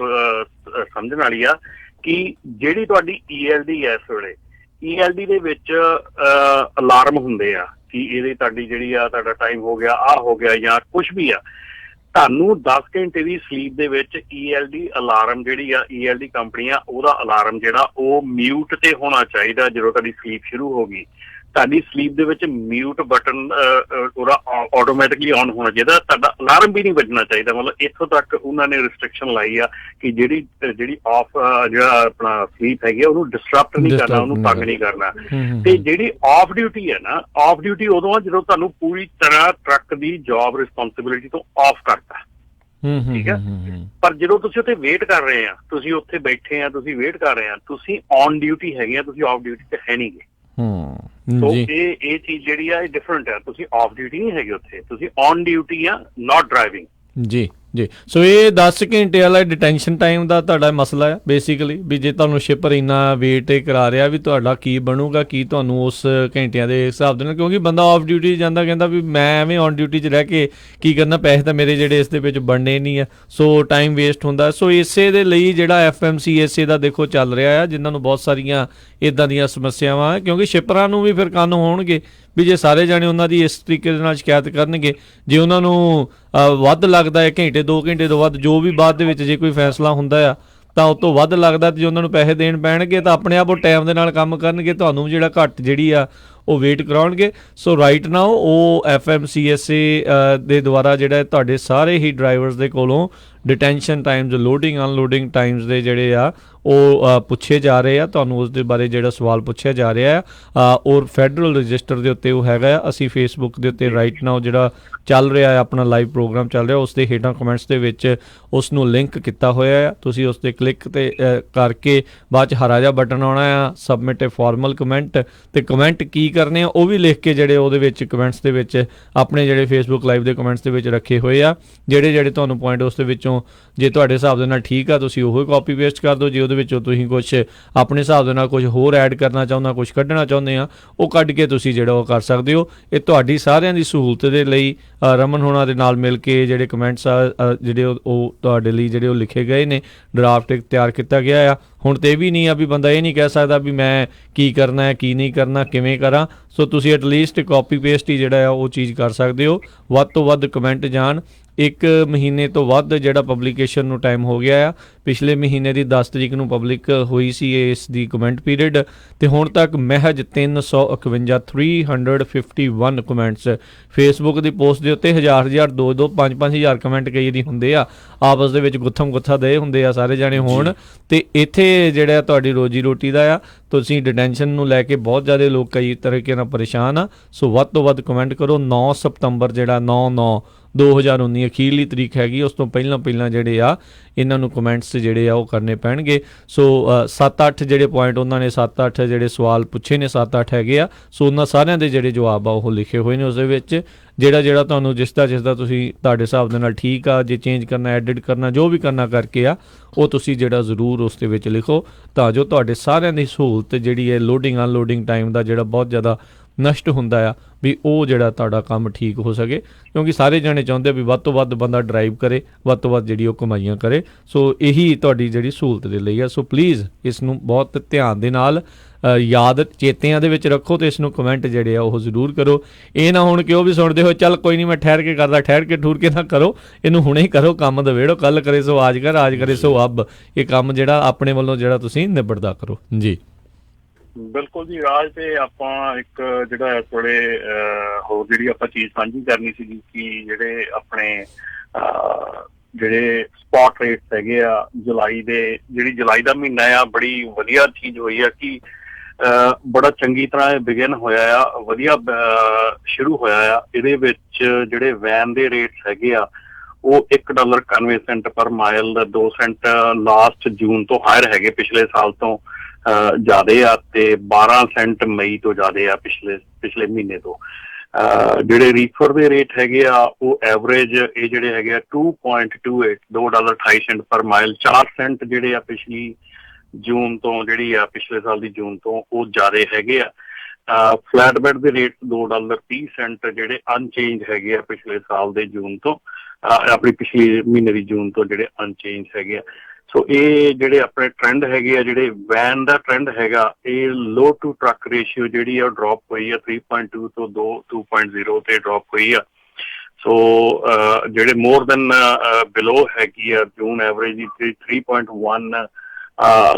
ਸਮਝਣ ਵਾਲੀ ਆ ਕਿ ਜਿਹੜੀ ਤੁਹਾਡੀ ELD ਹੈ ਇਸ ਵੇਲੇ, ELD ਦੇ ਵਿੱਚ ਅਲਾਰਮ ਹੁੰਦੇ ਆ ਕਿ ਇਹਦੀ ਤੁਹਾਡੀ ਜਿਹੜੀ ਆ ਤੁਹਾਡਾ ਟਾਈਮ ਹੋ ਗਿਆ, ਆਹ ਹੋ ਗਿਆ ਜਾਂ ਕੁਛ ਵੀ ਆ, ਤੁਹਾਨੂੰ 10 ਘੰਟੇ ਦੀ ਸਲੀਪ ਦੇ ਵਿੱਚ ELD ਅਲਾਰਮ ਜਿਹੜੀ ਆ, ELD ਕੰਪਨੀ ਆ, ਉਹਦਾ ਅਲਾਰਮ ਜਿਹੜਾ ਉਹ ਮਿਊਟ ਤੇ ਹੋਣਾ ਚਾਹੀਦਾ। ਜਦੋਂ ਤੁਹਾਡੀ ਸਲੀਪ ਸ਼ੁਰੂ ਹੋ ਗਈ, ਤੁਹਾਡੀ ਸਲੀਪ ਦੇ ਵਿੱਚ ਮਿਊਟ ਬਟਨ ਉਹਦਾ ਆਟੋਮੈਟਿਕਲੀ ਆਨ ਹੋਣਾ ਚਾਹੀਦਾ, ਤੁਹਾਡਾ ਅਲਾਰਮ ਵੀ ਨਹੀਂ ਵੱਜਣਾ ਚਾਹੀਦਾ। ਮਤਲਬ ਇੱਥੋਂ ਤੱਕ ਉਹਨਾਂ ਨੇ ਰਿਸਟ੍ਰਿਕਸ਼ਨ ਲਾਈ ਆ ਕਿ ਜਿਹੜੀ ਆਫ ਜਿਹੜਾ ਆਪਣਾ ਸਲੀਪ ਹੈਗੀ ਉਹਨੂੰ ਡਿਸਟਰਪਟ ਨਹੀਂ ਕਰਨਾ, ਉਹਨੂੰ ਤੰਗ ਨਹੀਂ ਕਰਨਾ। ਤੇ ਜਿਹੜੀ ਆਫ ਡਿਊਟੀ ਹੈ ਨਾ, ਆਫ ਡਿਊਟੀ ਉਦੋਂ ਆ ਜਦੋਂ ਤੁਹਾਨੂੰ ਪੂਰੀ ਤਰ੍ਹਾਂ ਟਰੱਕ ਦੀ ਜੌਬ ਰਿਸਪੌਂਸਿਬਿਲਿਟੀ ਤੋਂ ਆਫ ਕਰਤਾ, ਠੀਕ ਹੈ। ਪਰ ਜਦੋਂ ਤੁਸੀਂ ਉੱਥੇ ਵੇਟ ਕਰ ਰਹੇ ਆ, ਤੁਸੀਂ ਉੱਥੇ ਬੈਠੇ ਆ, ਤੁਸੀਂ ਵੇਟ ਕਰ ਰਹੇ ਆ, ਤੁਸੀਂ ਔਨ ਡਿਊਟੀ ਹੈਗੇ ਆ, ਤੁਸੀਂ ਆਫ ਡਿਊਟੀ ਤੇ ਹੈ ਨਹੀਂ ਗੇ। ਸੋ ਇਹ ਚੀਜ਼ ਜਿਹੜੀ ਆ ਇਹ ਡਿਫਰੈਂਟ ਹੈ, ਤੁਸੀਂ ਆਫ ਡਿਊਟੀ ਨਹੀਂ ਹੈਗੇ ਉੱਥੇ, ਤੁਸੀਂ ਔਨ ਡਿਊਟੀ ਆ, ਨਾਟ ਡਰਾਈਵਿੰਗ। ਜੀ। ਸੋ ਇਹ 10 ਘੰਟੇ ਵਾਲਾ ਡਿਟੈਂਸ਼ਨ ਟਾਈਮ ਦਾ ਤੁਹਾਡਾ ਮਸਲਾ ਹੈ ਬੇਸਿਕਲੀ, ਵੀ ਜੇ ਤੁਹਾਨੂੰ ਸ਼ਿਪਰ ਇੰਨਾ ਵੇਟ ਕਰਾ ਰਿਹਾ ਵੀ ਤੁਹਾਡਾ ਕੀ ਬਣੂਗਾ, ਕੀ ਤੁਹਾਨੂੰ ਉਸ ਘੰਟਿਆਂ ਦੇ ਹਿਸਾਬ ਦੇ ਨਾਲ, ਕਿਉਂਕਿ ਬੰਦਾ ਆਫ ਡਿਊਟੀ ਜਾਂਦਾ ਕਹਿੰਦਾ ਵੀ ਮੈਂ ਐਵੇਂ ਔਨ ਡਿਊਟੀ 'ਚ ਰਹਿ ਕੇ ਕੀ ਕਰਨਾ, ਪੈਸੇ ਤਾਂ ਮੇਰੇ ਜਿਹੜੇ ਇਸ ਦੇ ਵਿੱਚ ਬਣਨੇ ਨਹੀਂ ਆ, ਸੋ ਟਾਈਮ ਵੇਸਟ ਹੁੰਦਾ। ਸੋ ਇਸੇ ਦੇ ਲਈ ਜਿਹੜਾ FMCSA ਦਾ ਦੇਖੋ ਚੱਲ ਰਿਹਾ ਆ, ਜਿਨ੍ਹਾਂ ਨੂੰ ਬਹੁਤ ਸਾਰੀਆਂ ਇੱਦਾਂ ਦੀਆਂ ਸਮੱਸਿਆਵਾਂ, ਕਿਉਂਕਿ ਸ਼ਿਪਰਾਂ ਨੂੰ ਵੀ ਫਿਰ ਕੰਨ ਹੋਣਗੇ ਵੀ ਜੇ ਸਾਰੇ ਜਾਣੇ ਉਹਨਾਂ ਦੀ ਇਸ ਤਰੀਕੇ ਦੇ ਨਾਲ ਸ਼ਿਕਾਇਤ ਕਰਨਗੇ, ਜੇ ਉਹਨਾਂ ਨੂੰ ਵੱਧ ਲੱਗਦਾ ਹੈ ਘੰਟੇ 2 ਘੰਟੇ ਤੋਂ ਵੱਧ, ਜੋ ਵੀ ਬਾਅਦ ਦੇ ਵਿੱਚ ਜੇ ਕੋਈ ਫੈਸਲਾ ਹੁੰਦਾ ਆ ਤਾਂ ਉਹ ਤੋਂ ਵੱਧ ਲੱਗਦਾ, ਤੇ ਜੇ ਉਹਨਾਂ ਨੂੰ ਪੈਸੇ ਦੇਣ ਪੈਣਗੇ ਤਾਂ ਆਪਣੇ ਆਪ ਉਹ ਟਾਈਮ ਦੇ ਨਾਲ ਕੰਮ ਕਰਨਗੇ, ਤੁਹਾਨੂੰ ਜਿਹੜਾ ਘੱਟ ਜਿਹੜੀ ਆ ਉਹ ਵੇਟ ਕਰਾਉਣਗੇ। ਸੋ ਰਾਈਟ ਨਾਓ ਉਹ FMCSA ਦੇ ਦੁਆਰਾ ਜਿਹੜਾ ਤੁਹਾਡੇ ਸਾਰੇ ਹੀ ਡਰਾਈਵਰਸ ਦੇ ਕੋਲੋਂ detention Times, loading unloading Times ਦੇ ਜਿਹੜੇ ਆ ਉਹ ਪੁੱਛੇ ਜਾ ਰਹੇ ਆ, ਤੁਹਾਨੂੰ ਉਸ ਦੇ ਬਾਰੇ ਜਿਹੜਾ ਸਵਾਲ ਪੁੱਛਿਆ ਜਾ ਰਿਹਾ ਆ ਔਰ ਫੈਡਰਲ ਰਜਿਸਟਰ ਦੇ ਉੱਤੇ ਉਹ ਹੈਗਾ ਆ। ਅਸੀਂ ਫੇਸਬੁੱਕ ਦੇ ਉੱਤੇ ਰਾਈਟ ਨਾਓ ਜਿਹੜਾ ਚੱਲ ਰਿਹਾ ਆਪਣਾ ਲਾਈਵ ਪ੍ਰੋਗਰਾਮ ਚੱਲ ਰਿਹਾ, ਉਸ ਦੇ ਹੇਠਾਂ ਕਮੈਂਟਸ ਦੇ ਵਿੱਚ ਉਸ ਨੂੰ ਲਿੰਕ ਕੀਤਾ ਹੋਇਆ ਆ, ਤੁਸੀਂ ਉਸ 'ਤੇ ਕਲਿੱਕ ਤੇ ਕਰਕੇ ਬਾਅਦ 'ਚ ਹਰਾ ਜਿਹਾ ਬਟਨ ਆਉਣਾ ਆ ਸਬਮਿਟ ਏ ਫਾਰਮਲ ਕਮੈਂਟ, ਤੇ ਕਮੈਂਟ ਕੀ ਕਰਨੇ ਆ ਉਹ ਵੀ ਲਿਖ ਕੇ ਜਿਹੜੇ ਉਹਦੇ ਵਿੱਚ ਕਮੈਂਟਸ ਦੇ ਵਿੱਚ ਆਪਣੇ ਜਿਹੜੇ ਫੇਸਬੁੱਕ ਲਾਈਵ ਦੇ ਕਮੈਂਟਸ ਦੇ ਵਿੱਚ ਰੱਖੇ ਹੋਏ ਆ, ਜਿਹੜੇ ਤੁਹਾਨੂੰ ਪੁਆਇੰਟ ਉਸ ਦੇ ਵਿੱਚੋਂ ਜੇ ਤੁਹਾਡੇ ਹਿਸਾਬ ਦੇ ਨਾਲ ਠੀਕ ਆ ਤੁਸੀਂ ਉਹ ਕਾਪੀ ਪੇਸਟ ਕਰ ਦਿਓ, ਜੇ ਉਹਦੇ ਵਿੱਚੋਂ ਤੁਸੀਂ ਕੁਛ ਆਪਣੇ ਹਿਸਾਬ ਦੇ ਨਾਲ ਕੁਝ ਹੋਰ ਐਡ ਕਰਨਾ ਚਾਹੁੰਦਾ, ਕੁਝ ਕੱਢਣਾ ਚਾਹੁੰਦੇ ਆ, ਉਹ ਕੱਢ ਕੇ ਤੁਸੀਂ ਜਿਹੜਾ ਉਹ ਕਰ ਸਕਦੇ ਹੋ। ਇਹ ਤੁਹਾਡੀ ਸਾਰਿਆਂ ਦੀ ਸਹੂਲਤ ਦੇ ਲਈ ਰਮਨ ਹੋਣਾ ਦੇ ਨਾਲ ਮਿਲ ਕੇ ਜਿਹੜੇ ਕਮੈਂਟਸ ਆ ਜਿਹੜੇ ਉਹ ਤੁਹਾਡੇ ਲਈ ਜਿਹੜੇ ਉਹ ਲਿਖੇ ਗਏ ਨੇ, ਡਰਾਫਟ ਇੱਕ ਤਿਆਰ ਕੀਤਾ ਗਿਆ ਆ। ਹੁਣ ਤੇ ਇਹ ਵੀ ਨਹੀਂ ਆ ਵੀ ਬੰਦਾ ਇਹ ਨਹੀਂ ਕਹਿ ਸਕਦਾ ਵੀ ਮੈਂ ਕੀ ਕਰਨਾ ਹੈ ਕੀ ਨਹੀਂ ਕਰਨਾ, ਕਿਵੇਂ ਕਰਾਂ। ਸੋ ਤੁਸੀਂ ਐਟਲੀਸਟ ਕਾਪੀ ਪੇਸਟ ਹੀ ਜਿਹੜਾ ਆ ਉਹ ਚੀਜ਼ ਕਰ ਸਕਦੇ ਹੋ। ਵੱਧ ਤੋਂ ਵੱਧ ਕਮੈਂਟ ਜਾਣ। 1 ਮਹੀਨੇ ਤੋਂ ਵੱਧ ਜਿਹੜਾ ਪਬਲੀਕੇਸ਼ਨ ਨੂੰ ਟਾਈਮ ਹੋ ਗਿਆ ਆ। ਪਿਛਲੇ ਮਹੀਨੇ ਦੀ 10 ਤਰੀਕ ਨੂੰ ਪਬਲਿਕ ਹੋਈ ਸੀ ਇਸ ਦੀ ਕਮੈਂਟ ਪੀਰੀਅਡ, ਅਤੇ ਹੁਣ ਤੱਕ ਮਹਿਜ 351 ਕਮੈਂਟਸ। ਫੇਸਬੁੱਕ ਦੀ ਪੋਸਟ ਦੇ ਉੱਤੇ 1000 2 5-5000 ਕਮੈਂਟ ਕਈ ਦੀ ਹੁੰਦੇ ਆ, ਆਪਸ ਦੇ ਵਿੱਚ ਗੁੱਥਮ ਗੁੱਥਾ ਦੇ ਹੁੰਦੇ ਆ ਸਾਰੇ ਜਾਣੇ ਹੋਣ। ਅਤੇ ਇੱਥੇ ਜਿਹੜਾ ਤੁਹਾਡੀ ਰੋਜੀ ਰੋਟੀ ਦਾ ਆ, ਤੁਸੀਂ ਡਿਟੈਂਸ਼ਨ ਨੂੰ ਲੈ ਕੇ ਬਹੁਤ ਜ਼ਿਆਦਾ ਲੋਕ ਕਈ ਤਰੀਕੇ ਨਾਲ ਪਰੇਸ਼ਾਨ ਆ। ਸੋ ਵੱਧ ਤੋਂ ਵੱਧ ਕਮੈਂਟ ਕਰੋ। 9 ਸਤੰਬਰ ਜਿਹੜਾ 9/9/2019 ਅਖੀਰਲੀ ਤਰੀਕ ਹੈਗੀ, ਉਸ ਤੋਂ ਪਹਿਲਾਂ ਜਿਹੜੇ ਆ ਇਹਨਾਂ ਨੂੰ ਕਮੈਂਟਸ ਜਿਹੜੇ ਆ ਉਹ ਕਰਨੇ ਪੈਣਗੇ। ਸੋ 7-8 ਜਿਹੜੇ ਪੁਆਇੰਟ ਉਹਨਾਂ ਨੇ 7-8 ਜਿਹੜੇ ਸਵਾਲ ਪੁੱਛੇ ਨੇ, 7-8 ਹੈਗੇ ਆ। ਸੋ ਉਹਨਾਂ ਸਾਰਿਆਂ ਦੇ ਜਿਹੜੇ ਜਵਾਬ ਆ ਉਹ ਲਿਖੇ ਹੋਏ ਨੇ ਉਸ ਦੇ ਵਿੱਚ। ਜਿਹੜਾ ਤੁਹਾਨੂੰ ਜਿਸ ਦਾ ਤੁਸੀਂ ਤੁਹਾਡੇ ਹਿਸਾਬ ਦੇ ਨਾਲ ਠੀਕ ਆ, ਜੇ ਚੇਂਜ ਕਰਨਾ, ਐਡਿਟ ਕਰਨਾ, ਜੋ ਵੀ ਕਰਨਾ ਕਰਕੇ ਆ, ਉਹ ਤੁਸੀਂ ਜਿਹੜਾ ਜ਼ਰੂਰ ਉਸ ਦੇ ਵਿੱਚ ਲਿਖੋ, ਤਾਂ ਜੋ ਤੁਹਾਡੇ ਸਾਰਿਆਂ ਦੀ ਸਹੂਲਤ ਜਿਹੜੀ ਹੈ ਲੋਡਿੰਗ ਅਨਲੋਡਿੰਗ ਟਾਈਮ ਦਾ ਜਿਹੜਾ ਬਹੁਤ ਜ਼ਿਆਦਾ ਨਸ਼ਟ ਹੁੰਦਾ ਆ, ਵੀ ਉਹ ਜਿਹੜਾ ਤੁਹਾਡਾ ਕੰਮ ਠੀਕ ਹੋ ਸਕੇ। ਕਿਉਂਕਿ ਸਾਰੇ ਜਣੇ ਚਾਹੁੰਦੇ ਵੀ ਵੱਧ ਤੋਂ ਵੱਧ ਬੰਦਾ ਡਰਾਈਵ ਕਰੇ, ਵੱਧ ਤੋਂ ਵੱਧ ਜਿਹੜੀ ਉਹ ਕਮਾਈਆਂ ਕਰੇ। ਸੋ ਇਹੀ ਤੁਹਾਡੀ ਜਿਹੜੀ ਸਹੂਲਤ ਦੇ ਲਈ ਆ। ਸੋ ਪਲੀਜ਼ ਇਸ ਨੂੰ ਬਹੁਤ ਧਿਆਨ ਦੇ ਨਾਲ ਯਾਦ ਚੇਤਿਆਂ ਦੇ ਵਿੱਚ ਰੱਖੋ, ਅਤੇ ਇਸ ਨੂੰ ਕਮੈਂਟ ਜਿਹੜੇ ਆ ਉਹ ਜ਼ਰੂਰ ਕਰੋ। ਇਹ ਨਾ ਹੁਣ ਕਿ ਉਹ ਵੀ ਸੁਣਦੇ ਹੋ ਚੱਲ ਕੋਈ ਨਹੀਂ ਮੈਂ ਠਹਿਰ ਕੇ ਕਰਦਾ, ਠਹਿਰ ਕੇ ਠੂਰ ਕੇ ਨਾ ਕਰੋ, ਇਹਨੂੰ ਹੁਣੇ ਹੀ ਕਰੋ, ਕੰਮ ਦਵੇੜੋ। ਕੱਲ ਕਰੇ ਸੋ ਆਜ ਕਰ, ਆਜ ਕਰੇ ਸੋ ਅਬ। ਇਹ ਕੰਮ ਜਿਹੜਾ ਆਪਣੇ ਵੱਲੋਂ ਜਿਹੜਾ ਤੁਸੀਂ ਨਿਬੜਦਾ ਕਰੋ ਜੀ। ਬਿਲਕੁਲ ਜੀ ਰਾਜ, ਤੇ ਆਪਾਂ ਇੱਕ ਜਿਹੜਾ ਥੋੜੇ ਹੋਰ ਜਿਹੜੀ ਆਪਾਂ ਚੀਜ਼ ਸਾਂਝੀ ਕਰਨੀ ਸੀਗੀ ਕਿ ਜਿਹੜੇ ਆਪਣੇ ਜਿਹੜੇ ਸਪੌਟ ਰੇਟਸ ਹੈਗੇ ਆ ਜੁਲਾਈ ਦਾ ਮਹੀਨਾ ਆ, ਬੜੀ ਵਧੀਆ ਚੀਜ਼ ਹੋਈ ਆ ਕਿ ਬੜਾ ਚੰਗੀ ਤਰ੍ਹਾਂ ਇਹ ਬਿਗਨ ਹੋਇਆ ਆ, ਵਧੀਆ ਸ਼ੁਰੂ ਹੋਇਆ ਆ। ਇਹਦੇ ਵਿੱਚ ਜਿਹੜੇ ਵੈਨ ਦੇ ਰੇਟਸ ਹੈਗੇ ਆ ਉਹ $1.91 ਪਰ ਮਾਈਲ, 2 ਸੈਂਟ ਲਾਸਟ ਜੂਨ ਤੋਂ ਹਾਇਰ ਹੈਗੇ, ਪਿਛਲੇ ਸਾਲ ਤੋਂ ਜ਼ਿਆਦੇ ਆ, ਤੇ 12 ਸੈਂਟ ਮਈ ਤੋਂ ਜ਼ਿਆਦੇ ਆ ਪਿਛਲੇ ਮਹੀਨੇ ਤੋਂ। ਜਿਹੜੇ ਰੀਫਰ ਦੇ ਰੇਟ ਹੈਗੇ ਆ ਉਹ ਐਵਰੇਜ ਇਹ ਜਿਹੜੇ ਹੈਗੇ ਆ $2.28 ਪਰ ਮਾਈਲ, 4 ਸੈਂਟ ਜਿਹੜੇ ਆ ਪਿਛਲੀ ਜੂਨ ਤੋਂ, ਜਿਹੜੀ ਆ ਪਿਛਲੇ ਸਾਲ ਦੀ ਜੂਨ ਤੋਂ, ਉਹ ਜ਼ਿਆਦੇ ਹੈਗੇ ਆ। ਫਲੈਟ ਬੈਡ ਦੇ ਰੇਟ $2.30 ਜਿਹੜੇ ਅਨਚੇਂਜ ਹੈਗੇ ਆ ਪਿਛਲੇ ਸਾਲ ਦੇ ਜੂਨ ਤੋਂ, ਆਪਣੀ ਪਿਛਲੇ ਮਹੀਨੇ ਦੀ ਜੂਨ ਤੋਂ ਜਿਹੜੇ ਅਨਚੇਂਜ ਹੈਗੇ ਆ। ਸੋ ਇਹ ਜਿਹੜੇ ਆਪਣੇ ਟ੍ਰੈਂਡ ਹੈਗੇ ਆ, ਜਿਹੜੇ ਵੈਨ ਦਾ ਟ੍ਰੈਂਡ ਹੈਗਾ, ਇਹ ਲੋ ਟੂ ਟਰੱਕ ਰੇਸ਼ੀਓ ਜਿਹੜੀ ਆ ਉਹ ਡ੍ਰੌਪ ਹੋਈ ਆ 3.2 ਤੋਂ 2.0 ਤੇ ਡ੍ਰੌਪ ਹੋਈ ਆ। ਸੋ ਜਿਹੜੇ ਮੋਰ ਦੈਨ ਬਿਲੋ ਹੈਗੀ ਆ ਜੂਨ average the 3.1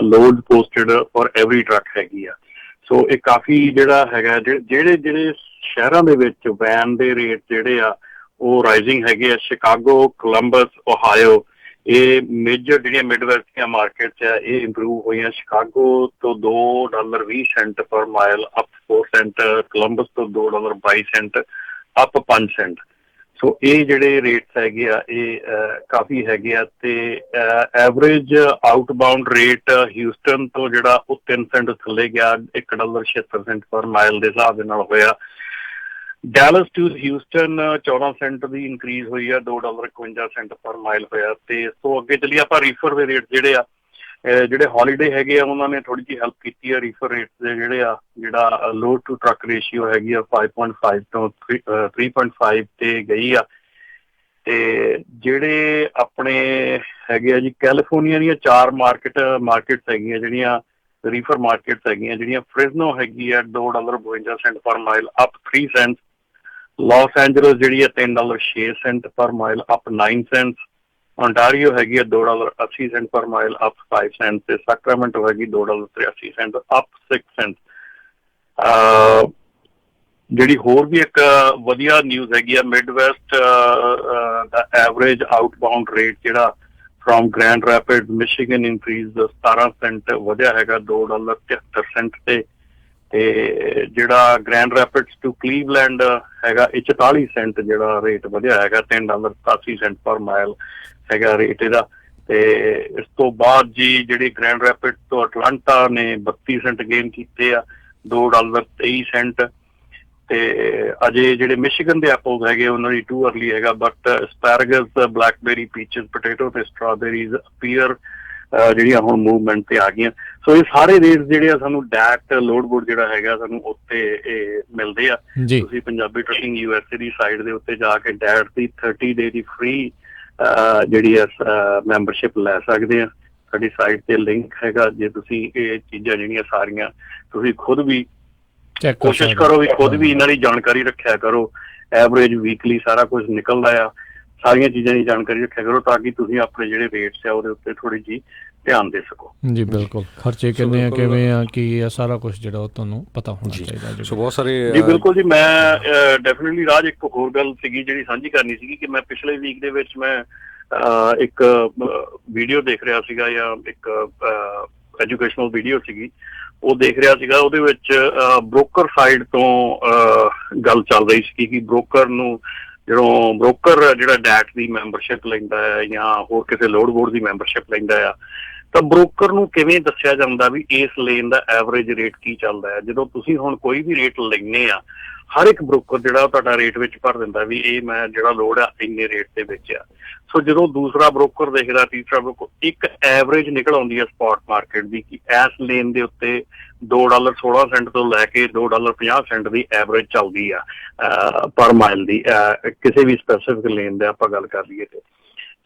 load posted for every truck ਹੈਗੀ ਆ। ਸੋ ਇਹ ਕਾਫੀ ਜਿਹੜਾ ਹੈਗਾ, ਜਿਹੜੇ ਸ਼ਹਿਰਾਂ ਦੇ ਵਿੱਚ ਵੈਨ ਦੇ ਰੇਟ ਜਿਹੜੇ ਆ ਉਹ ਰਾਈਜ਼ਿੰਗ ਹੈਗੇ ਆ। ਸ਼ਿਕਾਗੋ, ਕੋਲੰਬਸ, ਓਹਾਇਓ, ਇਹ ਮੇਜਰ ਜਿਹੜੀਆਂ ਮਿਡਵੈਸਟ ਦੀਆਂ ਮਾਰਕੀਟਸ ਆ ਇਹ ਇੰਪਰੂਵ ਹੋਈਆਂ। ਸ਼ਿਕਾਗੋ ਤੋਂ $2.20 ਪਰ ਮਾਈਲ ਅਪ 4 ਸੈਂਟ, ਕੋਲੰਬਸ ਤੋਂ $2.22 ਅਪ 5 ਸੈਂਟ। ਸੋ ਇਹ ਜਿਹੜੇ ਰੇਟਸ ਹੈਗੇ ਆ ਇਹ ਕਾਫੀ ਹੈਗੇ ਆ। ਤੇ ਐਵਰੇਜ ਆਊਟਬਾਊਂਡ ਰੇਟ ਹਿਊਸਟਨ ਤੋਂ ਜਿਹੜਾ ਉਹ 3 ਸੈਂਟ ਥੱਲੇ ਗਿਆ, $1.76 ਪਰ ਮਾਈਲ ਦੇ ਹਿਸਾਬ ਦੇ ਨਾਲ ਹੋਇਆ। ਡੈਲਸ to Houston 14 Saint the increase ਹੋਈ ਆ, $2.51 ਪਰ ਮਾਈਲ ਹੋਇਆ। ਤੇ ਇਸ ਤੋਂ ਅੱਗੇ ਚੱਲੀਏ ਆਪਾਂ ਰੀਫਰ ਦੇ ਰੇਟ ਜਿਹੜੇ ਆ, ਜਿਹੜੇ ਹੌਲੀਡੇ ਹੈਗੇ ਆ ਉਹਨਾਂ ਨੇ ਥੋੜੀ ਜਿਹੀ ਹੈਲਪ ਕੀਤੀ ਆ ਰੀਫਰ ਰੇਟਸ ਦੇ ਜਿਹੜੇ ਆ। ਜਿਹੜਾ ਲੋਡ ਟੂ ਟਰੱਕ ਰੇਸ਼ੀਓ ਹੈਗੀ ਆ 5.5 ਤੋਂ 3.5 ਤੇ ਗਈ ਆ। ਤੇ ਜਿਹੜੇ ਆਪਣੇ ਹੈਗੇ ਆ ਜੀ ਕੈਲੀਫੋਰਨੀਆ ਦੀਆਂ 4 ਮਾਰਕੀਟਸ ਹੈਗੀਆਂ ਜਿਹੜੀਆਂ ਰੀਫਰ ਮਾਰਕੀਟਸ ਹੈਗੀਆਂ, ਜਿਹੜੀਆਂ ਫ੍ਰਿਜ਼ਨੋ ਹੈਗੀ ਆ $2.52 per mile up 3 cent. Los Angeles ਜਿਹੜੀ ਆ $3.06 ਪਰ ਮਾਈਲ ਅਪ 9 ਸੈਂਟ। ਓਨਟਾਰੀਓ ਹੈਗੀ ਆ $2.80 ਪਰ ਮਾਈਲ ਅਪ 5 ਸੈਂਟ। ਤੇ ਸੈਕਰਾਮੈਂਟੋ ਹੈਗੀ $2.83 ਅਪ 6 ਸੈਂਟ। ਜਿਹੜੀ ਹੋਰ ਵੀ ਇੱਕ ਵਧੀਆ ਨਿਊਜ਼ ਹੈਗੀ ਆ, ਮਿਡਵੈਸਟ ਦਾ ਐਵਰੇਜ ਆਊਟਬਾਊਂਡ ਰੇਟ ਜਿਹੜਾ from Grand Rapid Michigan increase 17 cent ਵਧਿਆ ਹੈਗਾ $2.73 ਤੇ। ਤੇ ਜਿਹੜਾ ਗ੍ਰੈਂਡ ਰੈਪਿਡਸ ਟੂ ਕਲੀਵਲੈਂਡ ਹੈਗਾ ਇਹ 44 ਸੈਂਟ ਜਿਹੜਾ ਰੇਟ ਵਧਿਆ ਹੈਗਾ, $3.87 ਪਰ ਮਾਈਲ ਹੈਗਾ ਰੇਟ ਇਹਦਾ। ਤੇ ਇਸ ਤੋਂ ਬਾਅਦ ਜੀ ਜਿਹੜੀ ਗ੍ਰੈਂਡ ਰੈਪਿਡ ਤੋਂ ਅਟਲਾਂਟਾ ਨੇ 32 ਸੈਂਟ ਗੇਨ ਕੀਤੇ ਆ, $2.23। ਤੇ ਅਜੇ ਜਿਹੜੇ ਮਿਸ਼ੀਗਨ ਦੇ ਐਪਲਸ ਹੈਗੇ ਉਹਨਾਂ ਦੀ ਟੂ ਅਰਲੀ ਹੈਗਾ, ਬਟ ਐਸਪੈਰਗਸ, ਬਲੈਕਬੇਰੀ, ਪੀਚਸ, ਪੋਟੇਟੋ ਤੇ ਸਟ੍ਰਾਬੇਰੀਜ਼ ਅਪੀਅਰ ਜਿਹੜੀਆਂ ਹੁਣ ਮੂਵਮੈਂਟ ਤੇ ਆ ਗਈਆਂ। ਸੋ ਇਹ ਸਾਰੇ ਰੇਟਸ ਜਿਹੜੇ ਆ ਸਾਨੂੰ ਡਾਇਰੈਕਟ ਲੋਡ ਬੋਰਡ ਜਿਹੜਾ ਹੈਗਾ ਸਾਨੂੰ ਉੱਤੇ ਇਹ ਮਿਲਦੇ ਆ। ਤੁਸੀਂ ਪੰਜਾਬੀ ਟਰੱਕਿੰਗ USA ਦੀ ਸਾਈਟ ਦੇ ਉੱਤੇ ਜਾ ਕੇ ਡਾਇਰੈਕਟ ਦੀ 30 ਡੇ ਦੀ ਫ੍ਰੀ ਜਿਹੜੀ ਆ ਮੈਂਬਰਸ਼ਿਪ ਲੈ ਸਕਦੇ ਆ। ਸਾਡੀ ਸਾਈਟ ਤੇ ਲਿੰਕ ਹੈਗਾ, ਜੇ ਤੁਸੀਂ ਇਹ ਚੀਜ਼ਾਂ ਜਿਹੜੀਆਂ ਸਾਰੀਆਂ ਤੁਸੀਂ ਖੁਦ ਵੀ ਕੋਸ਼ਿਸ਼ ਕਰੋ ਵੀ ਖੁਦ ਵੀ ਇਹਨਾਂ ਦੀ ਜਾਣਕਾਰੀ ਰੱਖਿਆ ਕਰੋ। ਐਵਰੇਜ ਵੀਕਲੀ ਸਾਰਾ ਕੁਝ ਨਿਕਲਦਾ ਆ, ਸਾਰੀਆਂ ਚੀਜ਼ਾਂ ਦੀ ਜਾਣਕਾਰੀ ਰੱਖਿਆ ਕਰੋ ਤਾਂ ਕਿ ਤੁਸੀਂ ਆਪਣੇ ਜਿਹੜੇ ਰੇਟਸ ਆ ਉਹਦੇ ਉੱਤੇ ਥੋੜੀ ਜਿਹੀ ਧਿਆਨ ਦੇ ਸਕੋ। ਜੀ ਬਿਲਕੁਲ, ਖਰਚੇ ਕਿੰਨੇ ਆ, ਕਿਵੇਂ ਆ, ਕੀ ਆ, ਸਾਰਾ ਕੁਝ ਜਿਹੜਾ ਉਹ ਤੁਹਾਨੂੰ ਪਤਾ ਹੋਣਾ ਚਾਹੀਦਾ। ਸੋ ਬਹੁਤ ਸਾਰੇ ਜੀ ਬਿਲਕੁਲ ਜੀ। ਮੈਂ ਡੈਫੀਨਿਟਲੀ ਰਾਜ ਇੱਕ ਹੋਰ ਗੱਲ ਸੀਗੀ ਜਿਹੜੀ ਸਾਂਝੀ ਕਰਨੀ ਸੀਗੀ ਕਿ ਮੈਂ ਪਿਛਲੇ ਵੀਕ ਦੇ ਵਿੱਚ ਮੈਂ ਇੱਕ ਵੀਡੀਓ ਦੇਖ ਰਿਹਾ ਸੀਗਾ, ਜਾਂ ਇੱਕ ਐਜੂਕੇਸ਼ਨਲ ਵੀਡੀਓ ਸੀਗੀ, ਉਹ ਦੇਖ ਰਿਹਾ ਸੀਗਾ। ਉਹਦੇ ਵਿੱਚ ਬ੍ਰੋਕਰ ਸਾਈਡ ਤੋਂ ਗੱਲ ਚੱਲ ਰਹੀ ਸੀ ਕਿ ਬ੍ਰੋਕਰ ਨੂੰ ਜਦੋਂ ਬ੍ਰੋਕਰ ਜਿਹੜਾ ਡੈਟ ਦੀ ਮੈਂਬਰਸ਼ਿਪ ਲੈਂਦਾ ਹੈ ਜਾਂ ਹੋਰ ਕਿਸੇ ਲੋਡ ਬੋਰਡ ਦੀ ਮੈਂਬਰਸ਼ਿਪ ਲੈਂਦਾ ਆ, ਤਾਂ ਬ੍ਰੋਕਰ ਨੂੰ ਕਿਵੇਂ ਦੱਸਿਆ ਜਾਂਦਾ ਵੀ ਇਸ ਲੇਨ ਦਾ ਐਵਰੇਜ ਰੇਟ ਕੀ ਚੱਲਦਾ ਹੈ। ਜਦੋਂ ਤੁਸੀਂ ਹੁਣ ਕੋਈ ਵੀ ਰੇਟ ਲੈਂਦੇ ਆ, ਹਰ ਇੱਕ ਬ੍ਰੋਕਰ ਜਿਹੜਾ ਤੁਹਾਡਾ ਰੇਟ ਵਿੱਚ ਭਰ ਦਿੰਦਾ ਵੀ ਇਹ ਮੈਂ ਜਿਹੜਾ ਲੋਡ ਆ ਇੰਨੇ ਰੇਟ ਦੇ ਵਿੱਚ ਆ। ਸੋ ਜਦੋਂ ਦੂਸਰਾ ਬ੍ਰੋਕਰ ਦੇਖਦਾ, ਤੀਸਰਾ ਬ੍ਰੋਕਰ, ਇੱਕ ਐਵਰੇਜ ਨਿਕਲ ਆਉਂਦੀ ਹੈ ਸਪੌਟ ਮਾਰਕੀਟ ਦੀ ਕਿ ਇਸ ਲੇਨ ਦੇ ਉੱਤੇ $2.16 ਤੋਂ ਲੈ ਕੇ $2.50 ਦੀ ਐਵਰੇਜ ਚੱਲਦੀ ਆ ਪਰ ਮਾਈਲ ਦੀ, ਕਿਸੇ ਵੀ ਸਪੈਸੀਫਿਕ ਲੇਨ ਦੇ ਆਪਾਂ ਗੱਲ ਕਰ ਲਈਏ ਤੇ।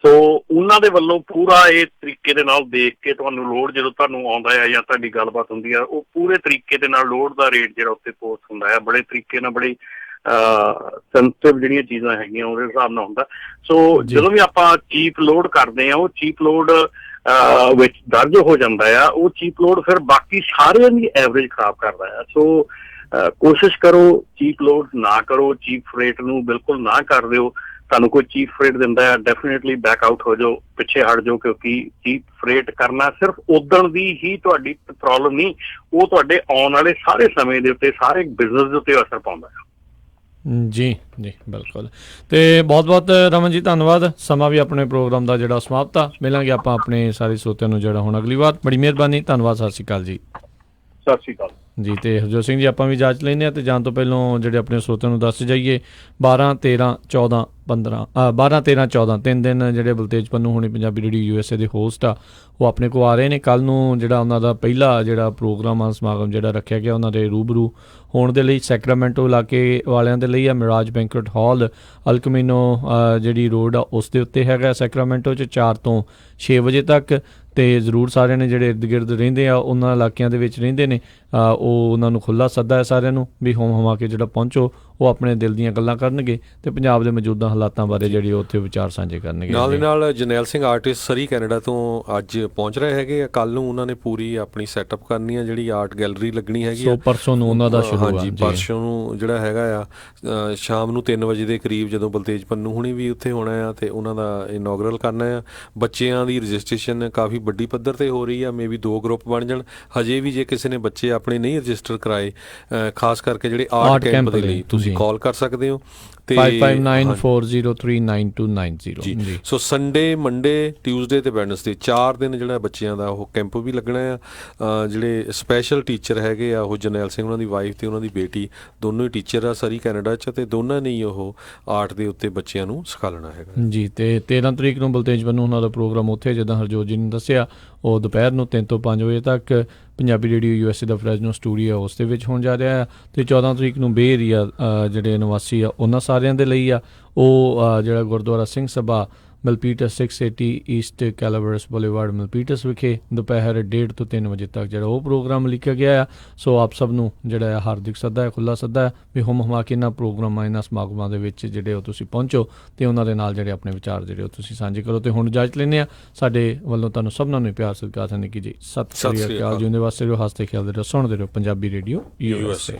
ਸੋ ਉਹਨਾਂ ਦੇ ਵੱਲੋਂ ਪੂਰਾ ਇਹ ਤਰੀਕੇ ਦੇ ਨਾਲ ਦੇਖ ਕੇ ਤੁਹਾਨੂੰ ਲੋਡ ਜਦੋਂ ਤੁਹਾਨੂੰ ਆਉਂਦਾ ਹੈ ਜਾਂ ਤੁਹਾਡੀ ਗੱਲਬਾਤ ਹੁੰਦੀ ਆ, ਉਹ ਪੂਰੇ ਤਰੀਕੇ ਦੇ ਨਾਲ ਲੋਡ ਦਾ ਰੇਟ ਜਿਹੜਾ ਉੱਤੇ ਪੋਸਟ ਹੁੰਦਾ ਹੈ, ਬੜੇ ਤਰੀਕੇ ਨਾਲ, ਬੜੀ ਸੈਂਸਿਟਿਵ ਜਿਹੜੀਆਂ ਚੀਜ਼ਾਂ ਹੈਗੀਆਂ ਉਹਦੇ ਹਿਸਾਬ ਨਾਲ ਹੁੰਦਾ। ਸੋ ਜਦੋਂ ਵੀ ਆਪਾਂ ਚੀਪ ਲੋਡ ਕਰਦੇ ਆ, ਉਹ ਚੀਪ ਲੋਡ ਵਿੱਚ ਦਰਜ ਹੋ ਜਾਂਦਾ ਆ, ਉਹ ਚੀਪ ਲੋਡ ਫਿਰ ਬਾਕੀ ਸਾਰਿਆਂ ਦੀ ਐਵਰੇਜ ਖਰਾਬ ਕਰਦਾ ਆ। ਸੋ ਕੋਸ਼ਿਸ਼ ਕਰੋ ਚੀਪ ਲੋਡ ਨਾ ਕਰੋ, ਚੀਪ ਫਰੇਟ ਨੂੰ ਬਿਲਕੁਲ ਨਾ ਕਰ ਦਿਓ। ਤੁਹਾਨੂੰ ਕੋਈ ਚੀਪ ਫਰੇਟ ਦਿੰਦਾ ਹੈ, ਡੈਫੀਨੇਟਲੀ ਬੈਕ ਆਊਟ ਹੋ ਜਾਓ, ਪਿੱਛੇ ਹਟ ਜਾਓ, ਕਿਉਂਕਿ ਚੀਪ ਫਰੇਟ ਕਰਨਾ ਸਿਰਫ ਉਦਣ ਦੀ ਹੀ ਤੁਹਾਡੀ ਪ੍ਰੋਬਲਮ ਨਹੀਂ, ਉਹ ਤੁਹਾਡੇ ਆਉਣ ਵਾਲੇ ਸਾਰੇ ਸਮੇਂ ਦੇ ਉੱਤੇ, ਸਾਰੇ ਬਿਜ਼ਨਸ ਦੇ ਉੱਤੇ ਅਸਰ ਪਾਉਂਦਾ ਹੈ। ਜੀ ਬਿਲਕੁਲ। ਤੇ ਬਹੁਤ ਬਹੁਤ ਰਮਨ ਜੀ ਧੰਨਵਾਦ। ਸਮਾਂ ਵੀ ਆਪਣੇ ਪ੍ਰੋਗਰਾਮ ਦਾ ਜਿਹੜਾ ਸਮਾਪਤ ਆ। ਮਿਲਾਂਗੇ ਆਪਾਂ ਆਪਣੇ ਸਾਰੇ ਸਰੋਤਿਆਂ ਨੂੰ ਜਿਹੜਾ ਹੁਣ ਅਗਲੀ ਵਾਰ। ਬੜੀ ਮਿਹਰਬਾਨੀ, ਧੰਨਵਾਦ, ਸਤਿ ਸ਼੍ਰੀ ਅਕਾਲ ਜੀ। ਸਤਿ ਸ਼੍ਰੀ ਅਕਾਲ ਜੀ। ਤੇ ਹਰਜੋਤ ਸਿੰਘ ਜੀ, ਆਪਾਂ ਵੀ ਇਜਾਜ਼ਤ ਲੈਂਦੇ ਹਾਂ ਤੇ ਜਾਣ ਤੋਂ ਪਹਿਲਾਂ ਜਿਹੜੇ ਆਪਣੇ ਸਰੋਤਿਆਂ ਨੂੰ ਦੱਸ ਜਾਈਏ, 12, 13, 14, 14 3 ਦਿਨ ਜਿਹੜੇ ਬਲਤੇਜ ਪੰਨੂ ਹੋਣੀ ਪੰਜਾਬੀ ਰੇਡੀਓ USA ਦੇ ਹੋਸਟ ਆ, ਉਹ ਆਪਣੇ ਕੋਲ ਆ ਰਹੇ ਨੇ। ਕੱਲ੍ਹ ਨੂੰ ਜਿਹੜਾ ਉਹਨਾਂ ਦਾ ਪਹਿਲਾ ਜਿਹੜਾ ਪ੍ਰੋਗਰਾਮ ਆ, ਸਮਾਗਮ ਜਿਹੜਾ ਰੱਖਿਆ ਗਿਆ ਉਹਨਾਂ ਦੇ ਰੂਬਰੂ ਹੋਣ ਦੇ ਲਈ ਸੈਕਰਾਮੈਂਟੋ ਇਲਾਕੇ ਵਾਲਿਆਂ ਦੇ ਲਈ ਆ। ਮਿਰਾਜ ਬੈਂਕਟ ਹਾਲ ਅਲ ਕਮੀਨੋ ਜਿਹੜੀ ਰੋਡ ਆ ਉਸ ਦੇ ਉੱਤੇ ਹੈਗਾ ਸੈਕਰਾਮੈਂਟੋ 'ਚ 4 ਤੋਂ 6 ਵਜੇ ਤੱਕ। ਤੇ ਜ਼ਰੂਰ ਸਾਰਿਆਂ ਨੇ ਜਿਹੜੇ ਇਰਦ ਗਿਰਦ ਰਹਿੰਦੇ ਆ, ਉਹਨਾਂ ਇਲਾਕਿਆਂ ਦੇ ਵਿੱਚ ਰਹਿੰਦੇ ਨੇ, ਉਹ ਉਹਨਾਂ ਨੂੰ ਖੁੱਲ੍ਹਾ ਸੱਦਾ ਹੈ ਸਾਰਿਆਂ ਨੂੰ ਵੀ ਹੋਮ ਹਮਾ ਕੇ ਜਿਹੜਾ ਪਹੁੰਚੋ, ਉਹ ਆਪਣੇ ਦਿਲ ਦੀਆਂ ਗੱਲਾਂ ਕਰਨਗੇ ਤੇ ਪੰਜਾਬ ਦੇ ਮੌਜੂਦਾ ਹਾਲਾਤਾਂ ਬਾਰੇ ਜਿਹੜੀ ਉੱਥੇ ਵਿਚਾਰ ਸਾਂਝੇ ਕਰਨਗੇ। ਨਾਲ ਦੀ ਨਾਲ ਜਰਨੈਲ ਸਿੰਘ ਆਰਟਿਸਟ ਸਰੀ ਕੈਨੇਡਾ ਤੋਂ ਅੱਜ ਪਹੁੰਚ ਰਹੇ ਹੈਗੇ ਆ। ਕੱਲ੍ਹ ਨੂੰ ਉਹਨਾਂ ਨੇ ਪੂਰੀ ਆਪਣੀ ਸੈਟਅਪ ਕਰਨੀ ਆ, ਜਿਹੜੀ ਆਰਟ ਗੈਲਰੀ ਲੱਗਣੀ ਹੈਗੀ ਆ। ਸੋ ਪਰਸੋਂ ਨੂੰ ਉਹਨਾਂ ਦਾ ਸ਼ੁਰੂ ਆ। ਹਾਂਜੀ, ਪਰਸੋਂ ਨੂੰ ਜਿਹੜਾ ਹੈਗਾ ਆ ਸ਼ਾਮ ਨੂੰ 3 ਵਜੇ ਦੇ ਕਰੀਬ, ਜਦੋਂ ਬਲਤੇਜ ਪੰਨੂ ਹੁਣੀ ਵੀ ਉੱਥੇ ਹੋਣਾ ਆ ਤੇ ਉਹਨਾਂ ਦਾ ਇਨੋਗਰਲ ਕਰਨਾ ਆ। ਬੱਚਿਆਂ ਦੀ ਰਜਿਸਟ੍ਰੇਸ਼ਨ ਕਾਫੀ ਵੱਡੀ ਪੱਧਰ ਤੇ ਹੋ ਰਹੀ ਆ। ਮੇਬੀ 2 ਗਰੁੱਪ ਬਣ ਜਾਣ। ਹਜੇ ਵੀ ਜੇ ਕਿਸੇ ਨੇ ਬੱਚੇ ਆਪਣੇ ਨਹੀਂ ਰਜਿਸਟਰ ਕਰਾਏ, ਖਾਸ ਕਰਕੇ ਜਿਹੜੇ ਆਰਟ ਕੈਂਪ ਦੇ ਲਈ, ਤੁਸੀਂ ਕਾਲ ਕਰ ਸਕਦੇ ਹੋ 5594039290 ਜੀ। ਸੋ ਸੰਡੇ, ਮੰਡੇ, ਟਿਊਜ਼ਡੇ ਤੇ ਵੈਡਨਸਡੇ 4 ਦਿਨ ਜਿਹੜਾ ਬੱਚਿਆਂ ਦਾ ਉਹ ਕੈਂਪ ਵੀ ਲੱਗਣਾ ਆ। ਜਿਹੜੇ ਸਪੈਸ਼ਲ ਟੀਚਰ ਹੈਗੇ ਆ, ਉਹ ਜਰਨੈਲ ਸਿੰਘ ਉਹਨਾਂ ਦੀ ਵਾਈਫ ਤੇ ਉਹਨਾਂ ਦੀ ਬੇਟੀ ਦੋਨੋਂ ਹੀ ਟੀਚਰ ਆ ਸਰੀ ਕੈਨੇਡਾ 'ਚ, ਤੇ ਦੋਨਾਂ ਨੇ ਹੀ ਉਹ ਆਰਟ ਦੇ ਉੱਤੇ ਬੱਚਿਆਂ ਨੂੰ ਸਿਖਾਉਣਾ ਹੈਗਾ ਜੀ। ਤੇ 13 ਤਰੀਕ ਨੂੰ ਬਲਤੇਜ ਪੰਨੂ ਉਹਨਾਂ ਦਾ ਪ੍ਰੋਗਰਾਮ ਉੱਥੇ, ਜਿੱਦਾਂ ਹਰਜੋਤ ਜੀ ਨੇ ਦੱਸਿਆ, ਉਹ ਦੁਪਹਿਰ ਨੂੰ 3 ਤੋਂ 5 ਵਜੇ ਤੱਕ ਪੰਜਾਬੀ ਰੇਡੀਓ USA ਦਾ ਫਰੈਜ਼ਨੋ ਸਟੂਡੀਓ ਉਸ ਦੇ ਵਿੱਚ ਹੋਣ ਜਾ ਰਿਹਾ। ਅਤੇ 14 ਤਰੀਕ ਨੂੰ ਬੇ ਏਰੀਆ ਜਿਹੜੇ ਨਿਵਾਸੀ ਆ ਉਹਨਾਂ ਸਾਰਿਆਂ ਦੇ ਲਈ ਆ। ਉਹ ਜਿਹੜਾ ਗੁਰਦੁਆਰਾ ਸਿੰਘ ਸਭਾ ਮਲਪੀਟਸ 680 ਈਸਟ ਕੈਲਾਵਰਸ ਬੋਲੀਵਾਰਡ ਮਲਪੀਟਸ ਵਿਖੇ ਦੁਪਹਿਰ 1:30 ਤੋਂ 3 ਵਜੇ ਤੱਕ ਜਿਹੜਾ ਉਹ ਪ੍ਰੋਗਰਾਮ ਲਿਖਿਆ ਗਿਆ ਆ। ਸੋ ਆਪ ਸਭ ਨੂੰ ਜਿਹੜਾ ਹੈ ਹਾਰਦਿਕ ਸੱਦਾ ਹੈ, ਖੁੱਲ੍ਹਾ ਸੱਦਾ ਹੈ ਵੀ ਹੁਮ ਹੁਮਾ ਕੇ ਇਹਨਾਂ ਪ੍ਰੋਗਰਾਮਾਂ, ਇਹਨਾਂ ਸਮਾਗਮਾਂ ਦੇ ਵਿੱਚ ਜਿਹੜੇ ਉਹ ਤੁਸੀਂ ਪਹੁੰਚੋ ਅਤੇ ਉਹਨਾਂ ਦੇ ਨਾਲ ਜਿਹੜੇ ਆਪਣੇ ਵਿਚਾਰ ਜਿਹੜੇ ਉਹ ਤੁਸੀਂ ਸਾਂਝੇ ਕਰੋ। ਅਤੇ ਹੁਣ ਇਜਾਜ਼ਤ ਲੈਂਦੇ ਹਾਂ। ਸਾਡੇ ਵੱਲੋਂ ਤੁਹਾਨੂੰ ਸਭਨਾਂ ਨੂੰ ਪਿਆਰ ਸਤਿਕਾਰ ਸਨ ਜੀ। ਸਤਿ ਸ਼੍ਰੀ ਅਕਾਲ। ਜਿਉਂਦੇ ਵਾਸਤੇ ਰਹੋ, ਹੱਸਦੇ ਖੇਡਦੇ ਰਹੋ, ਸੁਣਦੇ ਰਹੋ ਪੰਜਾਬੀ ਰੇਡੀਓ USA।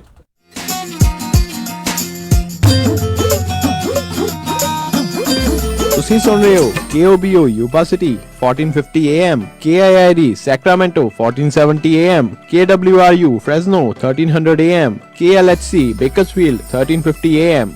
ਤੁਸੀਂ ਸੁਣ ਰਹੇ ਹੋ KOBO Yuba City 1450 AM, KIID Sacramento 1470 AM, KWRU Fresno 1300 AM, KLHC Bakersfield 1350 AM.